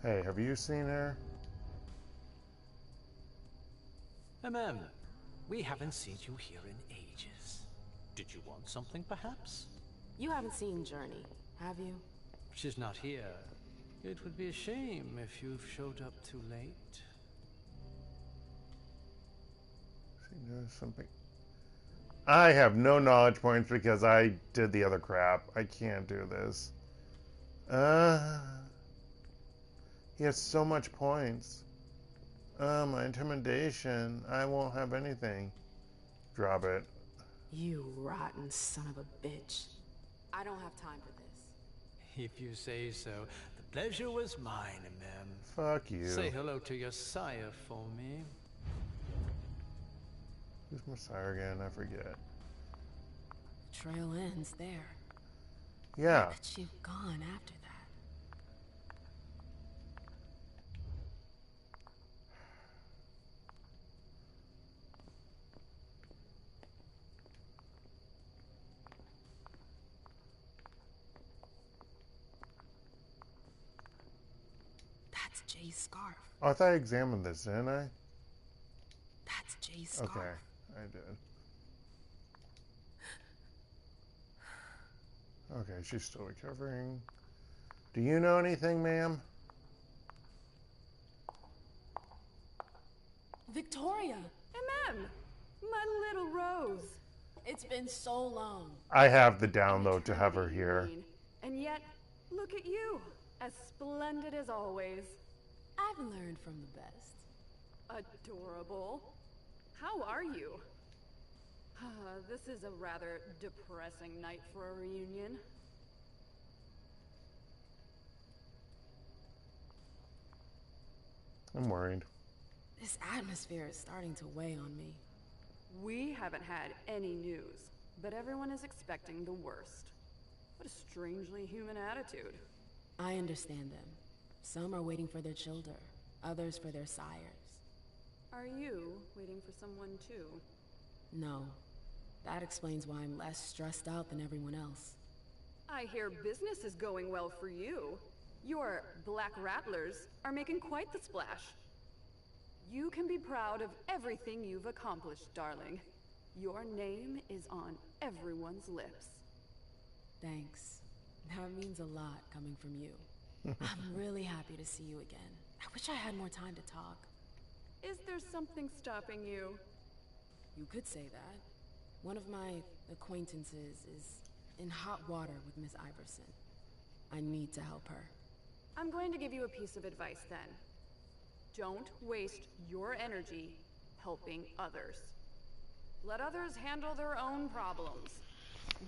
Hey, have you seen her? Emem, we haven't seen you here in ages. Did you want something, perhaps? You haven't seen Journey, have you? She's not here. It would be a shame if you've showed up too late. She knows something. I have no knowledge points because I did the other crap. I can't do this. He has so much points. My intimidation. I won't have anything. Drop it. You rotten son of a bitch. I don't have time for this. If you say so. The pleasure was mine, Emem. Fuck you. Say hello to your sire for me. Who's Messiah again? I forget. The trail ends there. Yeah. Where could she have gone after that? That's Jay's scarf. Oh, I thought I examined this, didn't I? That's Jay's scarf. Okay, I did. Okay, she's still recovering. Do you know anything, ma'am? Victoria! Emem! My little Rose! It's been so long. I have the download to have her here. And yet, look at you! As splendid as always. I've learned from the best. Adorable. How are you? This is a rather depressing night for a reunion. I'm worried. This atmosphere is starting to weigh on me. We haven't had any news, but everyone is expecting the worst. What a strangely human attitude. I understand them. Some are waiting for their children, others for their sires. Are you waiting for someone too? No. That explains why I'm less stressed out than everyone else. I hear business is going well for you. Your Black Rattlers are making quite the splash. You can be proud of everything you've accomplished, darling. Your name is on everyone's lips. Thanks. That means a lot coming from you. I'm really happy to see you again. I wish I had more time to talk. Is there something stopping you? You could say that. One of my acquaintances is in hot water with Miss Iversen. I need to help her. I'm going to give you a piece of advice then. Don't waste your energy helping others. Let others handle their own problems.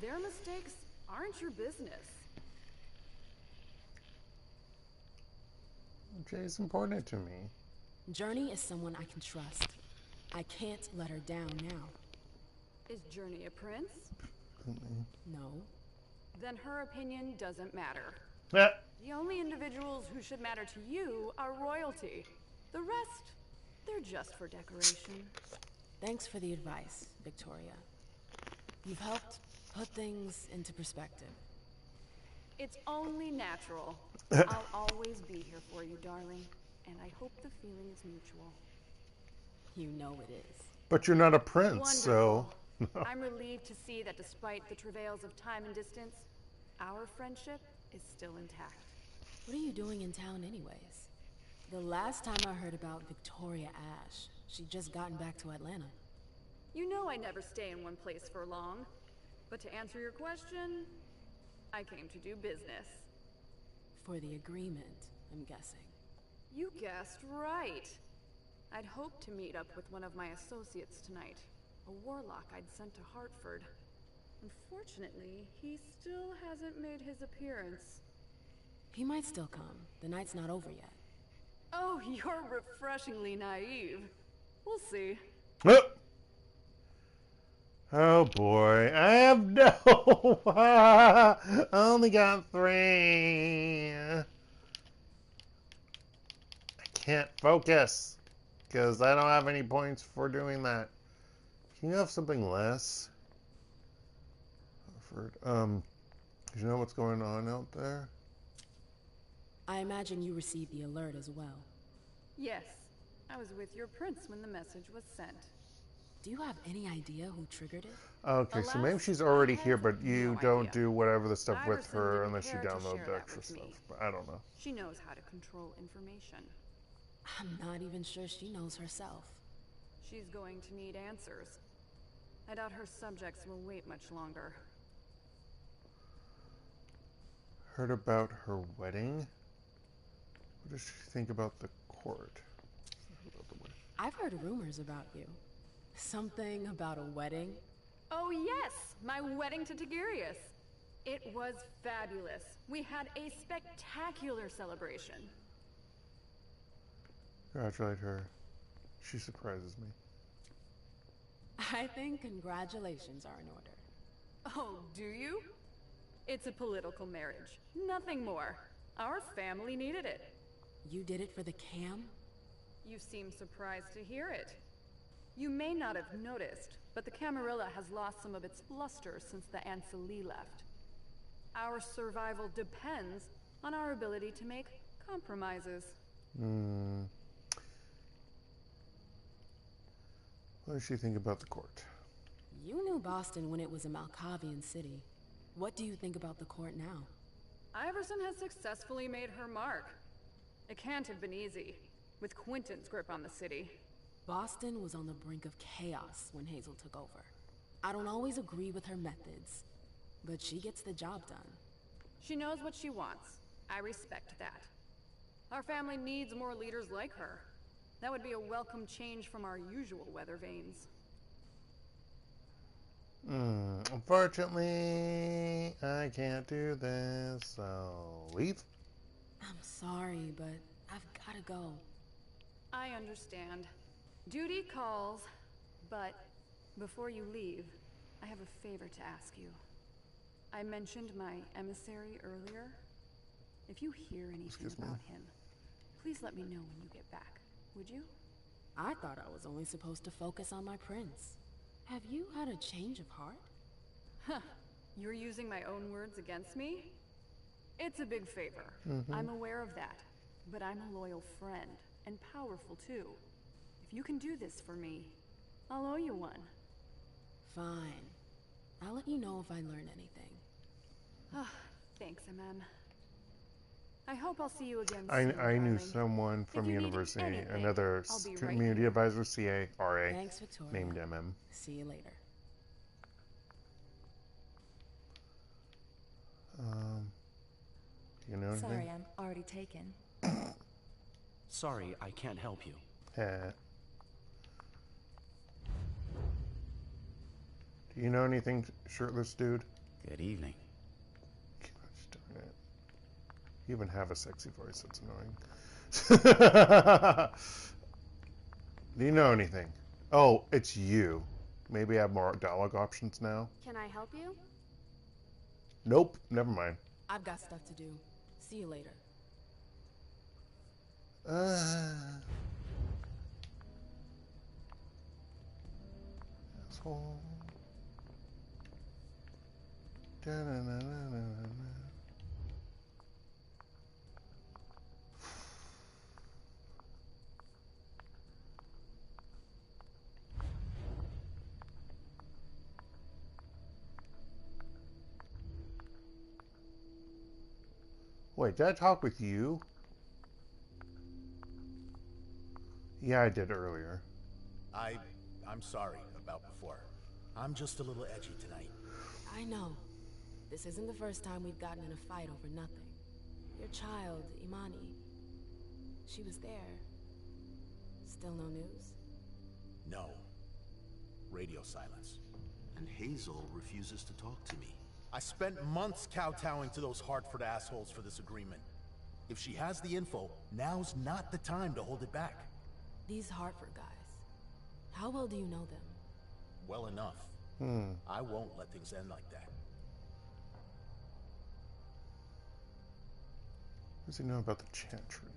Their mistakes aren't your business. Jay's important to me. Journey is someone I can trust. I can't let her down now. Is Journey a prince? No. Then her opinion doesn't matter. Yeah. The only individuals who should matter to you are royalty. The rest, they're just for decoration. Thanks for the advice, Victoria. You've helped put things into perspective. It's only natural. I'll always be here for you, darling. And I hope the feeling is mutual. You know it is. But you're not a prince, Wonderful. so... I'm relieved to see that despite the travails of time and distance, our friendship is still intact. What are you doing in town anyways? The last time I heard about Victoria Ash, she'd just gotten back to Atlanta. You know I never stay in one place for long. But to answer your question, I came to do business. For the agreement, I'm guessing. You guessed right. I'd hoped to meet up with one of my associates tonight. A warlock I'd sent to Hartford. Unfortunately, he still hasn't made his appearance. He might still come. The night's not over yet. Oh, you're refreshingly naive. We'll see. Oh boy, I have no... I only got 3. I can't focus, because I don't have any points for doing that. Can you have something less? Do you know what's going on out there? I imagine you received the alert as well. Yes, I was with your prince when the message was sent. Do you have any idea who triggered it? Okay, so maybe she's already here, but you don't do whatever the stuff with her unless you download the extra stuff. But I don't know. She knows how to control information. I'm not even sure she knows herself. She's going to need answers. I doubt her subjects will wait much longer. Heard about her wedding? What does she think about the court? I've heard rumors about you. Something about a wedding? Oh yes, my wedding to Tigurius. It was fabulous. We had a spectacular celebration. Congratulate her. She surprises me. I think congratulations are in order. Oh, do you? It's a political marriage. Nothing more. Our family needed it. You did it for the cam? You seem surprised to hear it. You may not have noticed, but the Camarilla has lost some of its luster since the Anceli left. Our survival depends on our ability to make compromises. What does she think about the court? You knew Boston when it was a Malkavian city. What do you think about the court now? Iversen has successfully made her mark. It can't have been easy, with Quentin's grip on the city. Boston was on the brink of chaos when Hazel took over. I don't always agree with her methods, but she gets the job done. She knows what she wants. I respect that. Our family needs more leaders like her. That would be a welcome change from our usual weather vanes. Unfortunately, I can't do this, so leave. I'm sorry, but I've gotta go. I understand. Duty calls, but before you leave, I have a favor to ask you. I mentioned my emissary earlier. If you hear anything about him, please let me know when you get back, would you? I thought I was only supposed to focus on my prince. Have you had a change of heart? Huh. You're using my own words against me? It's a big favor. I'm aware of that. But I'm a loyal friend, and powerful too. If you can do this for me, I'll owe you one. Fine. I'll let you know if I learn anything. Thanks, Emem. I hope I'll see you again soon, I knew darling. someone from If you need university, anything, another I'll be right community here. advisor, CA, RA, Thanks, Victoria. named Emem. See you later. Do you know anything? Sorry, I'm already taken. Sorry, I can't help you. Do you know anything, shirtless dude? Good evening. Gosh darn it. You even have a sexy voice, that's annoying. Do you know anything? Oh, it's you. Maybe I have more dialogue options now? Can I help you? Nope, never mind. I've got stuff to do. See you later. Asshole. Da-na-na-na-na-na. Wait, did I talk with you? Yeah, I did earlier. I'm sorry about before. I'm just a little edgy tonight. I know. This isn't the first time we've gotten in a fight over nothing. Your child, Imani, she was there. Still no news? No. Radio silence. And Hazel refuses to talk to me. I spent months kowtowing to those Hartford assholes for this agreement. If she has the info, now's not the time to hold it back. These Hartford guys, how well do you know them? Well enough. I won't let things end like that. What does he know about the Chantry?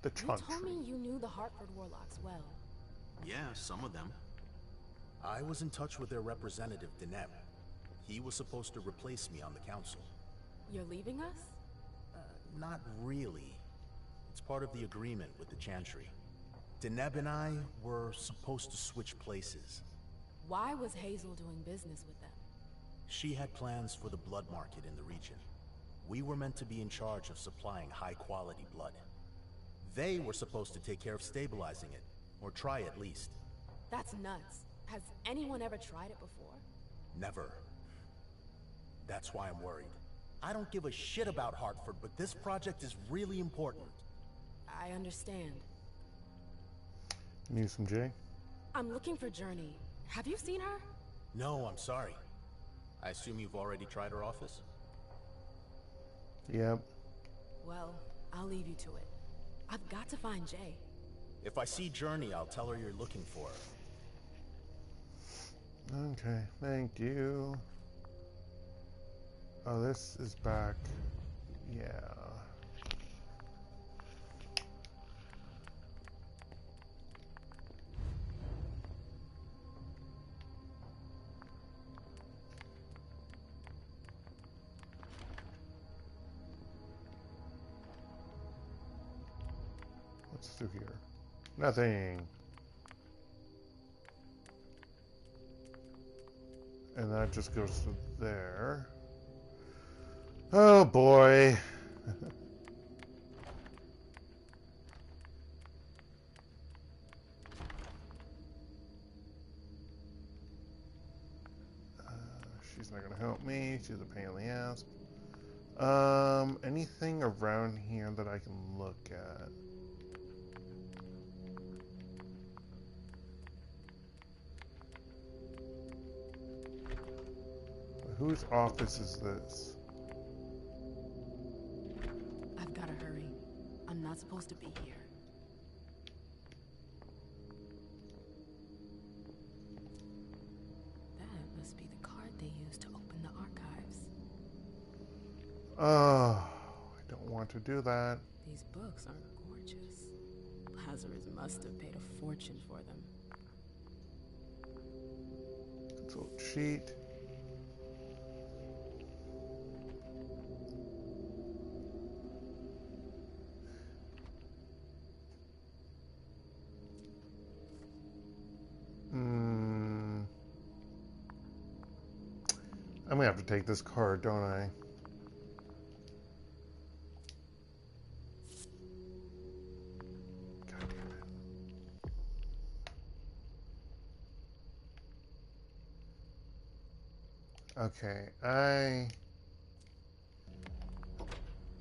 The Chantry. You told me you knew the Hartford warlocks well. Yeah, some of them. I was in touch with their representative, Deneb. He was supposed to replace me on the council. You're leaving us? Not really. It's part of the agreement with the Chantry. Deneb and I were supposed to switch places. Why was Hazel doing business with them? She had plans for the blood market in the region. We were meant to be in charge of supplying high-quality blood. They were supposed to take care of stabilizing it, or try at least. That's nuts. Has anyone ever tried it before? Never. That's why I'm worried. I don't give a shit about Hartford, but this project is really important. I understand. Need some J? I'm looking for Journey. Have you seen her? No, I'm sorry. I assume you've already tried her office? Yep. Well, I'll leave you to it. I've got to find Jay. If I see Journey, I'll tell her you're looking for her. Okay, thank you. Oh, this is back. Yeah. What's through here? Nothing. And that just goes to there. Oh boy. She's not gonna help me. She's a pain in the ass. Anything around here that I can look at? Whose office is this? I've got to hurry. I'm not supposed to be here. Oh, I don't want to do that. These books are gorgeous. Lazarus must have paid a fortune for them. Consult sheet. I'm gonna have to take this card, don't I? God damn it. Okay,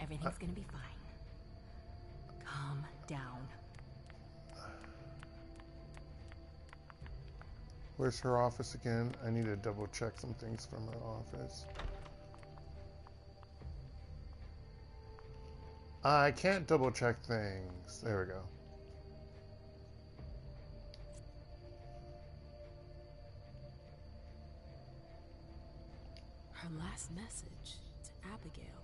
Everything's gonna be fine. Calm down. Where's her office again? I need to double check some things from her office. I can't double check things. There we go. Her last message to Abigail.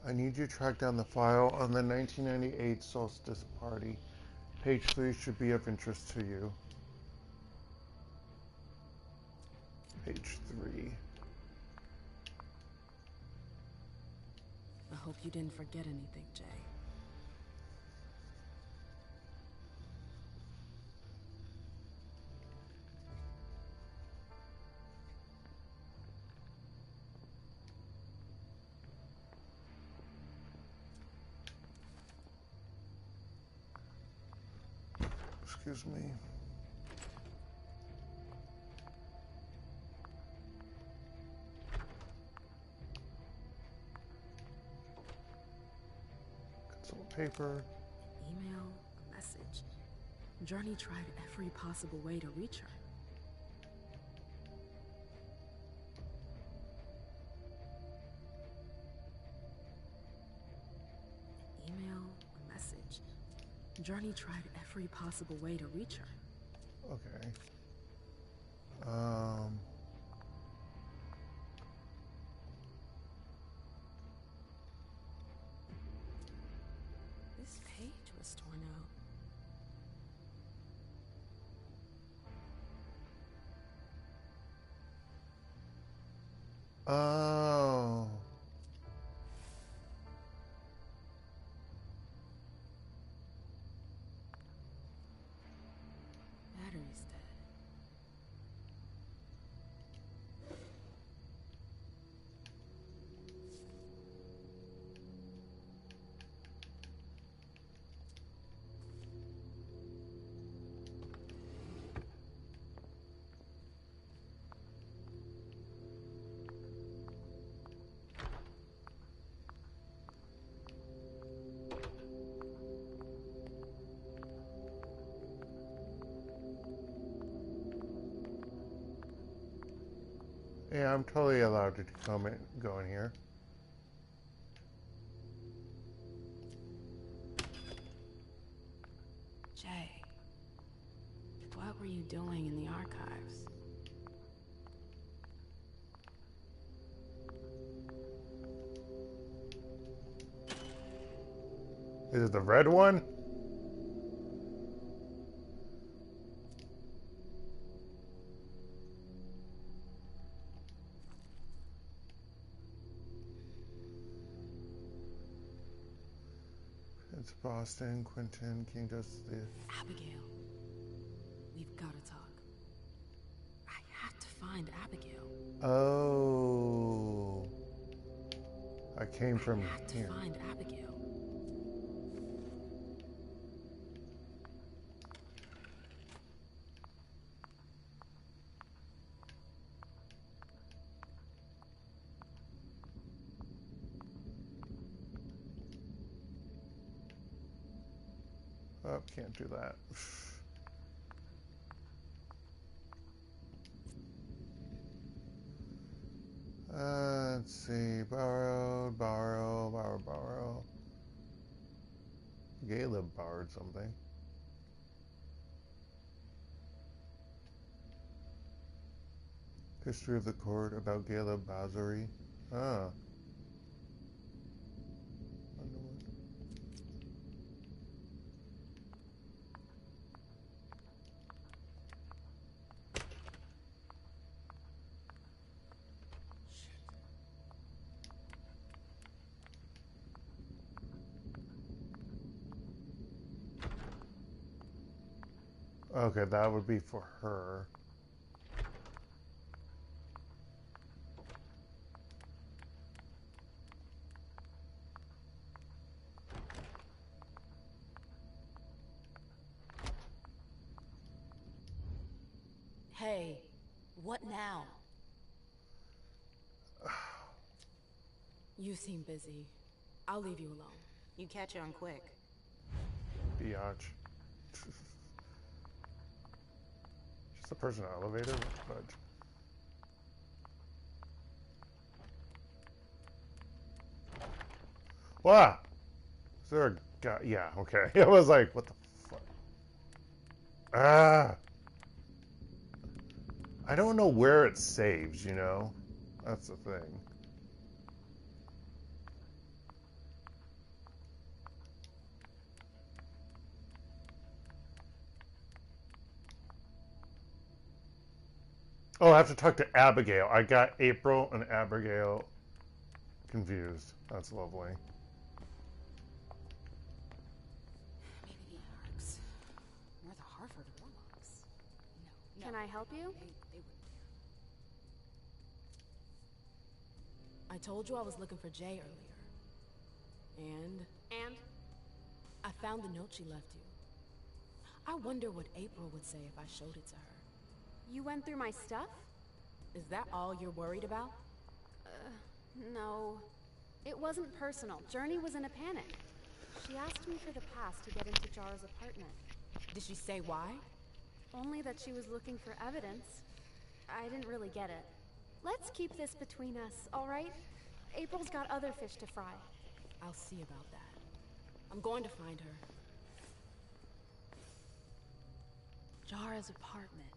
I need you to track down the file on the 1998 Solstice Party. Page 3 should be of interest to you. Page 3. I hope you didn't forget anything, Jay. Excuse me. Consult paper. Email, a message. Journey tried every possible way to reach her. Email, a message. Journey tried every possible way to reach her. Okay. This page was torn out. Oh. Battery's dead. Yeah, I'm totally allowed to go in here. Jay, what were you doing in the archives? Is it the red one? It's Boston, Quentin, King does the... Abigail. We've got to talk. I have to find Abigail. Oh. I came from I have to here. find Abigail. Oh, can't do that. Let's see. Borrow. Galeb borrowed something. History of the court about Galeb Bazari. Ah. Okay, that would be for her. Hey, what now? You seem busy. I'll leave you alone. You catch on quick. Biatch. Just a person in an elevator? Fudge. Wow! Is there a guy? Yeah, okay. I was like, what the fuck? Ah! I don't know where it saves, you know? That's the thing. Oh, I have to talk to Abigail. I got April and Abigail confused. That's lovely. Maybe the Arcs. We're the Hartford Warlocks. No. Can I help you? They wouldn't dare. I told you I was looking for Jay earlier. And? I found the note she left you. I wonder what April would say if I showed it to her. You went through my stuff? Is that all you're worried about? No. It wasn't personal. Journey was in a panic. She asked me for the pass to get into Jara's apartment. Did she say why? Only that she was looking for evidence. I didn't really get it. Let's keep this between us, all right? April's got other fish to fry. I'll see about that. I'm going to find her. Jara's apartment.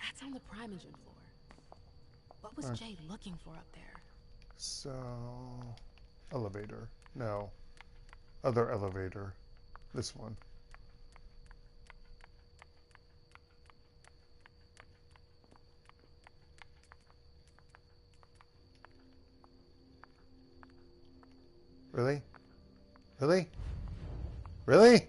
That's on the Primogen floor. What was Jay looking for up there? So... elevator. No. Other elevator. This one. Really? Really? Really?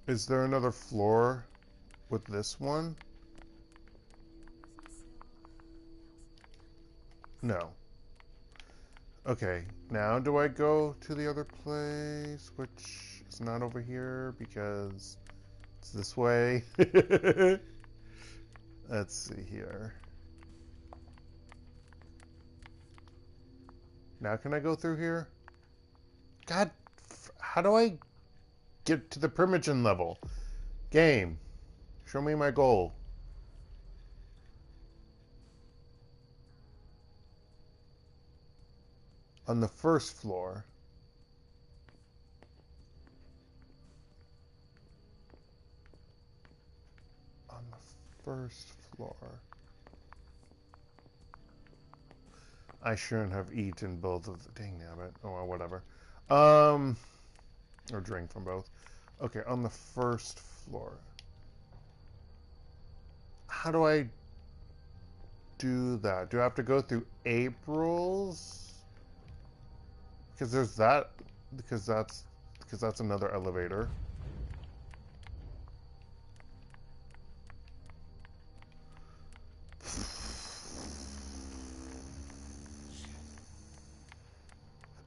Is there another floor with this one? No. Okay, now do I go to the other place, which is not over here because it's this way? Let's see here. Now can I go through here? God, how do I get to the Primogen level? Game, show me my goal. On the first floor. On the first floor. I shouldn't have eaten both of the... Dang nabbit. Oh, well, whatever. Or drink from both. Okay, on the first floor. How do I do that? Do I have to go through April's? Because there's that. Because that's another elevator.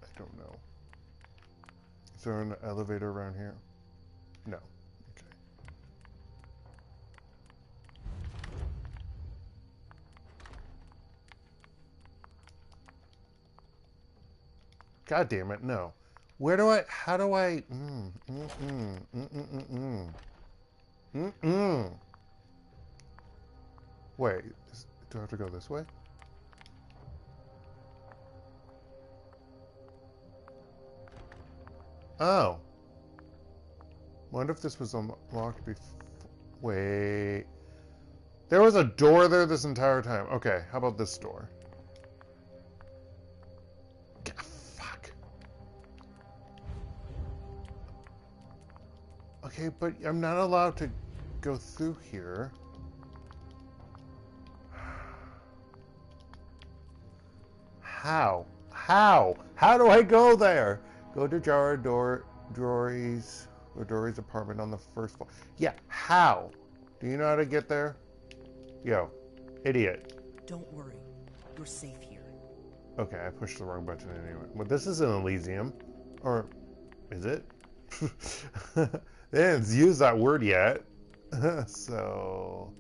I don't know. Is there an elevator around here? No. Okay. God damn it, no. Where do I, how do I, Wait, do I have to go this way? Oh. Wonder if this was unlocked before. Wait. There was a door there this entire time. Okay, how about this door? Fuck. Okay, but I'm not allowed to go through here. How? How? How do I go there? Go to Dory's apartment on the first floor. Yeah, how? Do you know how to get there? Yo, idiot. Don't worry. You're safe here. Okay, I pushed the wrong button anyway. Well, this is an Elysium. Or is it? They didn't use that word yet. So,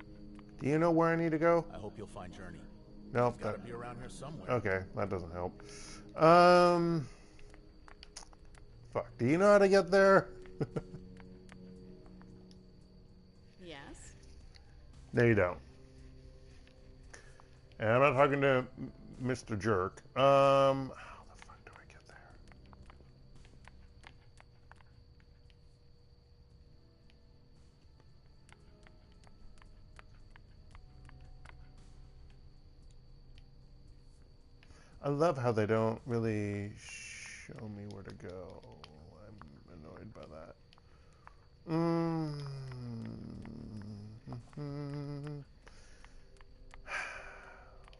do you know where I need to go? I hope you'll find Journey. Nope. He's gotta be around here somewhere. Okay, that doesn't help. Fuck. Do you know how to get there? Yes. No, you don't. And I'm not talking to Mr. Jerk. How the fuck do I get there? I love how they don't really show me where to go. I'm annoyed by that.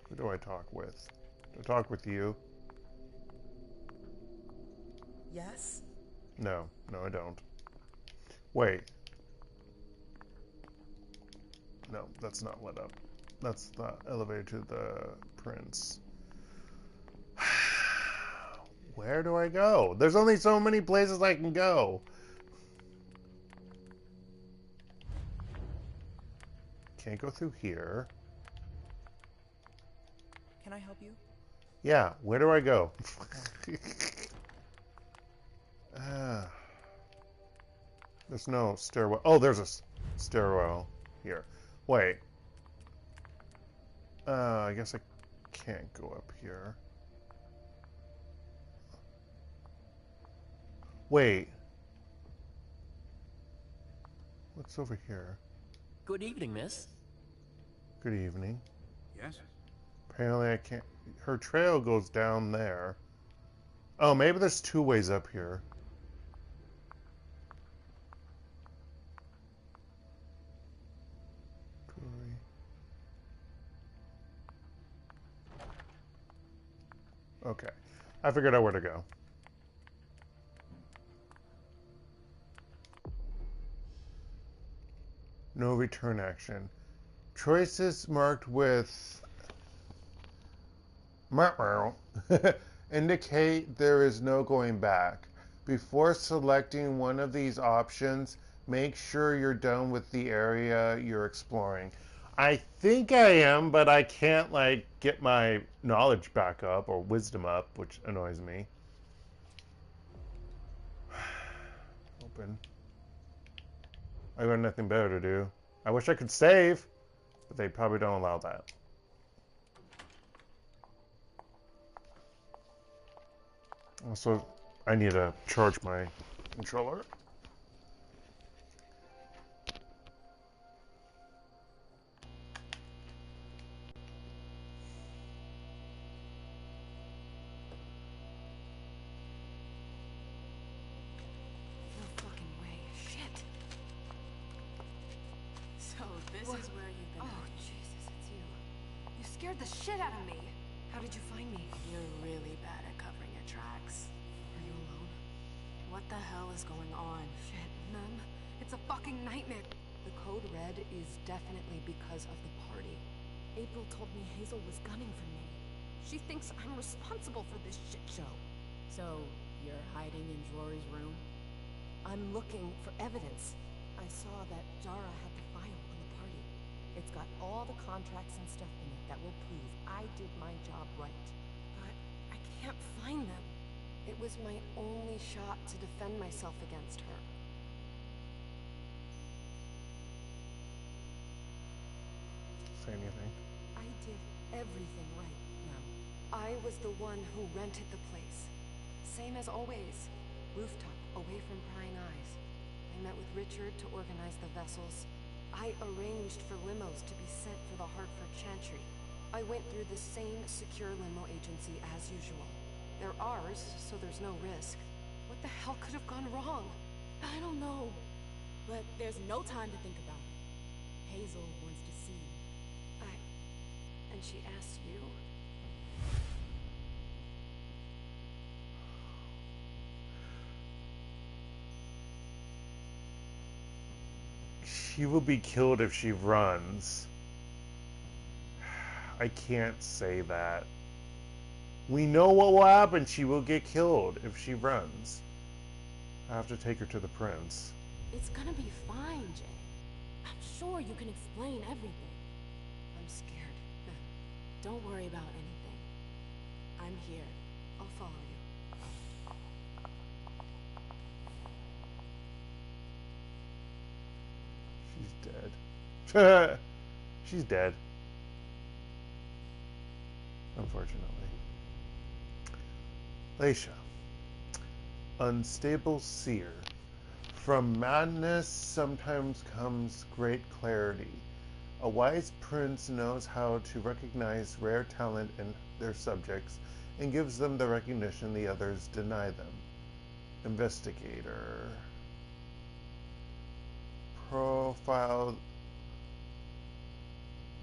Who do I talk with? Do I talk with you? Yes? No, I don't. Wait. No, that's not lit up. That's the elevator to the prince. Where do I go? There's only so many places I can go. Can't go through here. Can I help you? Yeah, where do I go? There's no stairwell. Oh, there's a stairwell here. Wait. I guess I can't go up here. Wait. What's over here? Good evening, miss. Good evening. Yes? Apparently I can't... Her trail goes down there. Oh, maybe there's two ways up here. Okay. I figured out where to go. No return action. Choices marked with indicate there is no going back. Before selecting one of these options, make sure you're done with the area you're exploring. I think I am, but I can't, like, get my knowledge back up or wisdom up, which annoys me. Open. I got nothing better to do. I wish I could save, but they probably don't allow that. Also, I need to charge my controller. No fucking way. Shit. So this is where you've been. Oh, Jesus, it's you. You scared the shit out of me. How did you find me? You're really bad at covering your tracks. Are you alone? What the hell is going on? Shit, Mem. It's a fucking nightmare. The code red is definitely because of the party. April told me Hazel was gunning for me. She thinks I'm responsible for this shit show. So, you're hiding in Rory's room? I'm looking for evidence. I saw that Dara had the file on the party. It's got all the contracts and stuff in it that will prove I did my job right. But I can't find them. It was my only shot to defend myself against her. Say anything. I did everything right, Mem. I was the one who rented the place. Same as always. Rooftop, away from prying eyes. I met with Richard to organize the vessels. I arranged for limos to be sent for the Hartford Chantry. I went through the same secure limo agency as usual. They're ours, so there's no risk. What the hell could have gone wrong? I don't know. But there's no time to think about it. Hazel wants to see you. And she asked you? She will be killed if she runs. I can't say that. We know what will happen. She will get killed if she runs. I have to take her to the prince. It's gonna be fine, Jay. I'm sure you can explain everything. I'm scared. Don't worry about anything. I'm here. I'll follow you. She's dead. She's dead. Unfortunately. Leysha. Unstable seer. From madness sometimes comes great clarity. A wise prince knows how to recognize rare talent in their subjects and gives them the recognition the others deny them. Investigator. Profile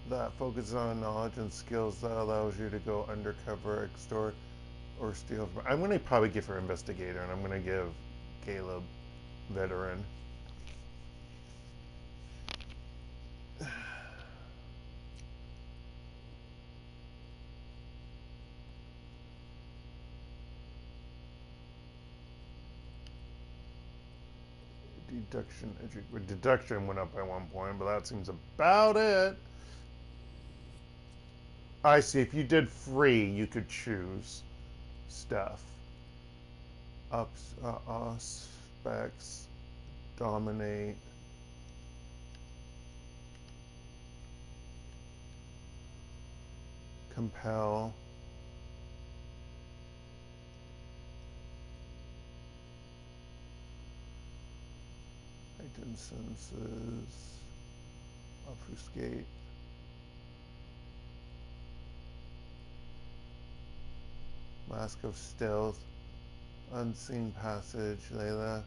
that focuses on knowledge and skills that allows you to go undercover, extort, or steal. I'm going to probably give her investigator, and I'm going to give Galeb veteran. Deduction went up by 1 point, but that seems about it. I see. If you did free, you could choose stuff. Specs, dominate, compel, heighten senses, obfuscate, mask of stealth, unseen passage. Layla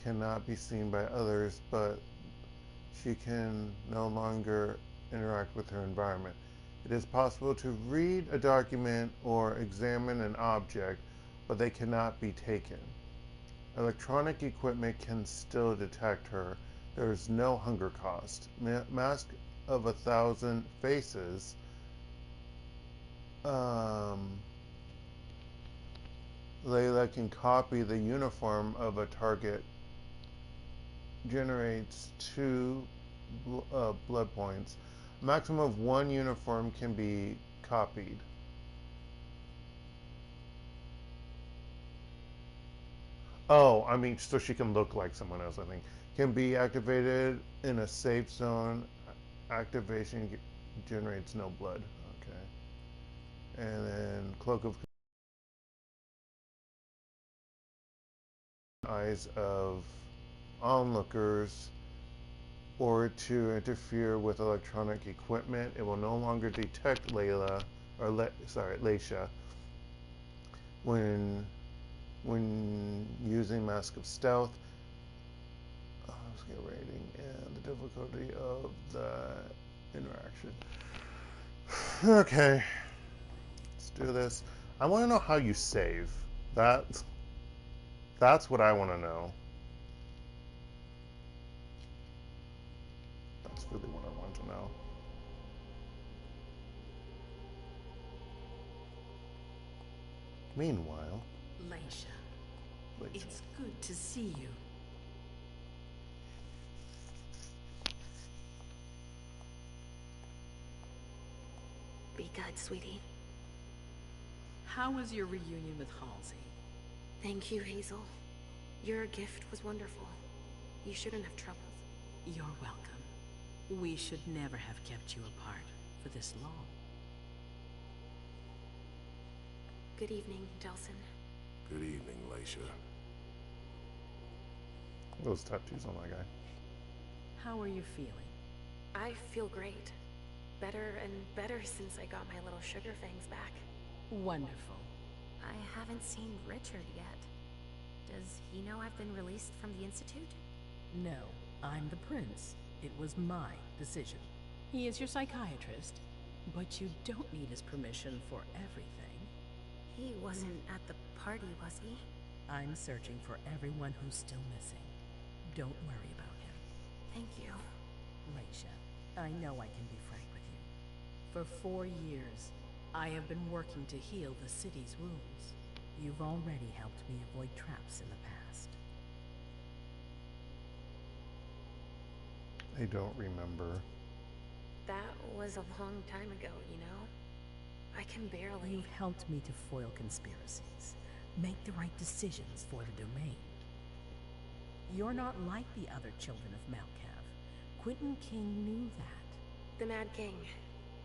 cannot be seen by others, but she can no longer interact with her environment. It is possible to read a document or examine an object, but they cannot be taken. Electronic equipment can still detect her. There is no hunger cost. Mask of 1,000 faces. Layla can copy the uniform of a target. Generates 2 blood points. A maximum of 1 uniform can be copied. Oh, I mean, so she can look like someone else, I think. Can be activated in a safe zone. Activation generates no blood. Okay. And then Cloak of Eyes of onlookers, or to interfere with electronic equipment. It will no longer detect Leysha when using Mask of Stealth. Let's get rating and the difficulty of the interaction. Okay, let's do this. I want to know how you save. That's what I want to know. That's really what I want to know. Meanwhile, Leysha, it's good to see you. Be good, sweetie. How was your reunion with Halsey? Thank you, Hazel. Your gift was wonderful. You shouldn't have troubled. You're welcome. We should never have kept you apart for this long. Good evening, Delsin. Good evening, Leysha. Those tattoos on my guy. How are you feeling? I feel great. Better and better since I got my little sugar fangs back. Wonderful. I haven't seen Richard yet. Does he know I've been released from the Institute? No, I'm the prince. It was my decision. He is your psychiatrist, but you don't need his permission for everything. He wasn't at the party, was he? I'm searching for everyone who's still missing. Don't worry about him. Thank you. Leysha, I know I can be frank with you. For 4 years, I have been working to heal the city's wounds. You've already helped me avoid traps in the past. I don't remember. That was a long time ago, you know? I can barely... You've helped me to foil conspiracies, make the right decisions for the domain. You're not like the other children of Malkav. Quentin King knew that. The Mad King.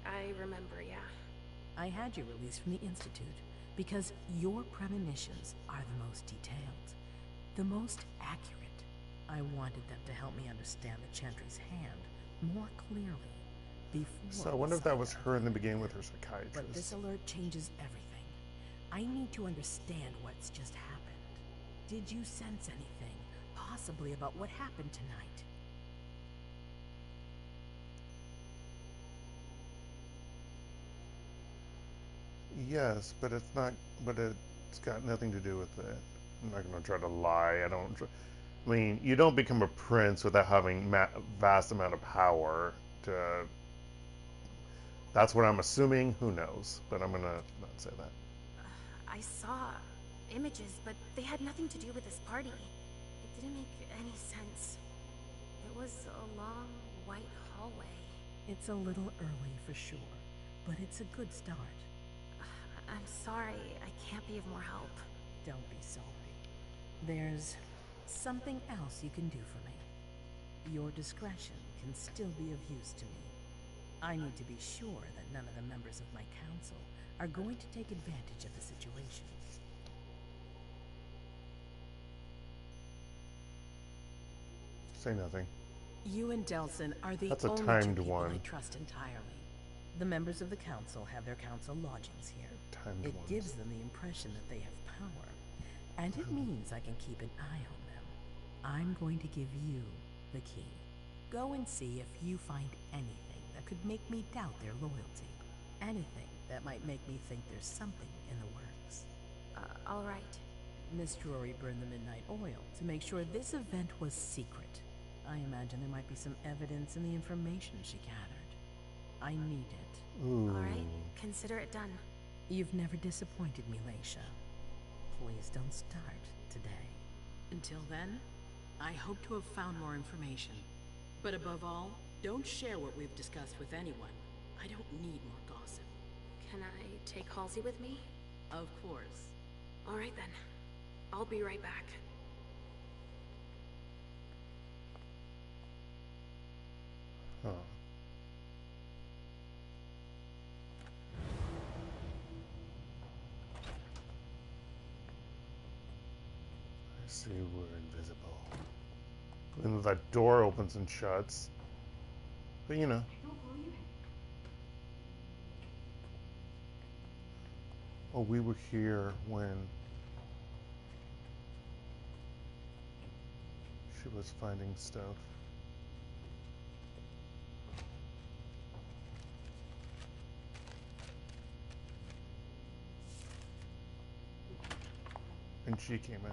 I remember, yeah. I had you released from the Institute because your premonitions are the most detailed, the most accurate. I wanted them to help me understand the Chantry's hand more clearly before... So I wonder if that was her in the beginning with her psychiatrist. But this alert changes everything. I need to understand what's just happened. Did you sense anything, possibly about what happened tonight? Yes, but it's not. But it's got nothing to do with it. I'm not going to try to lie. I mean, you don't become a prince without having vast amount of power. That's what I'm assuming. Who knows? But I'm going to not say that. I saw images, but they had nothing to do with this party. It didn't make any sense. It was a long, white hallway. It's a little early for sure, but it's a good start. I'm sorry, I can't be of more help. Don't be sorry. There's something else you can do for me. Your discretion can still be of use to me. I need to be sure that none of the members of my council are going to take advantage of the situation. Say nothing. You and Delson are the That's a only timed two people one. I trust entirely. The members of the council have their council lodgings here. It gives them the impression that they have power, and it means I can keep an eye on them. I'm going to give you the key. Go and see if you find anything that could make me doubt their loyalty. Anything that might make me think there's something in the works. All right. Miss Drury burned the midnight oil to make sure this event was secret. I imagine there might be some evidence in the information she gathered. I need it. Ooh. All right, consider it done. You've never disappointed me, Leysha. Please don't start today. Until then, I hope to have found more information. But above all, don't share what we've discussed with anyone. I don't need more gossip. Can I take Halsey with me? Of course. All right then. I'll be right back. Huh. I see we're invisible. And that door opens and shuts. But you know. Oh, we were here when she was finding stuff. And she came in.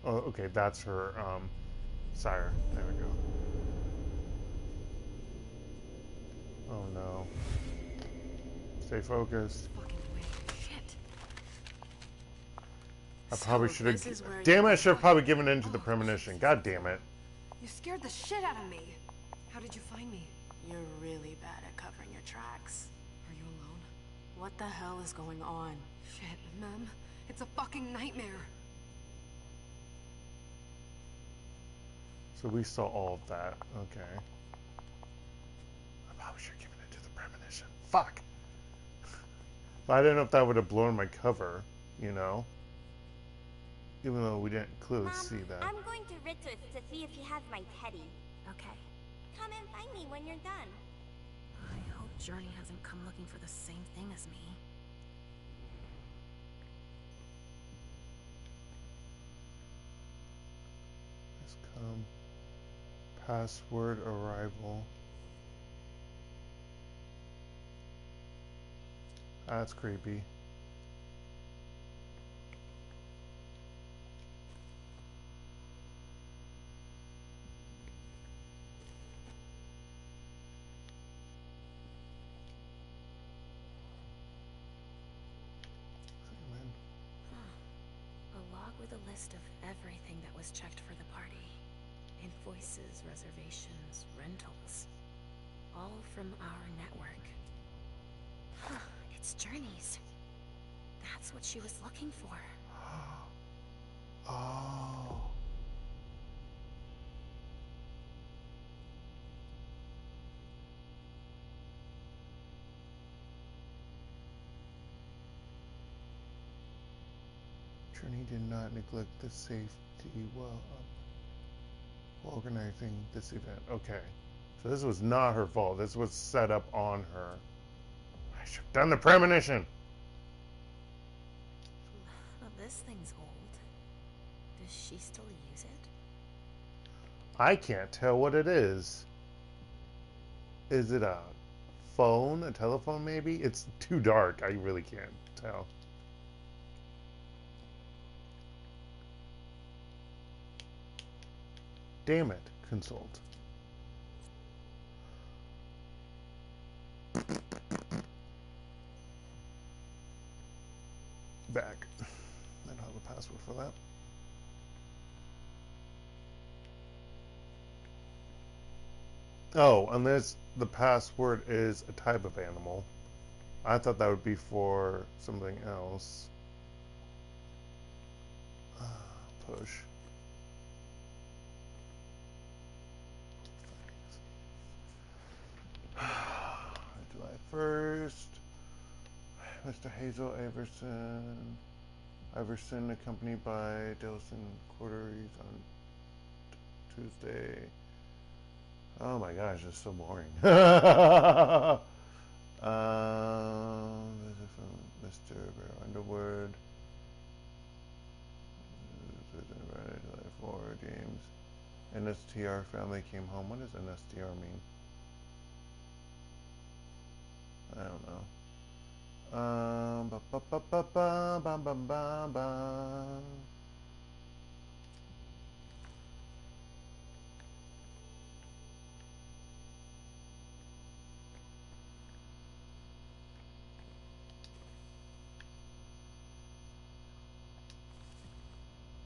Oh, okay, that's her, sire. There we go. Oh no. Stay focused. Fucking weird shit. I probably should have... this is where Damn it, I you should have probably given in to the premonition. God damn it. You scared the shit out of me. How did you find me? You're really bad at covering your tracks. Are you alone? What the hell is going on? Shit, Mem. It's a fucking nightmare. So we saw all of that. Okay. I probably should have given it to the premonition. Fuck! But I didn't know if that would have blown my cover, you know? Even though we didn't clearly see that. I'm going to Ritus to see if he has my teddy. Okay. Come and find me when you're done. I hope Journey hasn't come looking for the same thing as me. Just come. Password arrival. That's creepy. A log with a list of everything that was checked for the party. Invoices, reservations, rentals. All from our network. Huh, it's Journey's. That's what she was looking for. Oh. Journey did not neglect the safety while organizing this event. Okay. So this was not her fault. This was set up on her. I should have done the premonition. Well, this thing's old. Does she still use it? I can't tell what it is. Is it a phone? A telephone maybe? It's too dark. I really can't tell. Damn it. Consult. Back. I don't have a password for that. Oh, unless the password is a type of animal. I thought that would be for something else. Push. July 1st. Mr. Hazel Iversen, accompanied by Delson Quarteries on Tuesday. Oh my gosh, it's so boring. Visit from Mr. Underwood. July 4 games. NSTR family came home. What does NSTR mean? I don't know.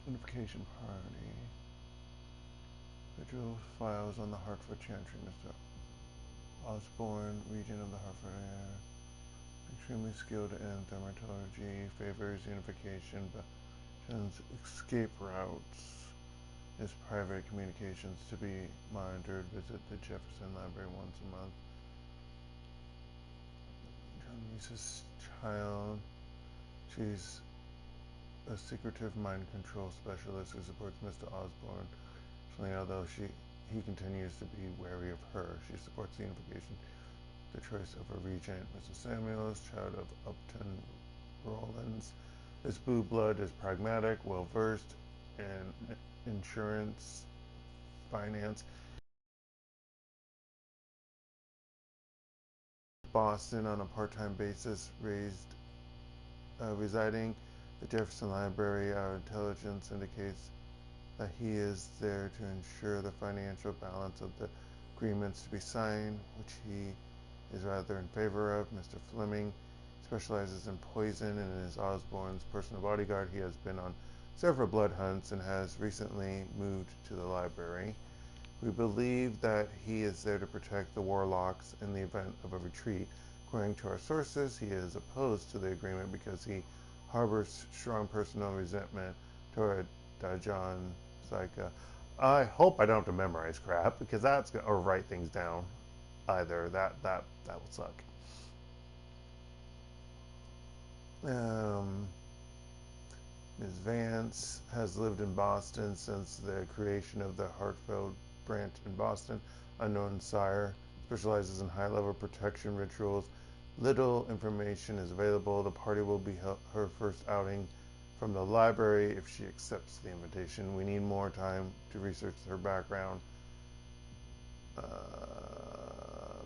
Unification party. Visual files on the Hartford Chantry, Mr. Osborne, region of the Hartford area. Extremely skilled in thermatology, favors unification, but shunns escape routes. His private communications to be monitored. Visit the Jefferson Library once a month. John Reese's child. She's a secretive mind control specialist who supports Mr. Osborne. Although he continues to be wary of her, she supports the unification. The choice of a regent, Mr. Samuels, child of Upton Rollins. This blue blood is pragmatic, well-versed in insurance, finance. Boston on a part-time basis, residing the Jefferson Library. Our intelligence indicates that he is there to ensure the financial balance of the agreements to be signed, which he is rather in favor of. Mr. Fleming specializes in poison and is Osborne's personal bodyguard. He has been on several blood hunts and has recently moved to the library. We believe that he is there to protect the warlocks in the event of a retreat. According to our sources, he is opposed to the agreement because he harbors strong personal resentment toward Dajan Zyka. I hope I don't have to memorize crap, because that's gonna, or write things down either. That will suck. Ms. Vance has lived in Boston since the creation of the Hartford branch in Boston. Unknown sire, specializes in high-level protection rituals. Little information is available. The party will be her first outing from the library if she accepts the invitation. We need more time to research her background.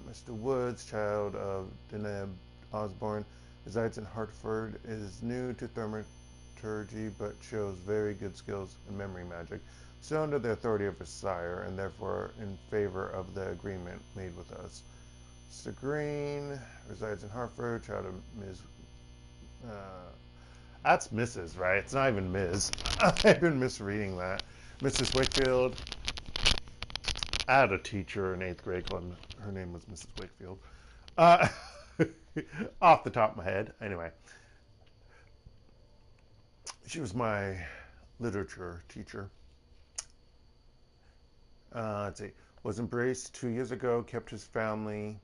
Mr. Woods, child of Deneb Osborne, resides in Hartford, is new to thaumaturgy but shows very good skills in memory magic, still under the authority of his sire, and therefore in favor of the agreement made with us. Mr. Green resides in Hartford, child of Ms. That's Mrs., right? It's not even Ms. I've been misreading that. Mrs. Wakefield. I had a teacher in 8th grade called her name was Mrs. Wakefield. Off the top of my head. Anyway. She was my literature teacher. Let's see. Was embraced 2 years ago, kept his family,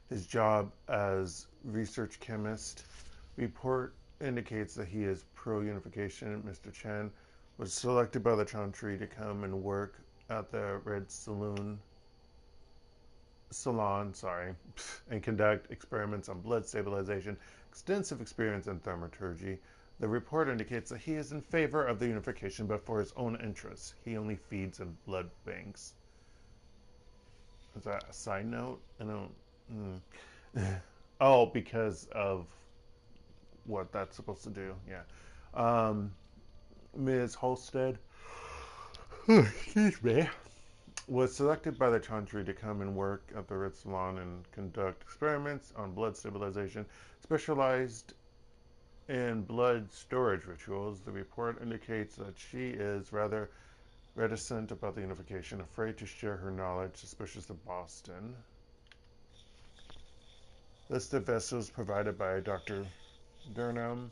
his job as research chemist. Report indicates that he is pro-unification. Mr. Chen was selected by the Chantry to come and work at the Red Salon, and conduct experiments on blood stabilization. Extensive experience in thaumaturgy. The report indicates that he is in favor of the unification, but for his own interests. He only feeds in blood banks. Is that a side note? I don't... Oh, because of what that's supposed to do. Yeah. Ms. Halstead, excuse me, was selected by the Chantry to come and work at the Red Salon and conduct experiments on blood stabilization, specialized in blood storage rituals. The report indicates that she is rather reticent about the unification, afraid to share her knowledge, suspicious of Boston. List of vessels provided by Dr. Dunham.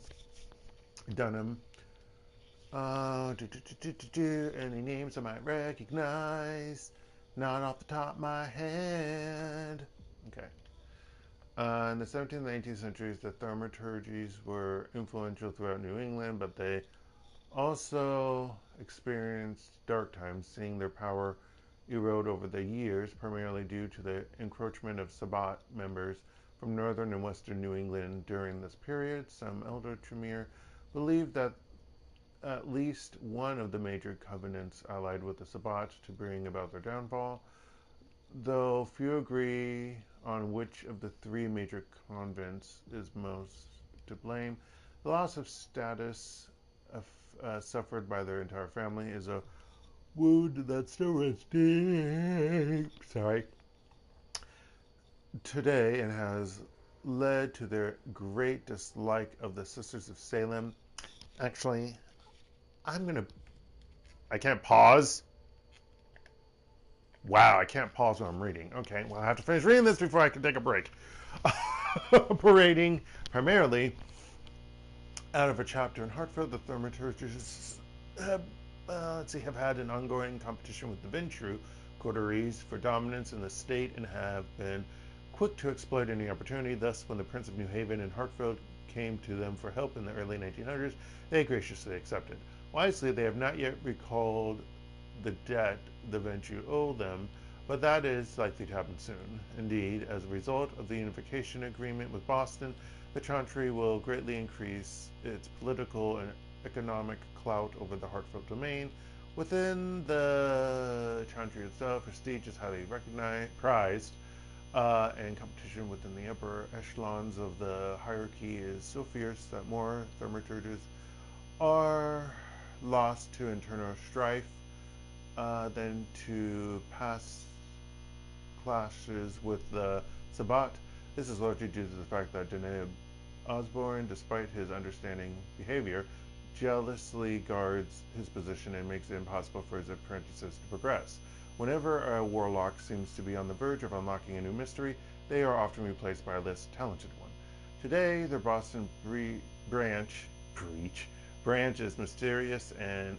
Any names I might recognize? Not off the top of my head. Okay. In the 17th and 18th centuries, the thaumaturgies were influential throughout New England, but they also experienced dark times, seeing their power erode over the years, primarily due to the encroachment of Sabbat members from northern and western New England during this period. Some elder Tremere believed that at least one of the major covenants allied with the Sabbat to bring about their downfall, though few agree on which of the three major convents is most to blame. The loss of status suffered by their entire family is a wound that still runs deep. Today, and has led to their great dislike of the Sisters of Salem. Actually, I can't pause. Wow, I can't pause while I'm reading. Okay, well, I have to finish reading this before I can take a break. Operating primarily out of a chapter in Hartford, the thaumaturgists have had an ongoing competition with the Ventru coteries for dominance in the state and have been quick to exploit any opportunity. Thus, when the Prince of New Haven and Hartford came to them for help in the early 1900s, they graciously accepted. Wisely, they have not yet recalled the debt the Ventru owe them, but that is likely to happen soon. Indeed, as a result of the unification agreement with Boston, the Chantry will greatly increase its political and economic clout over the Hartford domain. Within the Chantry itself, prestige is highly prized, and competition within the upper echelons of the hierarchy is so fierce that more thaumaturgists are lost to internal strife than to past clashes with the Sabbat. This is largely due to the fact that Deneb Osborne, despite his understanding behavior, jealously guards his position and makes it impossible for his apprentices to progress. Whenever a warlock seems to be on the verge of unlocking a new mystery, they are often replaced by a less talented one. Today, their Boston branch is mysterious and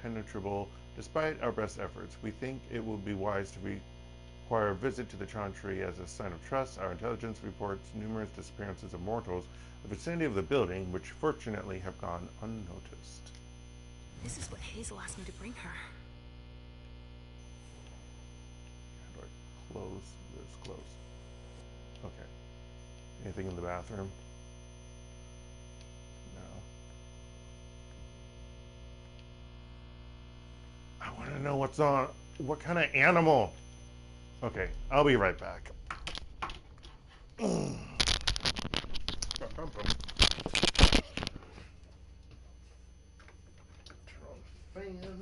impenetrable. Despite our best efforts, we think it will be wise to require a visit to the Chantry as a sign of trust. Our intelligence reports numerous disappearances of mortals in the vicinity of the building, which fortunately have gone unnoticed. This is what Hazel asked me to bring her. How do I close this? Close. Okay. Anything in the bathroom? No. I want to know what's on What kind of animal? Okay, I'll be right back. Fan.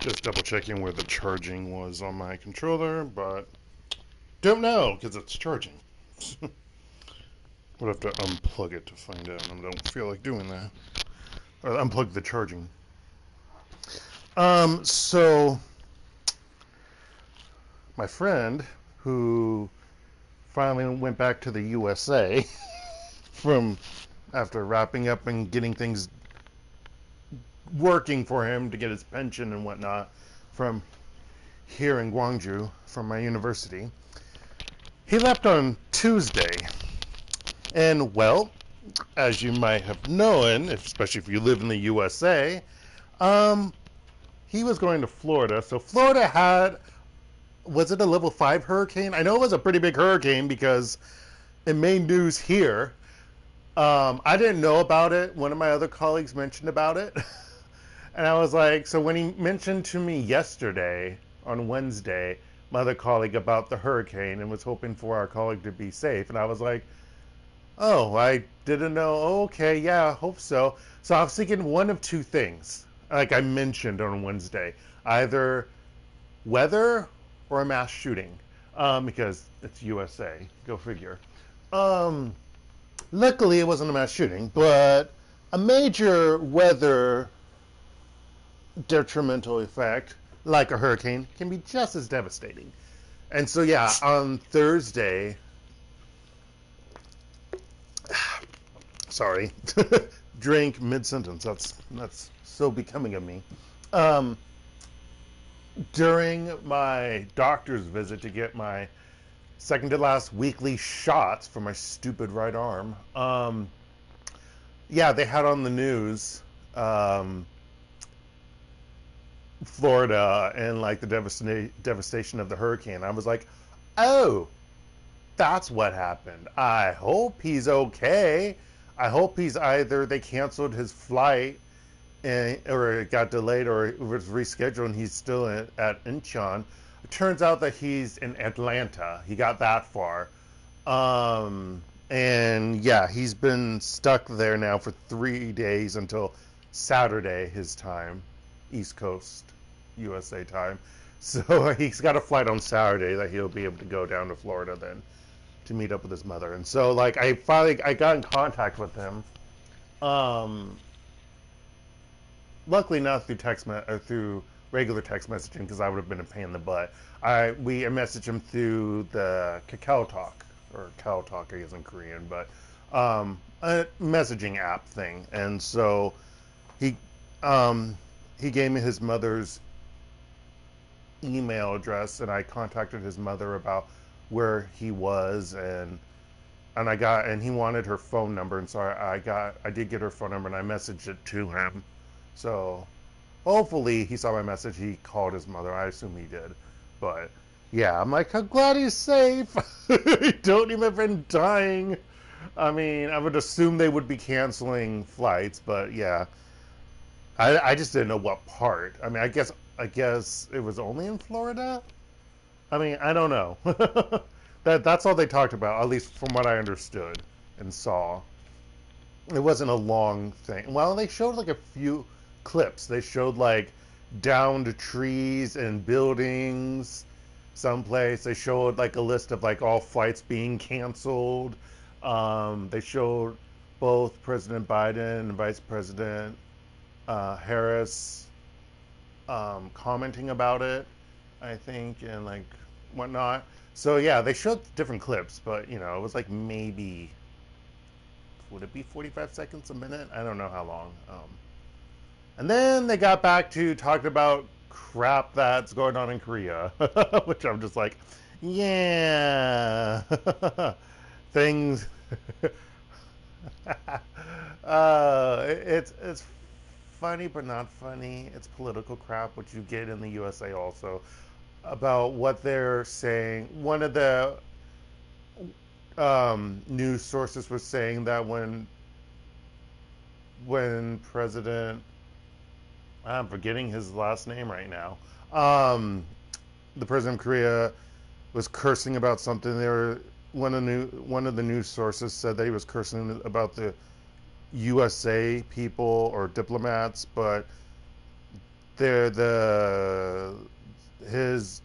Just double checking where the charging was on my controller, but don't know because it's charging. We'll have to unplug it to find out. I don't feel like doing that. Or unplug the charging. So my friend who finally went back to the U.S.A. from after wrapping up and getting things working for him to get his pension and whatnot from here in Gwangju from my university. He left on Tuesday. And well, as you might have known, especially if you live in the USA, he was going to Florida. So Florida had, was it a level 5 hurricane? I know it was a pretty big hurricane because it made news here. I didn't know about it. One of my other colleagues mentioned about it. And I was like, so when he mentioned to me yesterday, on Wednesday, my other colleague about the hurricane and was hoping for our colleague to be safe. And I was like, oh, I didn't know. Oh, okay, yeah, I hope so. So I was thinking one of two things, like I mentioned on Wednesday. Either weather or a mass shooting, because it's USA. Go figure. Luckily, it wasn't a mass shooting, but a major weather detrimental effect, like a hurricane, can be just as devastating. And so, yeah, on Thursday, sorry, drink mid-sentence. That's so becoming of me. During my doctor's visit to get my second to last weekly shots for my stupid right arm, yeah, they had on the news Florida and like the devastation of the hurricane. I was like, oh, that's what happened. I hope he's okay. I hope he's either they canceled his flight or it got delayed or it was rescheduled and he's still at Incheon. It turns out that he's in Atlanta. He got that far. And yeah, he's been stuck there now for 3 days until Saturday his time, East Coast, USA time. So he's got a flight on Saturday that he'll be able to go down to Florida then to meet up with his mother. And so like I got in contact with him. Luckily not through through regular text messaging because I would have been a pain in the butt. I messaged him through the Kakao Talk, or Kakao Talk I guess in Korean, but a messaging app thing. And so he gave me his mother's email address and I contacted his mother about where he was and he wanted her phone number, and so I did get her phone number and I messaged it to him. So hopefully he saw my message, he called his mother. I assume he did. But yeah, I'm like, I'm glad he's safe. Don't even have been dying. I mean, I would assume they would be canceling flights, but yeah. I just didn't know what part. I mean, I guess it was only in Florida? I mean, I don't know. That's all they talked about, at least from what I understood and saw. It wasn't a long thing. Well, they showed like a few clips. They showed like downed trees and buildings someplace. They showed like a list of like all flights being canceled. They showed both President Biden and Vice President Harris commenting about it, I think, and like whatnot. So yeah, they showed different clips, but you know, it was like maybe, would it be 45 seconds, a minute? I don't know how long. And then they got back to talking about crap that's going on in Korea, which I'm just like, yeah, things. It's funny but not funny. It's political crap, which you get in the USA also, about what they're saying. One of the news sources was saying that when President, I'm forgetting his last name right now, the president of Korea was cursing about something. One of the news sources said that he was cursing about the USA people or diplomats, but his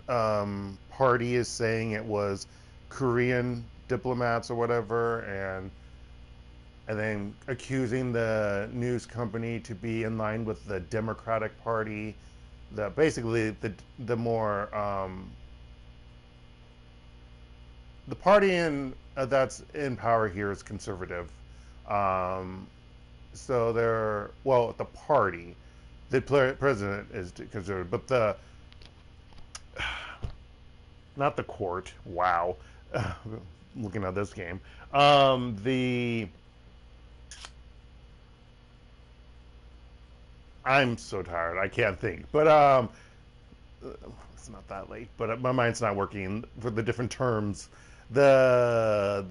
party is saying it was Korean diplomats or whatever, and then accusing the news company to be in line with the Democratic Party, basically the more the party that's in power here is conservative. So the party, the president is conservative, but not the court. Wow, looking at this game, I'm so tired. I can't think. But it's not that late. But my mind's not working for the different terms. The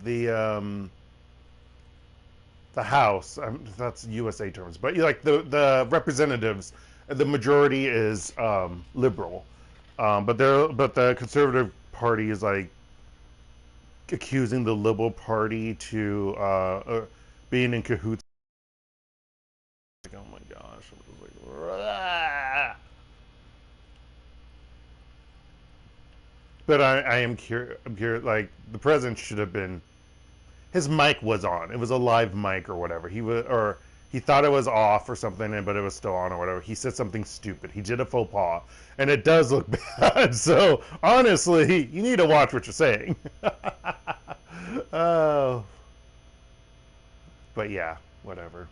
House. That's U.S.A. terms. But like the representatives, the majority is liberal. But the Conservative Party is like accusing the Liberal Party to being in cahoots. Oh my gosh. But I am curious. I'm curious. Like the president should have been. His mic was on. It was a live mic or whatever. He thought it was off or something, but it was still on or whatever. He said something stupid. He did a faux pas, and it does look bad. So honestly, you need to watch what you're saying. Oh, but yeah, whatever.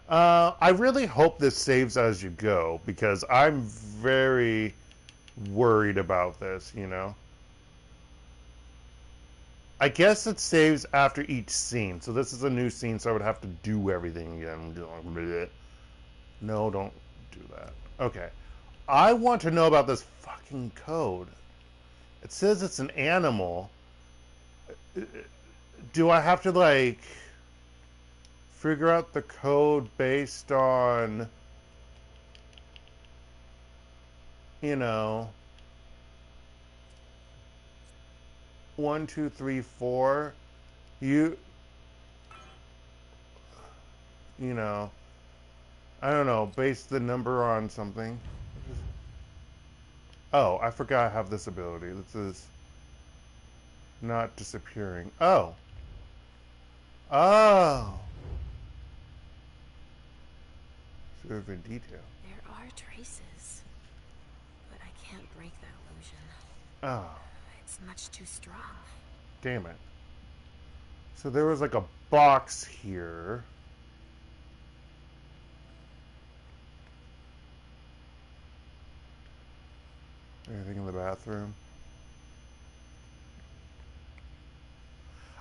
I really hope this saves as you go, because I'm very worried about this, you know. I guess it saves after each scene. So this is a new scene, so I would have to do everything again. No, don't do that. Okay. I want to know about this fucking code. It says it's an animal. Do I have to, like, figure out the code based on, you know, 1, 2, 3, 4. You know, I don't know, base the number on something. Oh, I forgot I have this ability. This is not disappearing. Oh. Oh. Serve in detail. There are traces, but I can't break that illusion. Oh. It's much too strong. Damn it. So there was like a box here. Anything in the bathroom?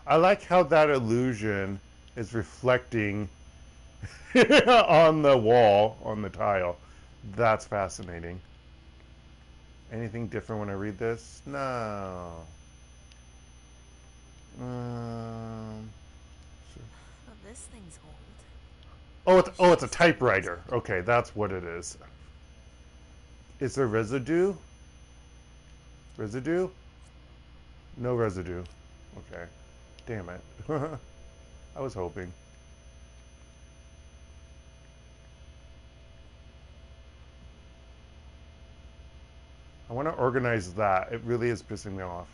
I like how that illusion is reflecting on the wall, on the tile. That's fascinating. Anything different when I read this? No. Well, this thing's old. Oh, it's a typewriter. Okay, that's what it is. Is there residue? Residue? No residue. Okay. Damn it. I was hoping. I want to organize that. It really is pissing me off.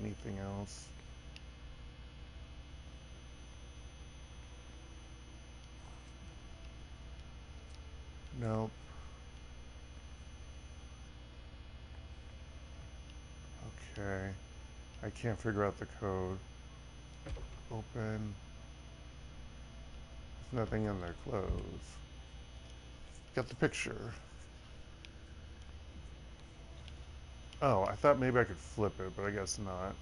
Anything else? Nope. Okay. I can't figure out the code. Open. There's nothing in there. Close. Got the picture. Oh, I thought maybe I could flip it, but I guess not.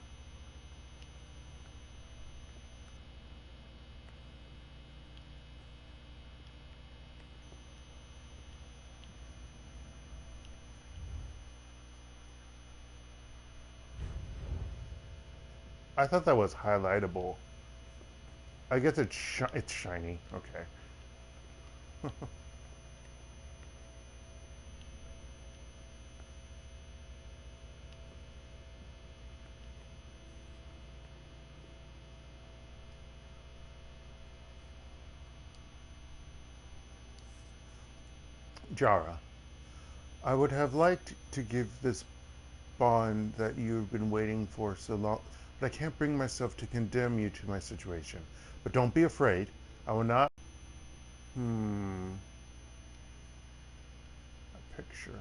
I thought that was highlightable. I guess it's shiny. Okay. Jara, I would have liked to give this bond that you've been waiting for so long, but I can't bring myself to condemn you to my situation. But don't be afraid. I will not... A picture.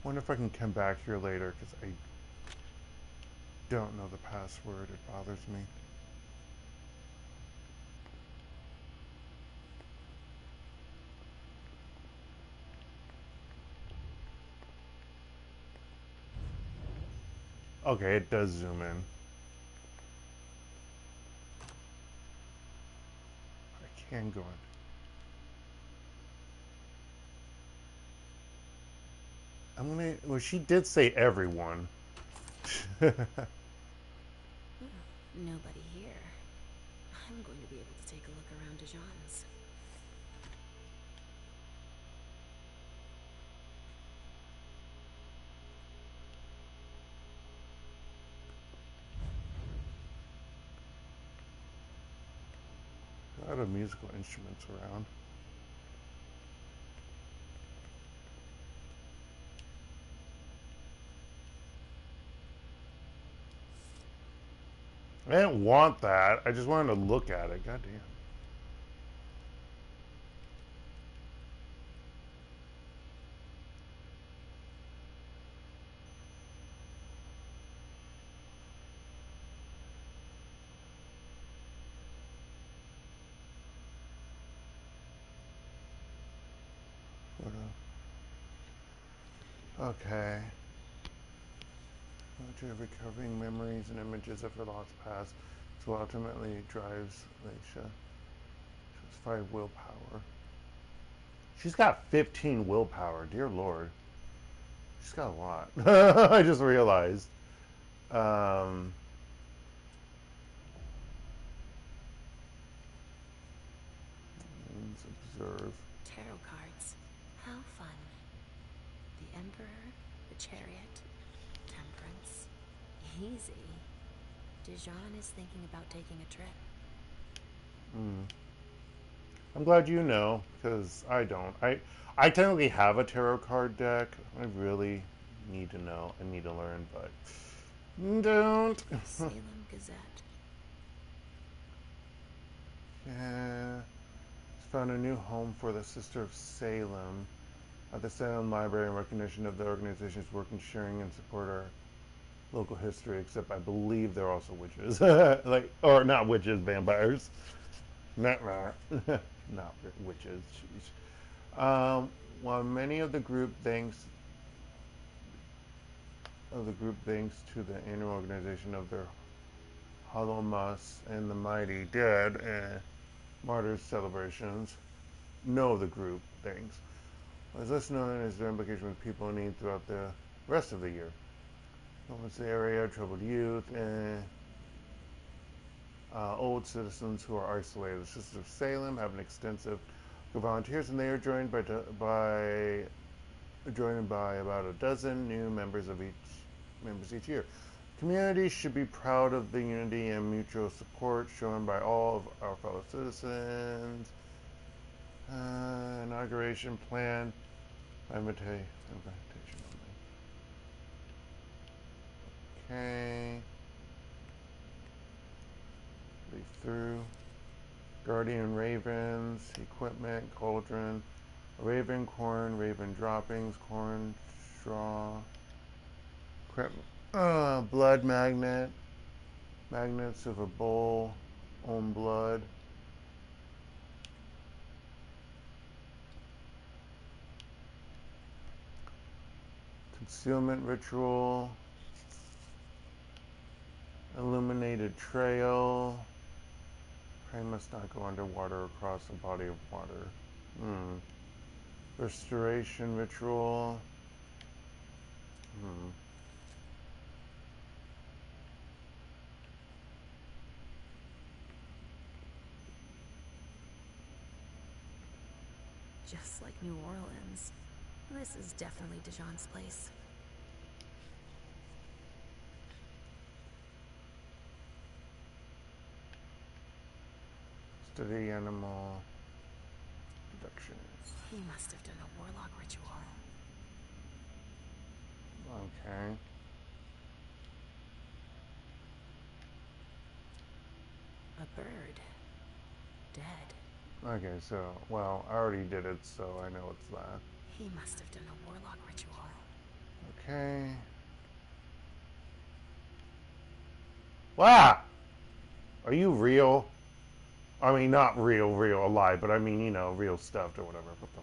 Wonder if I can come back here later, because I don't know the password. It bothers me. Okay, it does zoom in. I can go in. I'm gonna... Well, she did say everyone. Nobody here. I'm going to be able to take a look around Dijon's. A lot of musical instruments around. I didn't want that. I just wanted to look at it. God damn. Okay. Recovering memories and images of her lost past, so ultimately drives Leysha. She's 5 willpower. She's got 15 willpower, dear lord. She's got a lot. I just realized. Let's observe. Tarot cards. How fun. The Emperor, the Chariot, Temperance. Easy. Dijon is thinking about taking a trip. I'm glad you know, because I don't. I technically have a tarot card deck. I really need to know. I need to learn, but don't. Salem Gazette. Yeah. Found a new home for the Sister of Salem at the Salem Library in recognition of the organization's work in sharing and support our local history, except I believe they're also witches. Like, or not witches, vampires. Not witches. Jeez. While many of the group thanks to the annual organization of their Holomas and the Mighty Dead Martyrs celebrations, know the group things. As less known as their implication with people in need throughout the rest of the year. Homeless area, troubled youth, and old citizens who are isolated. The Sisters of Salem have an extensive group of volunteers, and they are joined by about a dozen new members each year. Communities should be proud of the unity and mutual support shown by all of our fellow citizens. Inauguration plan. Invitation only. Okay. Read through. Guardian ravens, equipment, cauldron, raven corn, raven droppings, corn straw, blood magnet, magnets of a bowl, own blood. Concealment ritual, illuminated trail. Prey must not go underwater across a body of water. Restoration ritual. Just like New Orleans. This is definitely Dijon's place. Study animal production. He must have done a warlock ritual. Okay. A bird. Dead. Okay, so, well, I already did it, so I know it's that. He must have done a warlock ritual. Okay. Wow! Are you real? I mean, not real, alive, but I mean, you know, real stuffed or whatever. What the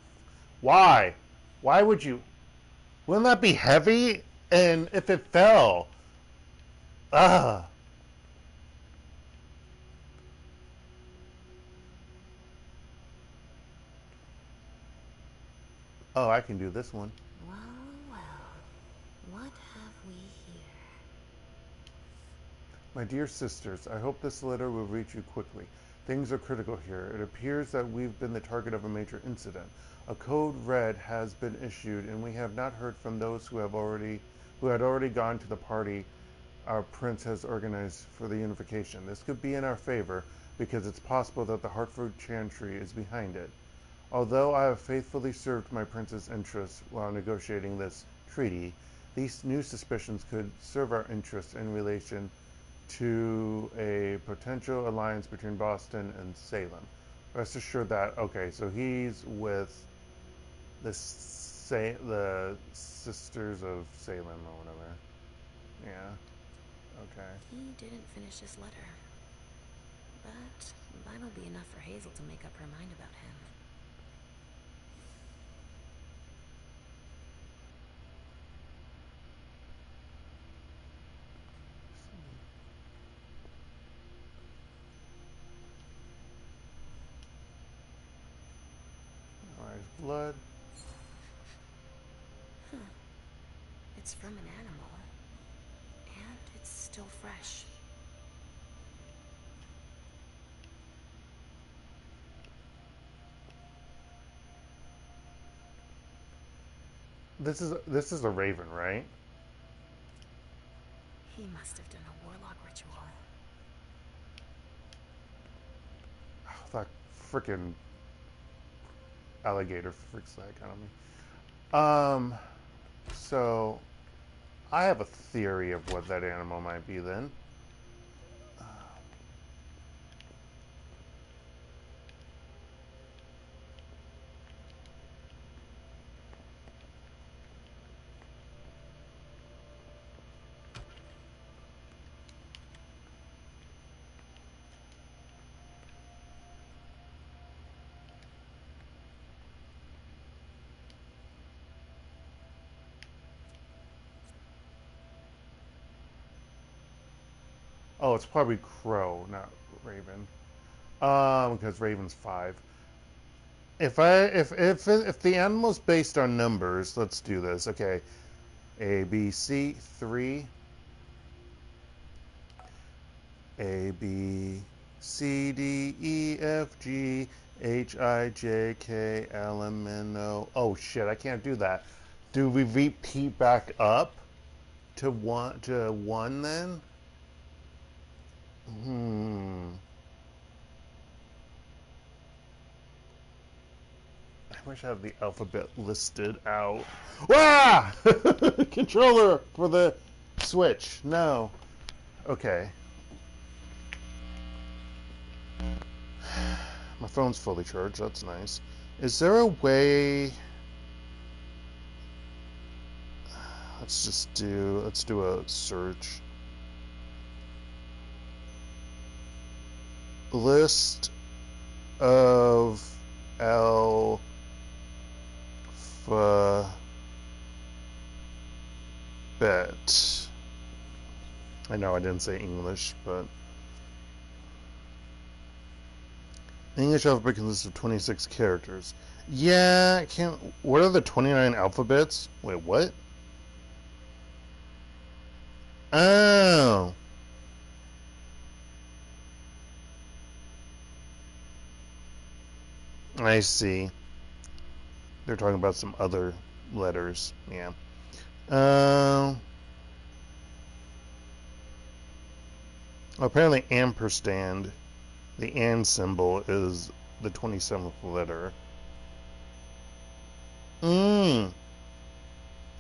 why? Why would you? Wouldn't that be heavy? And if it fell? Ah. Oh, I can do this one. Well, what have we here? My dear sisters, I hope this letter will reach you quickly. Things are critical here. It appears that we've been the target of a major incident. A code red has been issued, and we have not heard from those who had already gone to the party our prince has organized for the unification. This could be in our favor, because it's possible that the Hartford Chantry is behind it. Although I have faithfully served my prince's interests while negotiating this treaty, these new suspicions could serve our interests in relation to a potential alliance between Boston and Salem. Rest assured that, okay, so he's with the Sisters of Salem or whatever. Yeah. Okay. He didn't finish his letter. But that'll be enough for Hazel to make up her mind about him. Blood. Huh. It's from an animal. And it's still fresh. This is a raven, right? He must have done a warlock ritual. Oh, that freaking alligator freaks the heck out of me. So I have a theory of what that animal might be then. Oh, it's probably crow, not raven. Because raven's 5. If the animal's based on numbers, let's do this. Okay, A, B, C, 3. A, B, C, D, E, F, G, H, I, J, K, L, M, N, O. Oh shit, I can't do that. Do we repeat back up to 1 then? I wish I had the alphabet listed out. Ah! Controller for the Switch. No. Okay. My phone's fully charged. That's nice. Is there a way... Let's do a search. List of alphabet. I know I didn't say English, but English alphabet consists of 26 characters. Yeah, I can't. What are the 29 alphabets? Wait, what? Oh. I see. They're talking about some other letters. Yeah. Apparently ampersand The and symbol is the 27th letter. It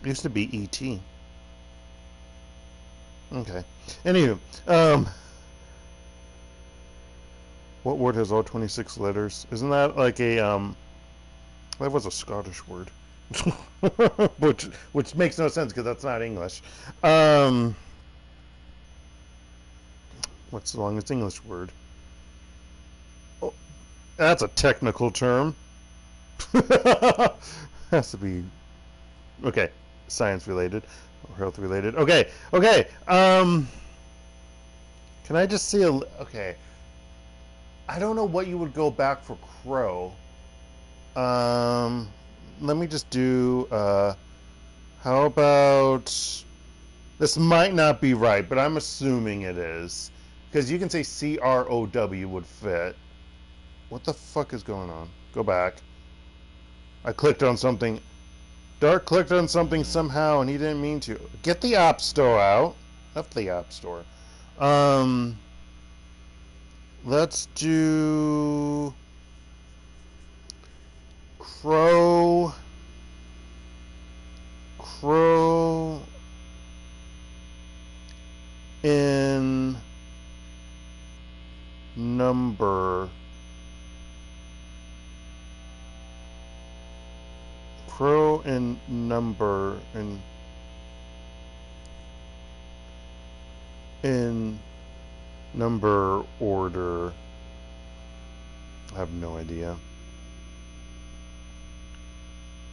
used to be E.T. Okay. Anywho, what word has all 26 letters? Isn't that like a, that was a Scottish word. which makes no sense because that's not English. What's the longest English word? Oh, that's a technical term. Has to be okay. Science related or health related. Okay. Can I just see a? Okay. I don't know what you would go back for crow. Let me just do. How about? This might not be right, but I'm assuming it is because you can say CROW would fit. What the fuck is going on? Go back. I clicked on something. Dark clicked on something somehow and he didn't mean to. Get the App Store out. F the App Store. Let's do crow in number. Crow in number in number order. I have no idea.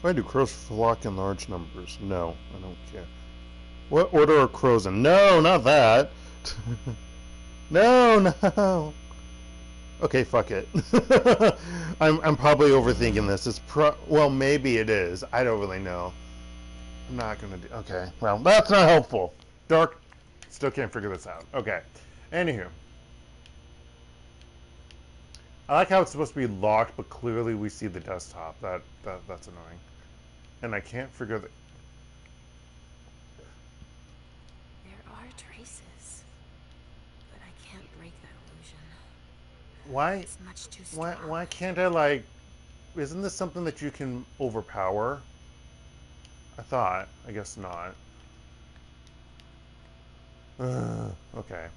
Why do crows flock in large numbers? No, I don't care. What order are crows in? No, not that. No. Okay, fuck it. I'm probably overthinking this. Well, maybe it is. I don't really know. I'm not gonna do. Okay, well, that's not helpful. Dark still can't figure this out. Okay. Anywho, I like how it's supposed to be locked, but clearly we see the desktop. That's annoying, and I can't figure the. There are traces, but I can't break that illusion. Why? It's much too strong. Why can't I, like? Isn't this something that you can overpower? I thought. I guess not. Okay.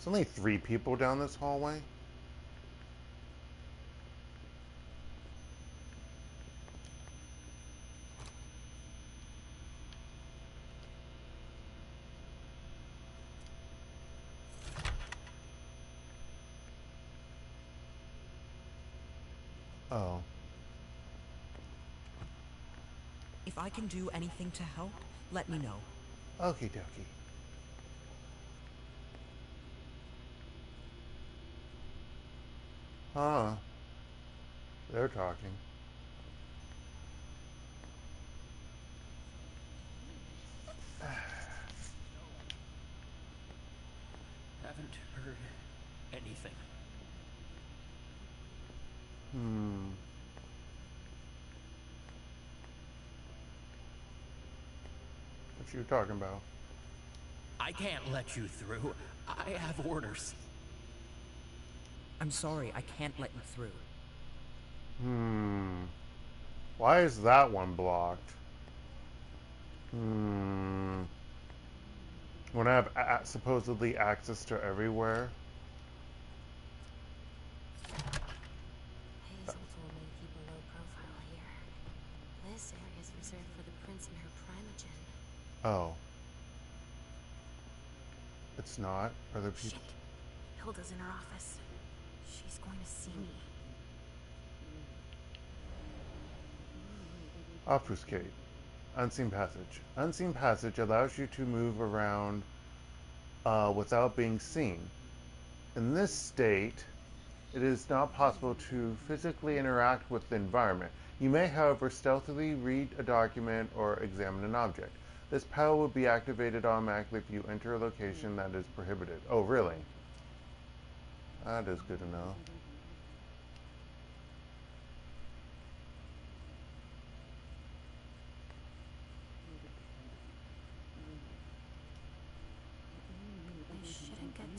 There's only 3 people down this hallway. Oh. If I can do anything to help, let me know. Okie dokie. Huh. They're talking. Haven't heard anything. What you talking about? I can't let you through. I have orders. I'm sorry, I can't let you through. Why is that one blocked? When I have supposedly access to everywhere. Hazel told me to keep a low profile here. This area is reserved for the prince and her Primogen. Oh. It's not? Are there people? Shit. Hilda's in her office. She's going to see me. Obfuscate. Unseen passage. Unseen passage allows you to move around without being seen. In this state, it is not possible to physically interact with the environment. You may, however, stealthily read a document or examine an object. This power will be activated automatically if you enter a location that is prohibited. Oh, really? That is good to know.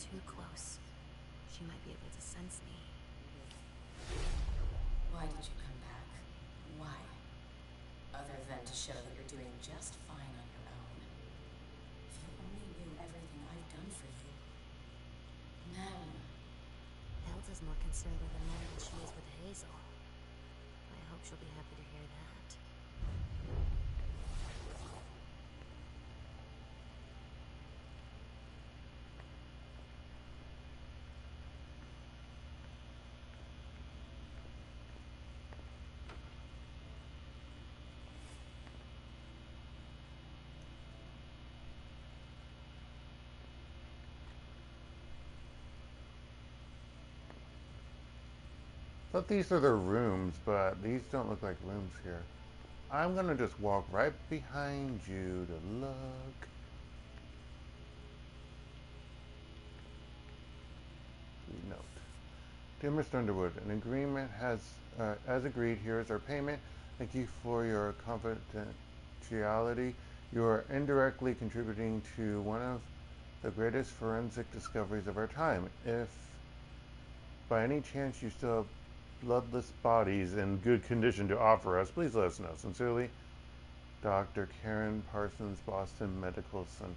too close. She might be able to sense me. Why did you come back? Why? Other than to show that you're doing just fine on your own. If you only knew everything I've done for you. Mem. Hilda's more concerned with the man than she is with Hazel. I hope she'll be happy to hear that. Thought these are their rooms, but these don't look like rooms here. I'm gonna just walk right behind you to look. Note. Dear Mr. Underwood, an agreement has, as agreed, here is our payment. Thank you for your confidentiality. You are indirectly contributing to one of the greatest forensic discoveries of our time. If by any chance you still have bloodless bodies in good condition to offer us, please let us know. Sincerely, Dr. Karen Parsons, Boston Medical Center.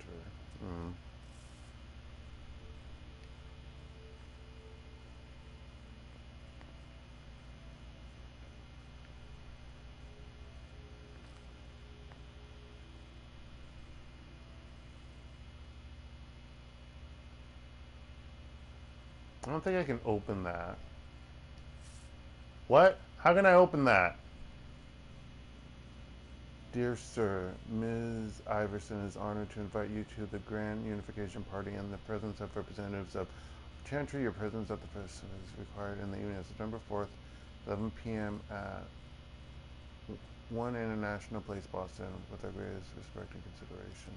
I don't think I can open that. What? How can I open that? Dear Sir, Ms. Iversen is honored to invite you to the Grand Unification Party in the presence of representatives of Chantry. Your presence at the press is required in the evening of September 4th, 11 p.m. at 1 International Place, Boston, with our greatest respect and consideration.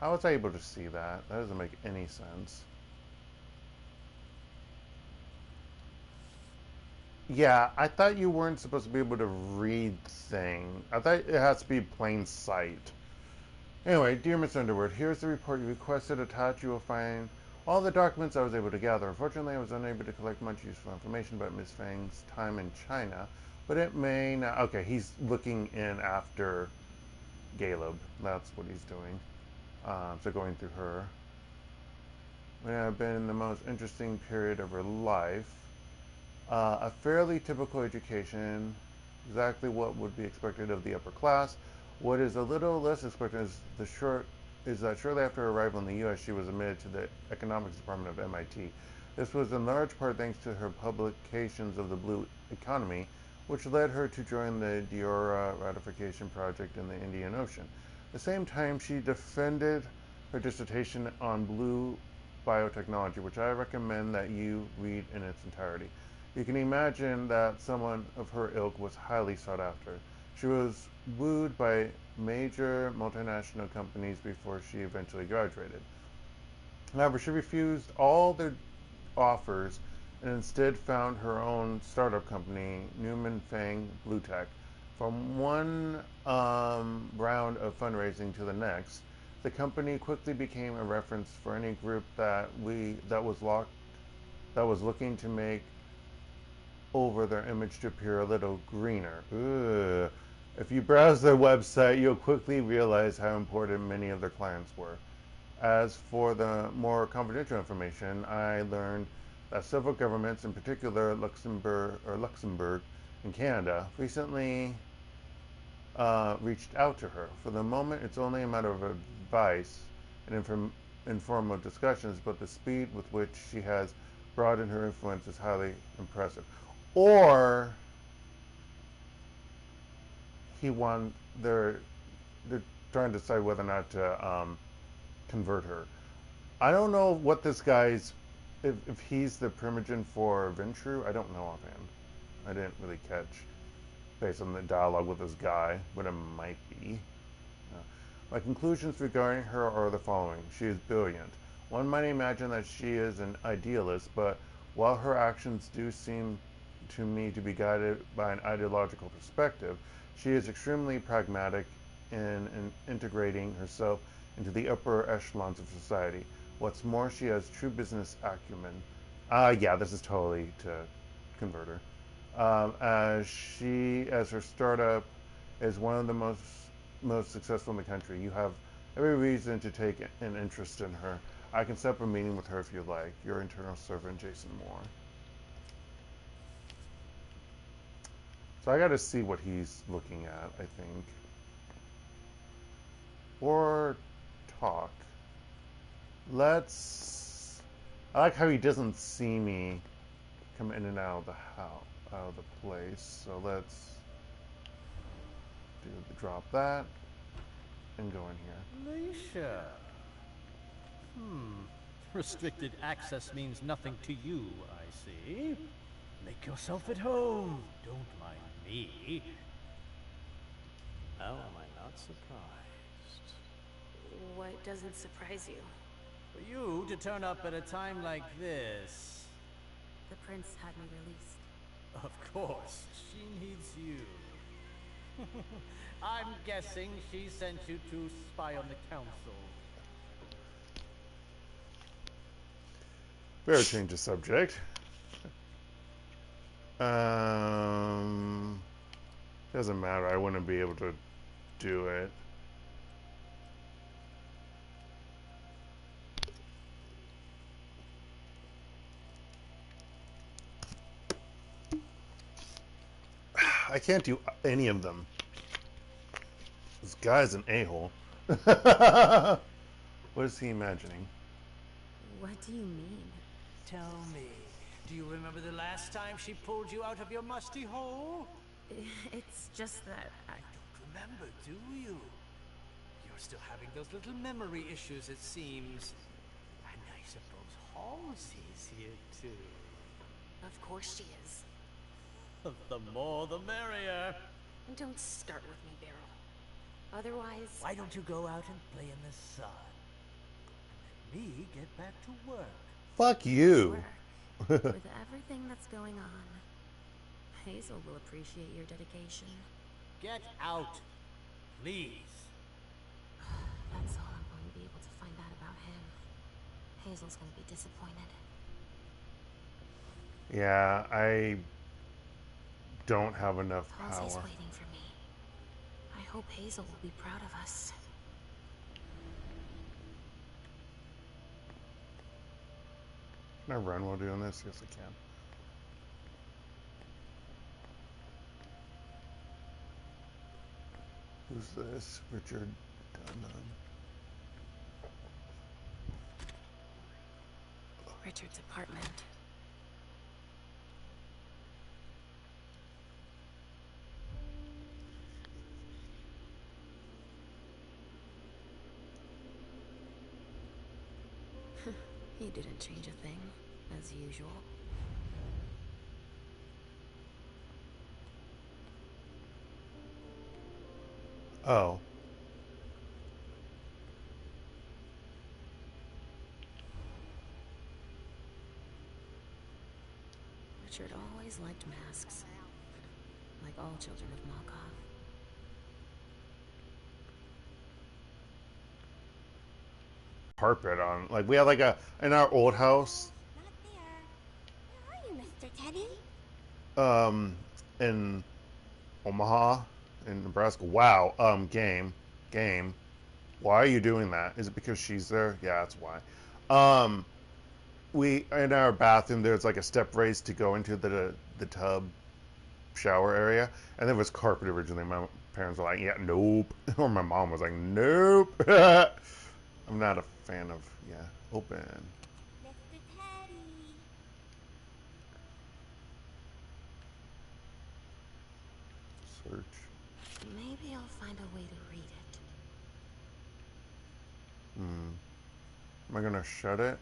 How was I able to see that? That doesn't make any sense. Yeah, I thought you weren't supposed to be able to read things. I thought it has to be plain sight. Anyway, dear Miss Underwood, here's the report you requested. Attached, you will find all the documents I was able to gather. Unfortunately, I was unable to collect much useful information about Miss Fang's time in China, but it may not... Okay, he's looking in after Galeb. That's what he's doing. So going through her. May have been the most interesting period of her life. A fairly typical education, exactly what would be expected of the upper class. What is a little less expected is that shortly after her arrival in the U.S., she was admitted to the economics department of MIT. This was in large part thanks to her publications of the blue economy, which led her to join the Diora ratification project in the Indian Ocean. At the same time, she defended her dissertation on blue biotechnology, which I recommend that you read in its entirety. You can imagine that someone of her ilk was highly sought after. She was wooed by major multinational companies before she eventually graduated. However, she refused all their offers and instead found her own startup company, Newman Fang Blue Tech. From one round of fundraising to the next, the company quickly became a reference for any group that was looking to make over their image to appear a little greener. Ugh. If you browse their website, you'll quickly realize how important many of their clients were. As for the more confidential information, I learned that several governments, in particular Luxembourg and Canada, recently reached out to her. For the moment, it's only a matter of advice and informal discussions, but the speed with which she has broadened her influence is highly impressive. Or they're trying to decide whether or not to convert her. I don't know what this guy's, if he's the Primogen for Ventru. I don't know offhand. I didn't really catch based on the dialogue with this guy, but it might be. My conclusions regarding her are the following. She is brilliant. One might imagine that she is an idealist, but while her actions do seem to me to be guided by an ideological perspective, she is extremely pragmatic in integrating herself into the upper echelons of society. What's more, she has true business acumen. Yeah, this is totally to convert her. As her startup is one of the most successful in the country. You have every reason to take an interest in her. I can set up a meeting with her if you like. Your internal servant, Jason Moore. So I got to see what he's looking at, I think. Or talk. I like how he doesn't see me come in and out of the house, out of the place. So let's drop that and go in here. Leysha. Restricted access means nothing to you, I see. Make yourself at home. Don't mind me. How am I not surprised? What doesn't surprise you? For you to turn up at a time like this. The prince had me released. Of course, she needs you. I'm guessing she sent you to spy on the council. Better change the subject. Doesn't matter. I wouldn't be able to do it. I can't do any of them. This guy's an a-hole. What is he imagining? What do you mean? Tell me, do you remember the last time she pulled you out of your musty hole? It's just that I don't remember, do you? You're still having those little memory issues, it seems. And I suppose Halsey's here too. Of course she is. The more the merrier. And don't start with me, Beryl. Otherwise... Why don't you go out and play in the sun? And let me get back to work. Fuck you. With everything that's going on, Hazel will appreciate your dedication. Get out, please. That's all I'm going to be able to find out about him. Hazel's going to be disappointed. Yeah, I don't have enough power. Halsey's waiting for me. I hope Hazel will be proud of us. Can I run while doing this? Yes, I can. Who's this? Richard Dunham. Richard's apartment. He didn't change a thing, as usual. Oh. Richard always liked masks, like all children of Malkov. Carpet on, like we had like in our old house. Where are you, Mr. Teddy? In Omaha, in Nebraska. Wow. Game. Why are you doing that? Is it because she's there? Yeah, that's why. We in our bathroom there's like a step raise to go into the tub shower area, and there was carpet originally. My parents were like, yeah, nope. Or my mom was like, nope. I'm not a fan of, open. Mr. Teddy. Search. Maybe I'll find a way to read it. Am I gonna shut it?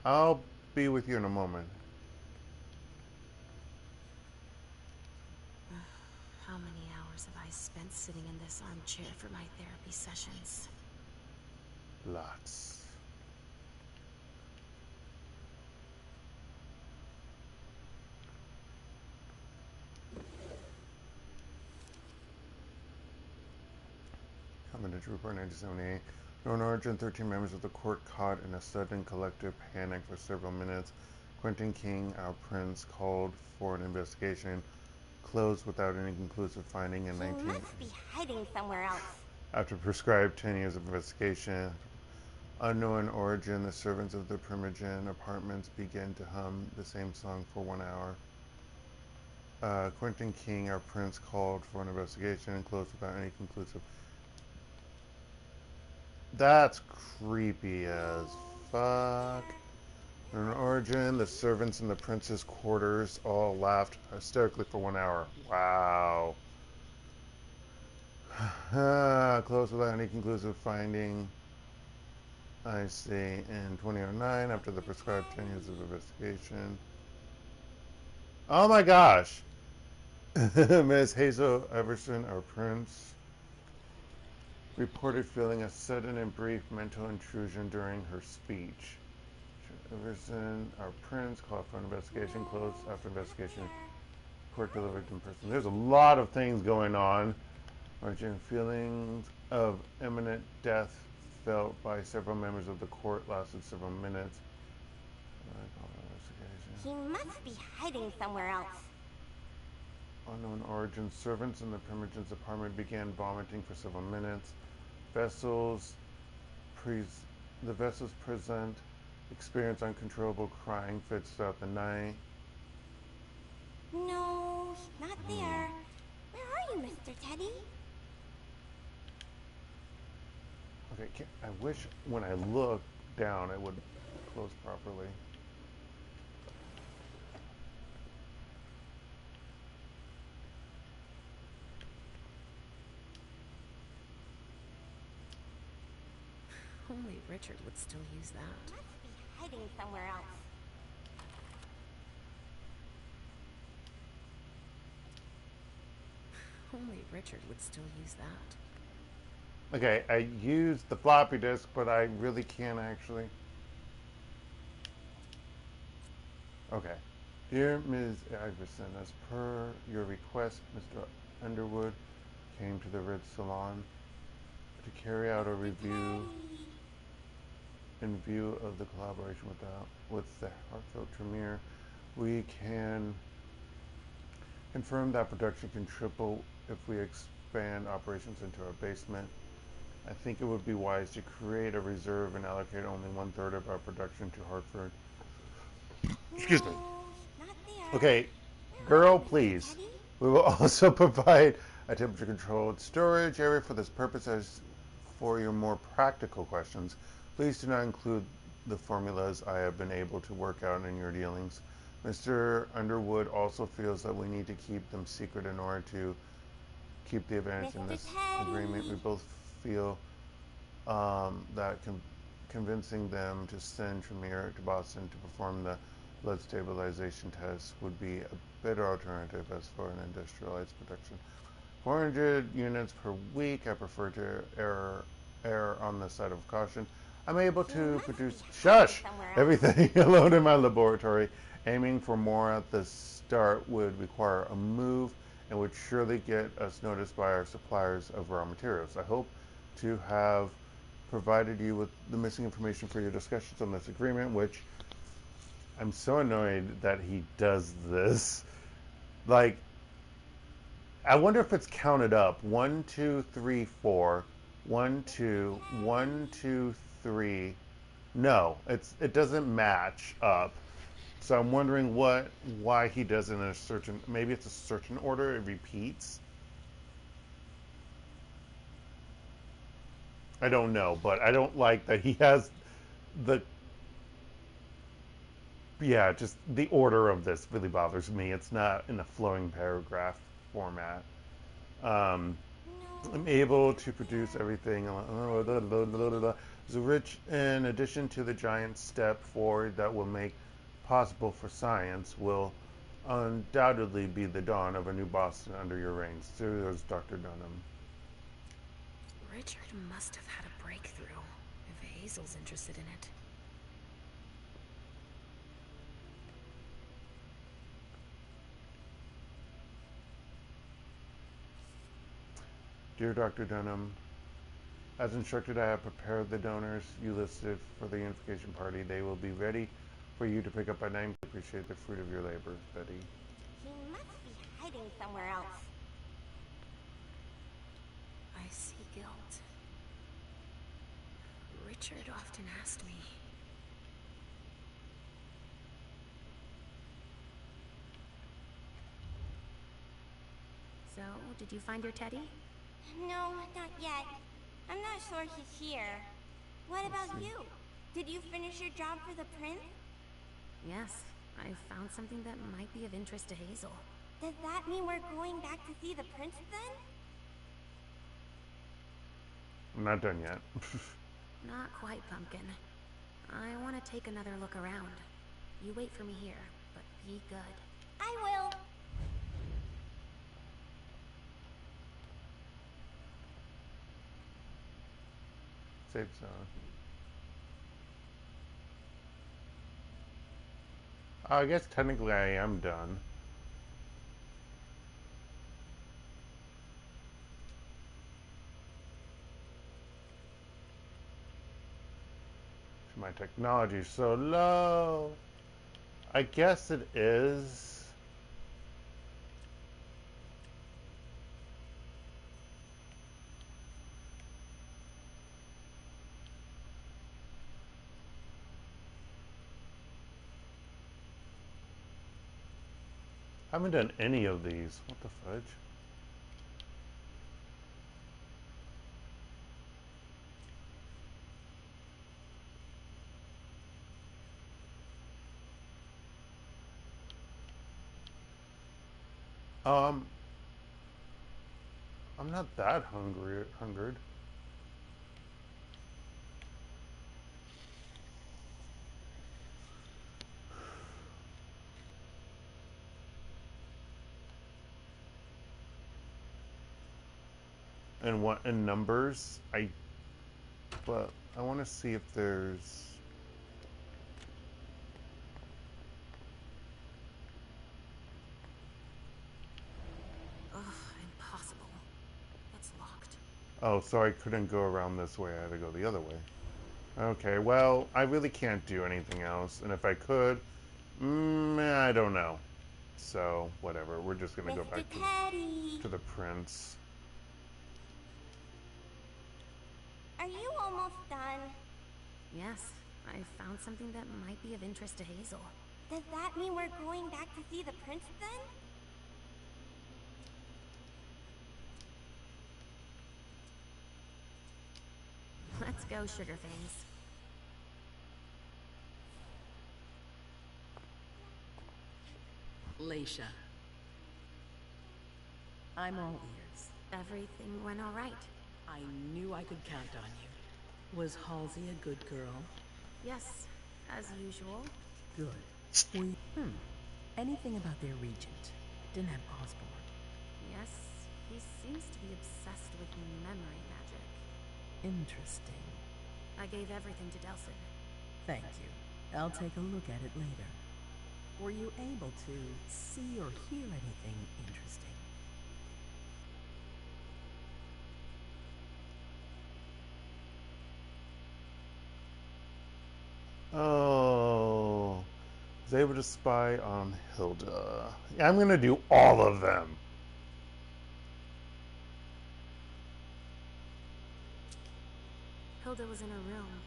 I'll be with you in a moment. How many hours have I spent sitting in this armchair for my therapy sessions? Lots. Evidence Report 1978. Known origin, 13 members of the court caught in a sudden collective panic for several minutes. Quentin King, our prince, called for an investigation, closed without any conclusive finding in 19... He must be hiding somewhere else. After prescribed 10 years of investigation, unknown origin, the servants of the Primogen apartments began to hum the same song for 1 hour. Quentin King, our prince, called for an investigation and closed without any conclusive... That's creepy as fuck. In origin, the servants in the prince's quarters all laughed hysterically for 1 hour. Wow. Closed without any conclusive finding. I see. In 2009, after the prescribed 10 years of investigation. Oh my gosh! Ms. Hazel Iversen, our prince, reported feeling a sudden and brief mental intrusion during her speech. Iversen, our prince, called for an investigation, closed after investigation. Court delivered in person. There's a lot of things going on. Origin, feelings of imminent death felt by several members of the court lasted several minutes. He must be hiding somewhere else. Unknown origin, servants in the Primogen's apartment began vomiting for several minutes. The vessels present experienced uncontrollable crying fits throughout the night. No, he's not there. Where are you, Mr. Teddy? Okay, I wish when I look down it would close properly. Only Richard would still use that. Must be hiding somewhere else. Only Richard would still use that. Okay, I used the floppy disk, but I really can't actually. Okay. Dear Ms. Iversen, as per your request, Mr. Underwood came to the Red Salon to carry out a review in view of the collaboration with the Hartford Tremere. We can confirm that production can triple if we expand operations into our basement. I think it would be wise to create a reserve and allocate only 1/3 of our production to Hartford. Excuse me. Okay, girl, please. We will also provide a temperature-controlled storage area for this purpose. As for your more practical questions, please do not include the formulas I have been able to work out in your dealings. Mr. Underwood also feels that we need to keep them secret in order to keep the advantage in this agreement. We both feel that convincing them to send Tremere to Boston to perform the blood stabilization test would be a better alternative as for an industrialized production. 400 units per week. I prefer to err on the side of caution. I'm able to produce everything alone in my laboratory. Aiming for more at the start would require a move and would surely get us noticed by our suppliers of raw materials. I hope to have provided you with the missing information for your discussions on this agreement, which I'm so annoyed that he does this. Like, I wonder if it's counted up. 1, 2, 3, 4. 1, 2, 1, 2, 3. No, it doesn't match up. So I'm wondering why he does it in a certain, maybe it's a certain order, it repeats. I don't know, but I don't like that he has just the order of this really bothers me. It's not in a flowing paragraph format. I'm able to produce everything. Rich, in addition to the giant step forward that will make possible for science, will undoubtedly be the dawn of a new Boston under your reign. There's Dr. Dunham. Richard must have had a breakthrough, if Hazel's interested in it. Dear Dr. Dunham, As instructed, I have prepared the donors you listed for the unification party. They will be ready for you to pick up by 9. Appreciate the fruit of your labor, Betty. He must be hiding somewhere else. I see guilt. Richard often asked me. So, did you find your teddy? No, not yet. I'm not sure he's here. What about you? Did you finish your job for the prince? Yes, I found something that might be of interest to Hazel. Does that mean we're going back to see the prince then? I'm not done yet. Not quite, Pumpkin. I want to take another look around. You wait for me here, but be good. I will. Safe zone. I guess technically I am done. My technology's so low. I guess it is. I haven't done any of these. What the fudge? I'm not that hungered. And what in numbers? But I want to see if there's. Ugh, impossible. It's locked. Oh, so I couldn't go around this way. I had to go the other way. Okay, well, I really can't do anything else. And if I could, I don't know. So, whatever. We're just going to go back to the prince. Are you almost done? Yes, I found something that might be of interest to Hazel. Does that mean we're going back to see the prince then? Let's go, Sugarface. Leysha. I'm all ears. Everything went all right. I knew I could count on you. Was Halsey a good girl? Yes, as usual. Good. Anything about their regent? Didn't have Osborne. Yes, he seems to be obsessed with memory magic. Interesting. I gave everything to Delsin. Thank you. I'll take a look at it later. Were you able to see or hear anything interesting? Oh, was able to spy on Hilda. I'm gonna do all of them. Hilda was in her room.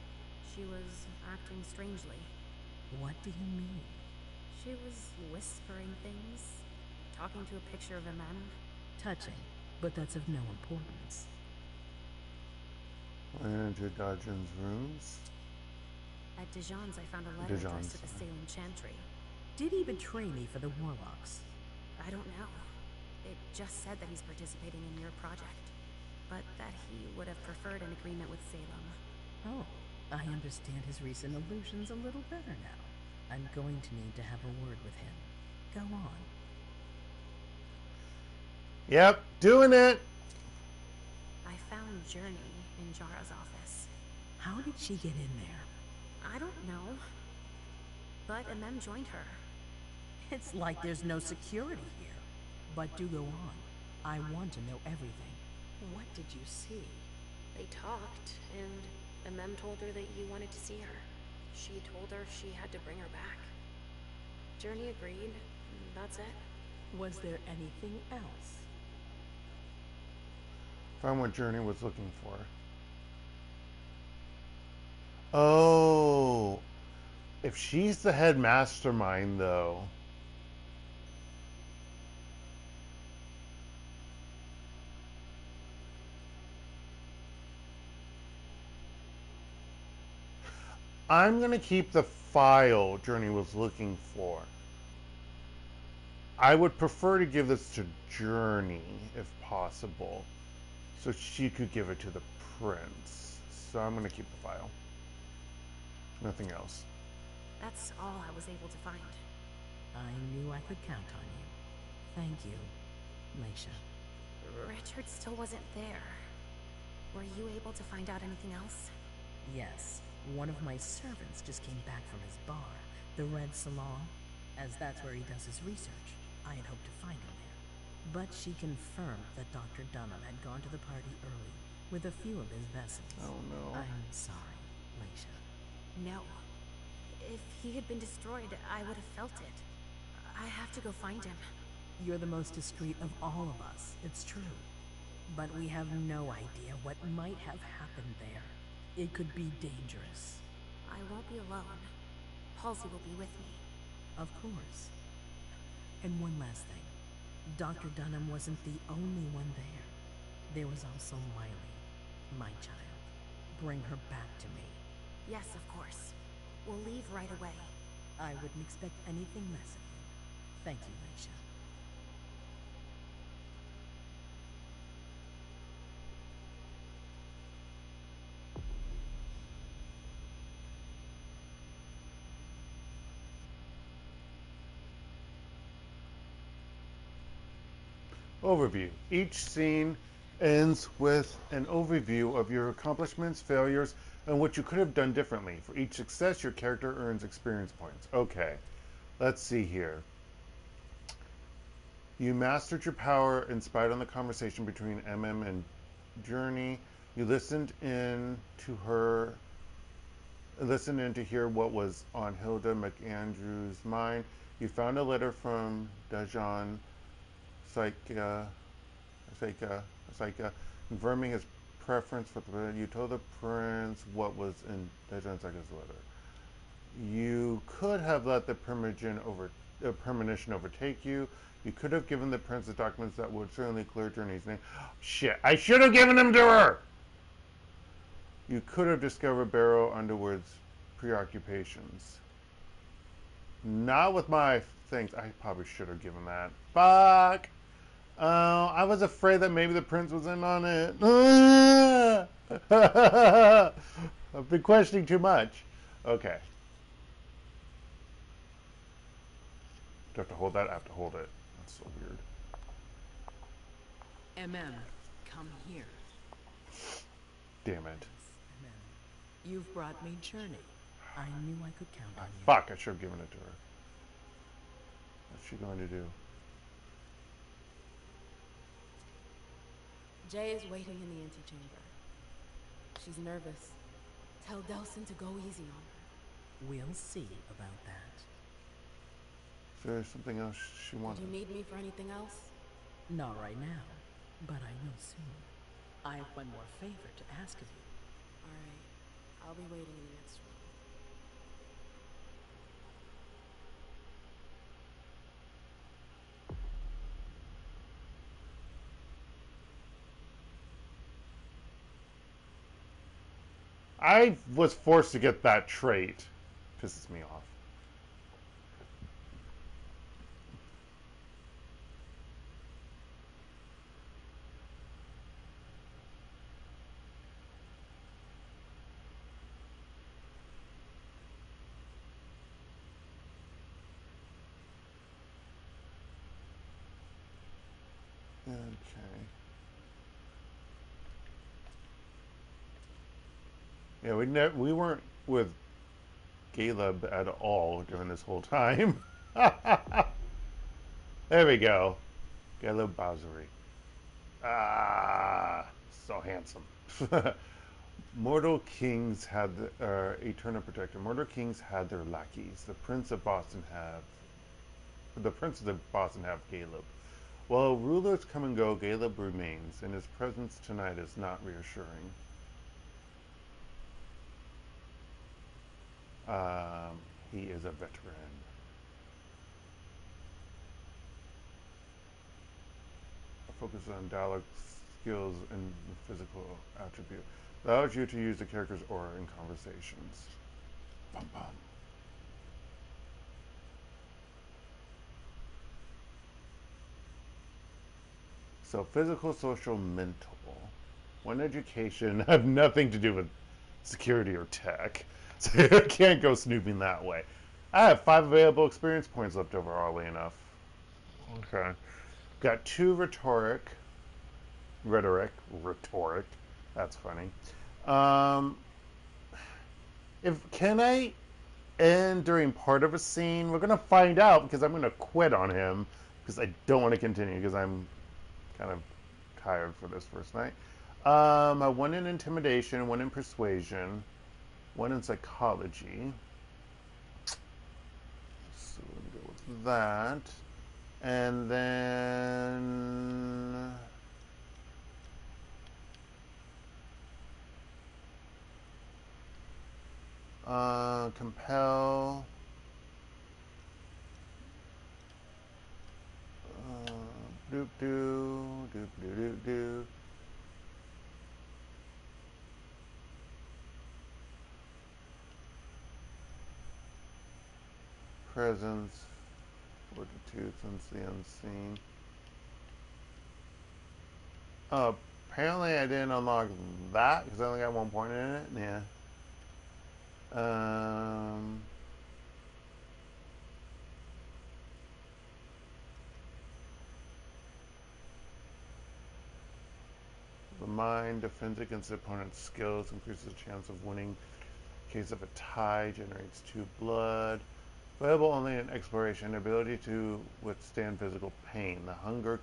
She was acting strangely. What do you mean? She was whispering things, talking to a picture of Emem. Touching, but that's of no importance. Went into Dodgen's rooms. At Dijon's, I found a letter addressed to the Salem Chantry. Did he betray me for the Warlocks? I don't know. It just said that he's participating in your project, but that he would have preferred an agreement with Salem. Oh, I understand his recent illusions a little better now. I'm going to need to have a word with him. Go on. Yep, doing it! I found Journey in Jara's office. How did she get in there? I don't know. But Emem joined her. It's like there's no security here. But do go on. I want to know everything. What did you see? They talked, and Emem told her that you wanted to see her. She told her she had to bring her back. Journey agreed, and that's it. Was there anything else? Found what Journey was looking for. Oh, if she's the head mastermind, though. I'm going to keep the file Journey was looking for. I would prefer to give this to Journey, if possible, so she could give it to the prince. So I'm going to keep the file. Nothing else. That's all I was able to find. I knew I could count on you. Thank you, Leysha. Richard still wasn't there. Were you able to find out anything else? Yes. One of my servants just came back from his bar, the Red Salon, as that's where he does his research. I had hoped to find him there. But she confirmed that Dr. Dunham had gone to the party early with a few of his vessels. Oh no. I'm sorry, Leysha. No. If he had been destroyed, I would have felt it. I have to go find him. You're the most discreet of all of us, it's true. But we have no idea what might have happened there. It could be dangerous. I won't be alone. Halsey will be with me. Of course. And one last thing. Dr. Dunham wasn't the only one there. There was also Miley, my child. Bring her back to me. Yes, of course. We'll leave right away. I wouldn't expect anything less of you. Thank you, Leysha. Overview. Each scene ends with an overview of your accomplishments, failures, and what you could have done differently. For each success, your character earns experience points. Okay, let's see here. You mastered your power in spite of the conversation between Emem and Journey. You listened in to hear what was on Hilda McAndrew's mind. You found a letter from Dajan Saika, confirming his preference for the. You told the prince what was in Dajan Saika's letter. You could have let the premonition overtake you. You could have given the prince the documents that would certainly clear Journey's name. Shit! I should have given them to her. You could have discovered Barrow Underwood's preoccupations. Not with my things. I probably should have given that. Fuck! I was afraid that maybe the prince was in on it. I've been questioning too much. Okay. Do I have to hold that? I have to hold it. That's so weird. Emem, come here. Damn it. Emem, you've brought me Journey. I knew I could count on you. Fuck, I should have given it to her. What's she going to do? Jay is waiting in the antechamber. She's nervous. Tell Delsin to go easy on her. We'll see about that. Is there something else she wanted? Do you need me for anything else? Not right now, but I will soon. I have one more favor to ask of you. Alright. I'll be waiting in the next room. I was forced to get that trait. Pisses me off. Okay. Yeah, we weren't with Galeb at all during this whole time. There we go. Galeb Bowsery. Ah, so handsome. Mortal kings had Eternal Protector. Mortal kings had their lackeys. The princes of Boston have Galeb. While rulers come and go, Galeb remains, and his presence tonight is not reassuring. He is a veteran. Focus on dialogue skills and physical attribute. Allows you to use the character's aura in conversations. Bum bum. So physical, social, mental. One education have nothing to do with security or tech. So I can't go snooping that way. I have 5 available experience points left over, oddly enough. Okay. Got 2 rhetoric. That's funny. Can I end during part of a scene? We're gonna find out because I'm gonna quit on him because I don't want to continue because I'm kind of tired for this first night. I 1 in intimidation, 1 in persuasion, 1 in psychology. So let me go with that. And then compel. Doop doo, doop doo doo doo. Presence, fortitude, sense the unseen. Oh, apparently I didn't unlock that because I only got 1 point in it. Yeah. The mind defends against the opponent's skills, increases the chance of winning. In case of a tie, generates 2 blood. Available only in exploration. Ability to withstand physical pain. The hunger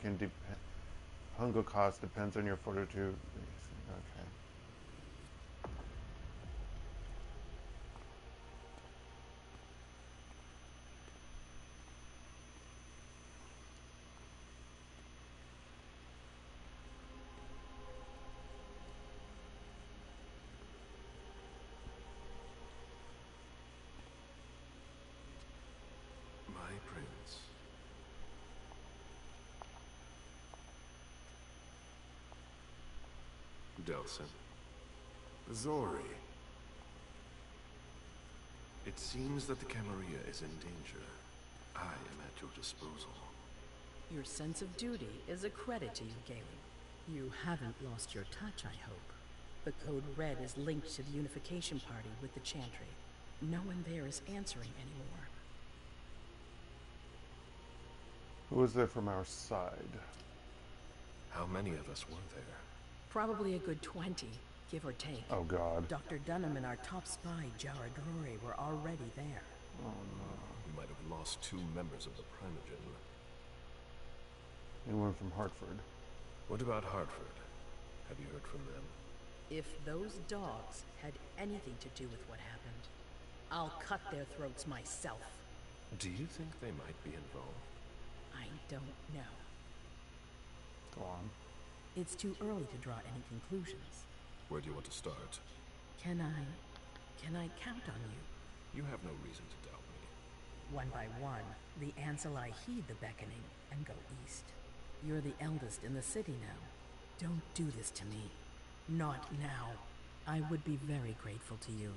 cost depends on your fortitude. Okay. Delson. Zori. It seems that the Camarilla is in danger. I am at your disposal. Your sense of duty is a credit to you, Galeb. You haven't lost your touch, I hope. The Code Red is linked to the unification party with the Chantry. No one there is answering anymore. Who was there from our side? How many of us were there? Probably a good 20, give or take. Oh, God. Dr. Dunham and our top spy, Jara Drury, were already there. Oh, no. We might have lost 2 members of the Primogen. Anyone from Hartford? What about Hartford? Have you heard from them? If those dogs had anything to do with what happened, I'll cut their throats myself. Do you think they might be involved? I don't know. Go on. It's too early to draw any conclusions. Where do you want to start? Can I count on you? You have no reason to doubt me. 1 by 1, the Ancillai heed the beckoning and go east. You're the eldest in the city now. Don't do this to me. Not now. I would be very grateful to you.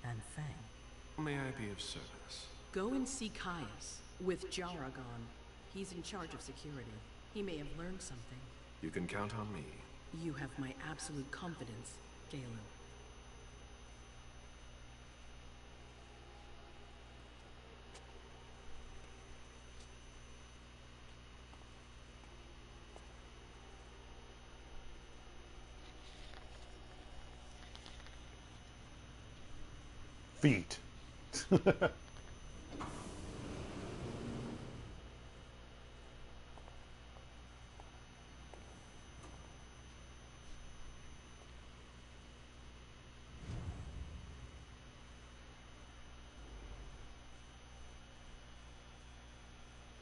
And Fang. May I be of service? Go and see Caius, with Jara gone. He's in charge of security. He may have learned something. You can count on me. You have my absolute confidence, Galeb. Feet.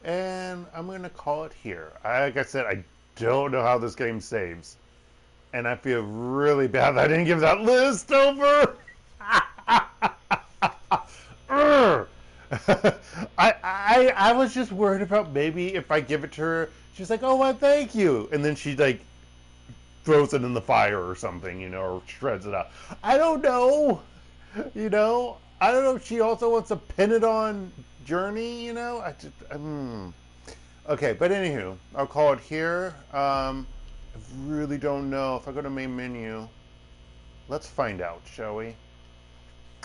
And I'm going to call it here. Like I said, I don't know how this game saves. And I feel really bad that I didn't give that list over. I was just worried about maybe if I give it to her, she's like, oh, well, thank you. And then she, like, throws it in the fire or something, you know, or shreds it out. I don't know. You know, I don't know if she also wants to pin it on Journey, you know. Okay, but anywho, I'll call it here. I really don't know. If I go to main menu, let's find out, shall we?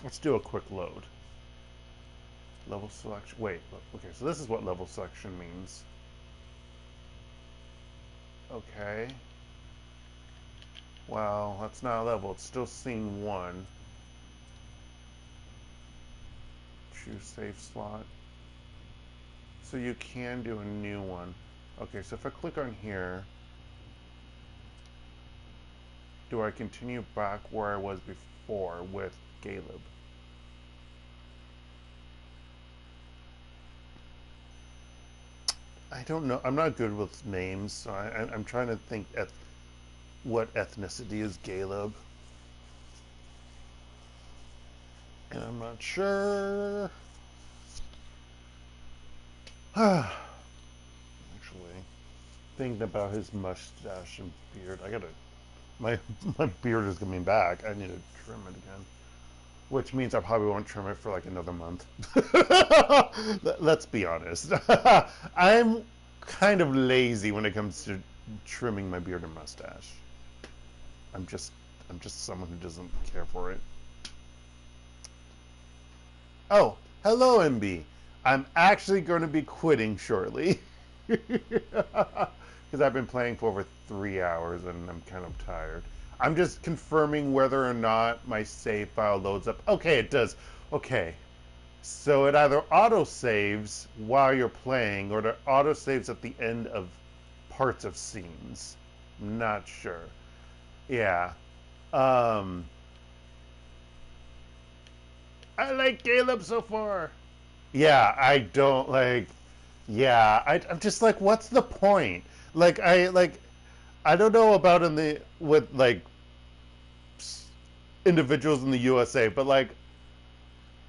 Let's do a quick load. Level selection. Wait, okay, so this is what level selection means. Okay. Well, that's not a level. It's still scene 1. Choose save slot. So you can do a new one. Okay, so if I click on here, do I continue back where I was before with Galeb? I don't know. I'm not good with names, so I'm trying to think what ethnicity is Galeb. And I'm not sure. Actually, thinking about his mustache and beard, my beard is coming back. I need to trim it again. Which means I probably won't trim it for like another month. Let's be honest. I'm kind of lazy when it comes to trimming my beard and mustache. I'm just someone who doesn't care for it. Oh, hello, MB. I'm actually going to be quitting shortly. Because I've been playing for over 3 hours and I'm kind of tired. I'm just confirming whether or not my save file loads up. Okay, it does. Okay. So it either auto-saves while you're playing or it auto-saves at the end of parts of scenes. I'm not sure. Yeah. I like Galeb so far. Yeah, I don't like. Yeah, I'm just like, what's the point? Like, I don't know about with like individuals in the USA, but like,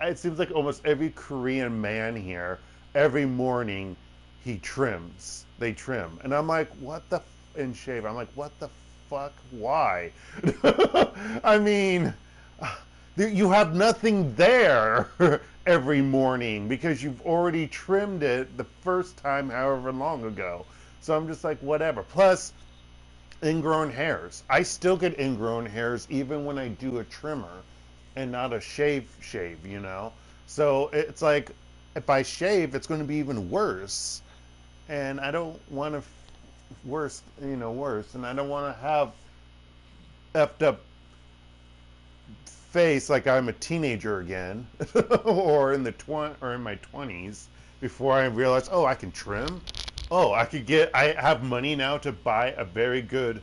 it seems like almost every Korean man here, every morning, he trims. They trim, and I'm like, what the and shave. I'm like, what the fuck? Why? I mean, you have nothing there every morning because you've already trimmed it the first time however long ago. So I'm just like, whatever. Plus, ingrown hairs. I still get ingrown hairs even when I do a trimmer and not a shave, you know? So it's like, if I shave, it's going to be even worse. And I don't want to worse. And I don't want to have effed up face like I'm a teenager again, or in my 20s, before I realize, oh, I can trim. Oh, I have money now to buy a very good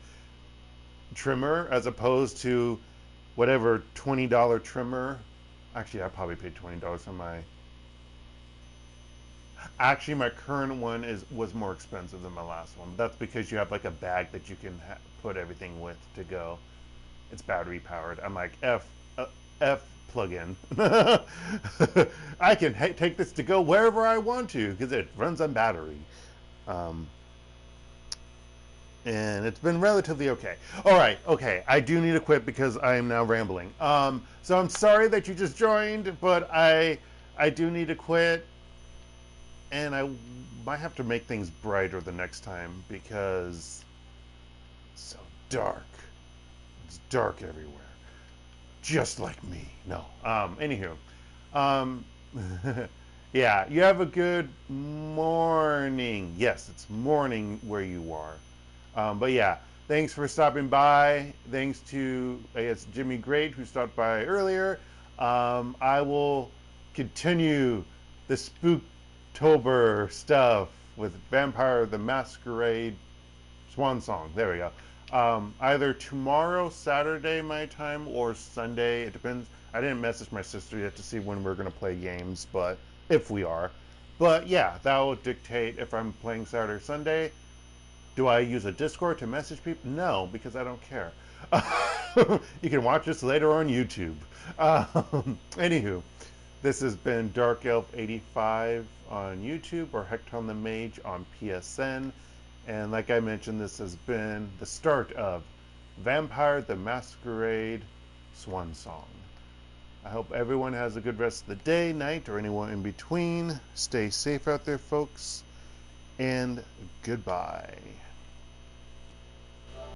trimmer as opposed to whatever $20 trimmer. Actually, I probably paid $20 on my. Actually, my current one was more expensive than my last one. That's because you have like a bag that you can put everything with to go. It's battery powered. I'm like, F plug-in. I can take this to go wherever I want to because it runs on battery. And it's been relatively okay. All right, okay. I do need to quit because I am now rambling. So I'm sorry that you just joined, but I do need to quit. And I might have to make things brighter the next time because it's so dark. It's dark everywhere. Just like me. No. Anywho. Yeah, you have a good morning. Yes, it's morning where you are. But yeah, thanks for stopping by. Thanks to, I guess, Jimmy Great, who stopped by earlier. I will continue the Spooktober stuff with Vampire the Masquerade Swansong. There we go. Either tomorrow, Saturday, my time, or Sunday. It depends. I didn't message my sister yet to see when we're going to play games, but if we are. But yeah, that will dictate if I'm playing Saturday or Sunday. Do I use a Discord to message people? No, because I don't care. You can watch this later on YouTube. Anywho, this has been DarkElf85 on YouTube or HektontheMage on PSN. And like I mentioned, this has been the start of Vampire the Masquerade Swansong. I hope everyone has a good rest of the day, night, or anyone in between. Stay safe out there, folks, and goodbye.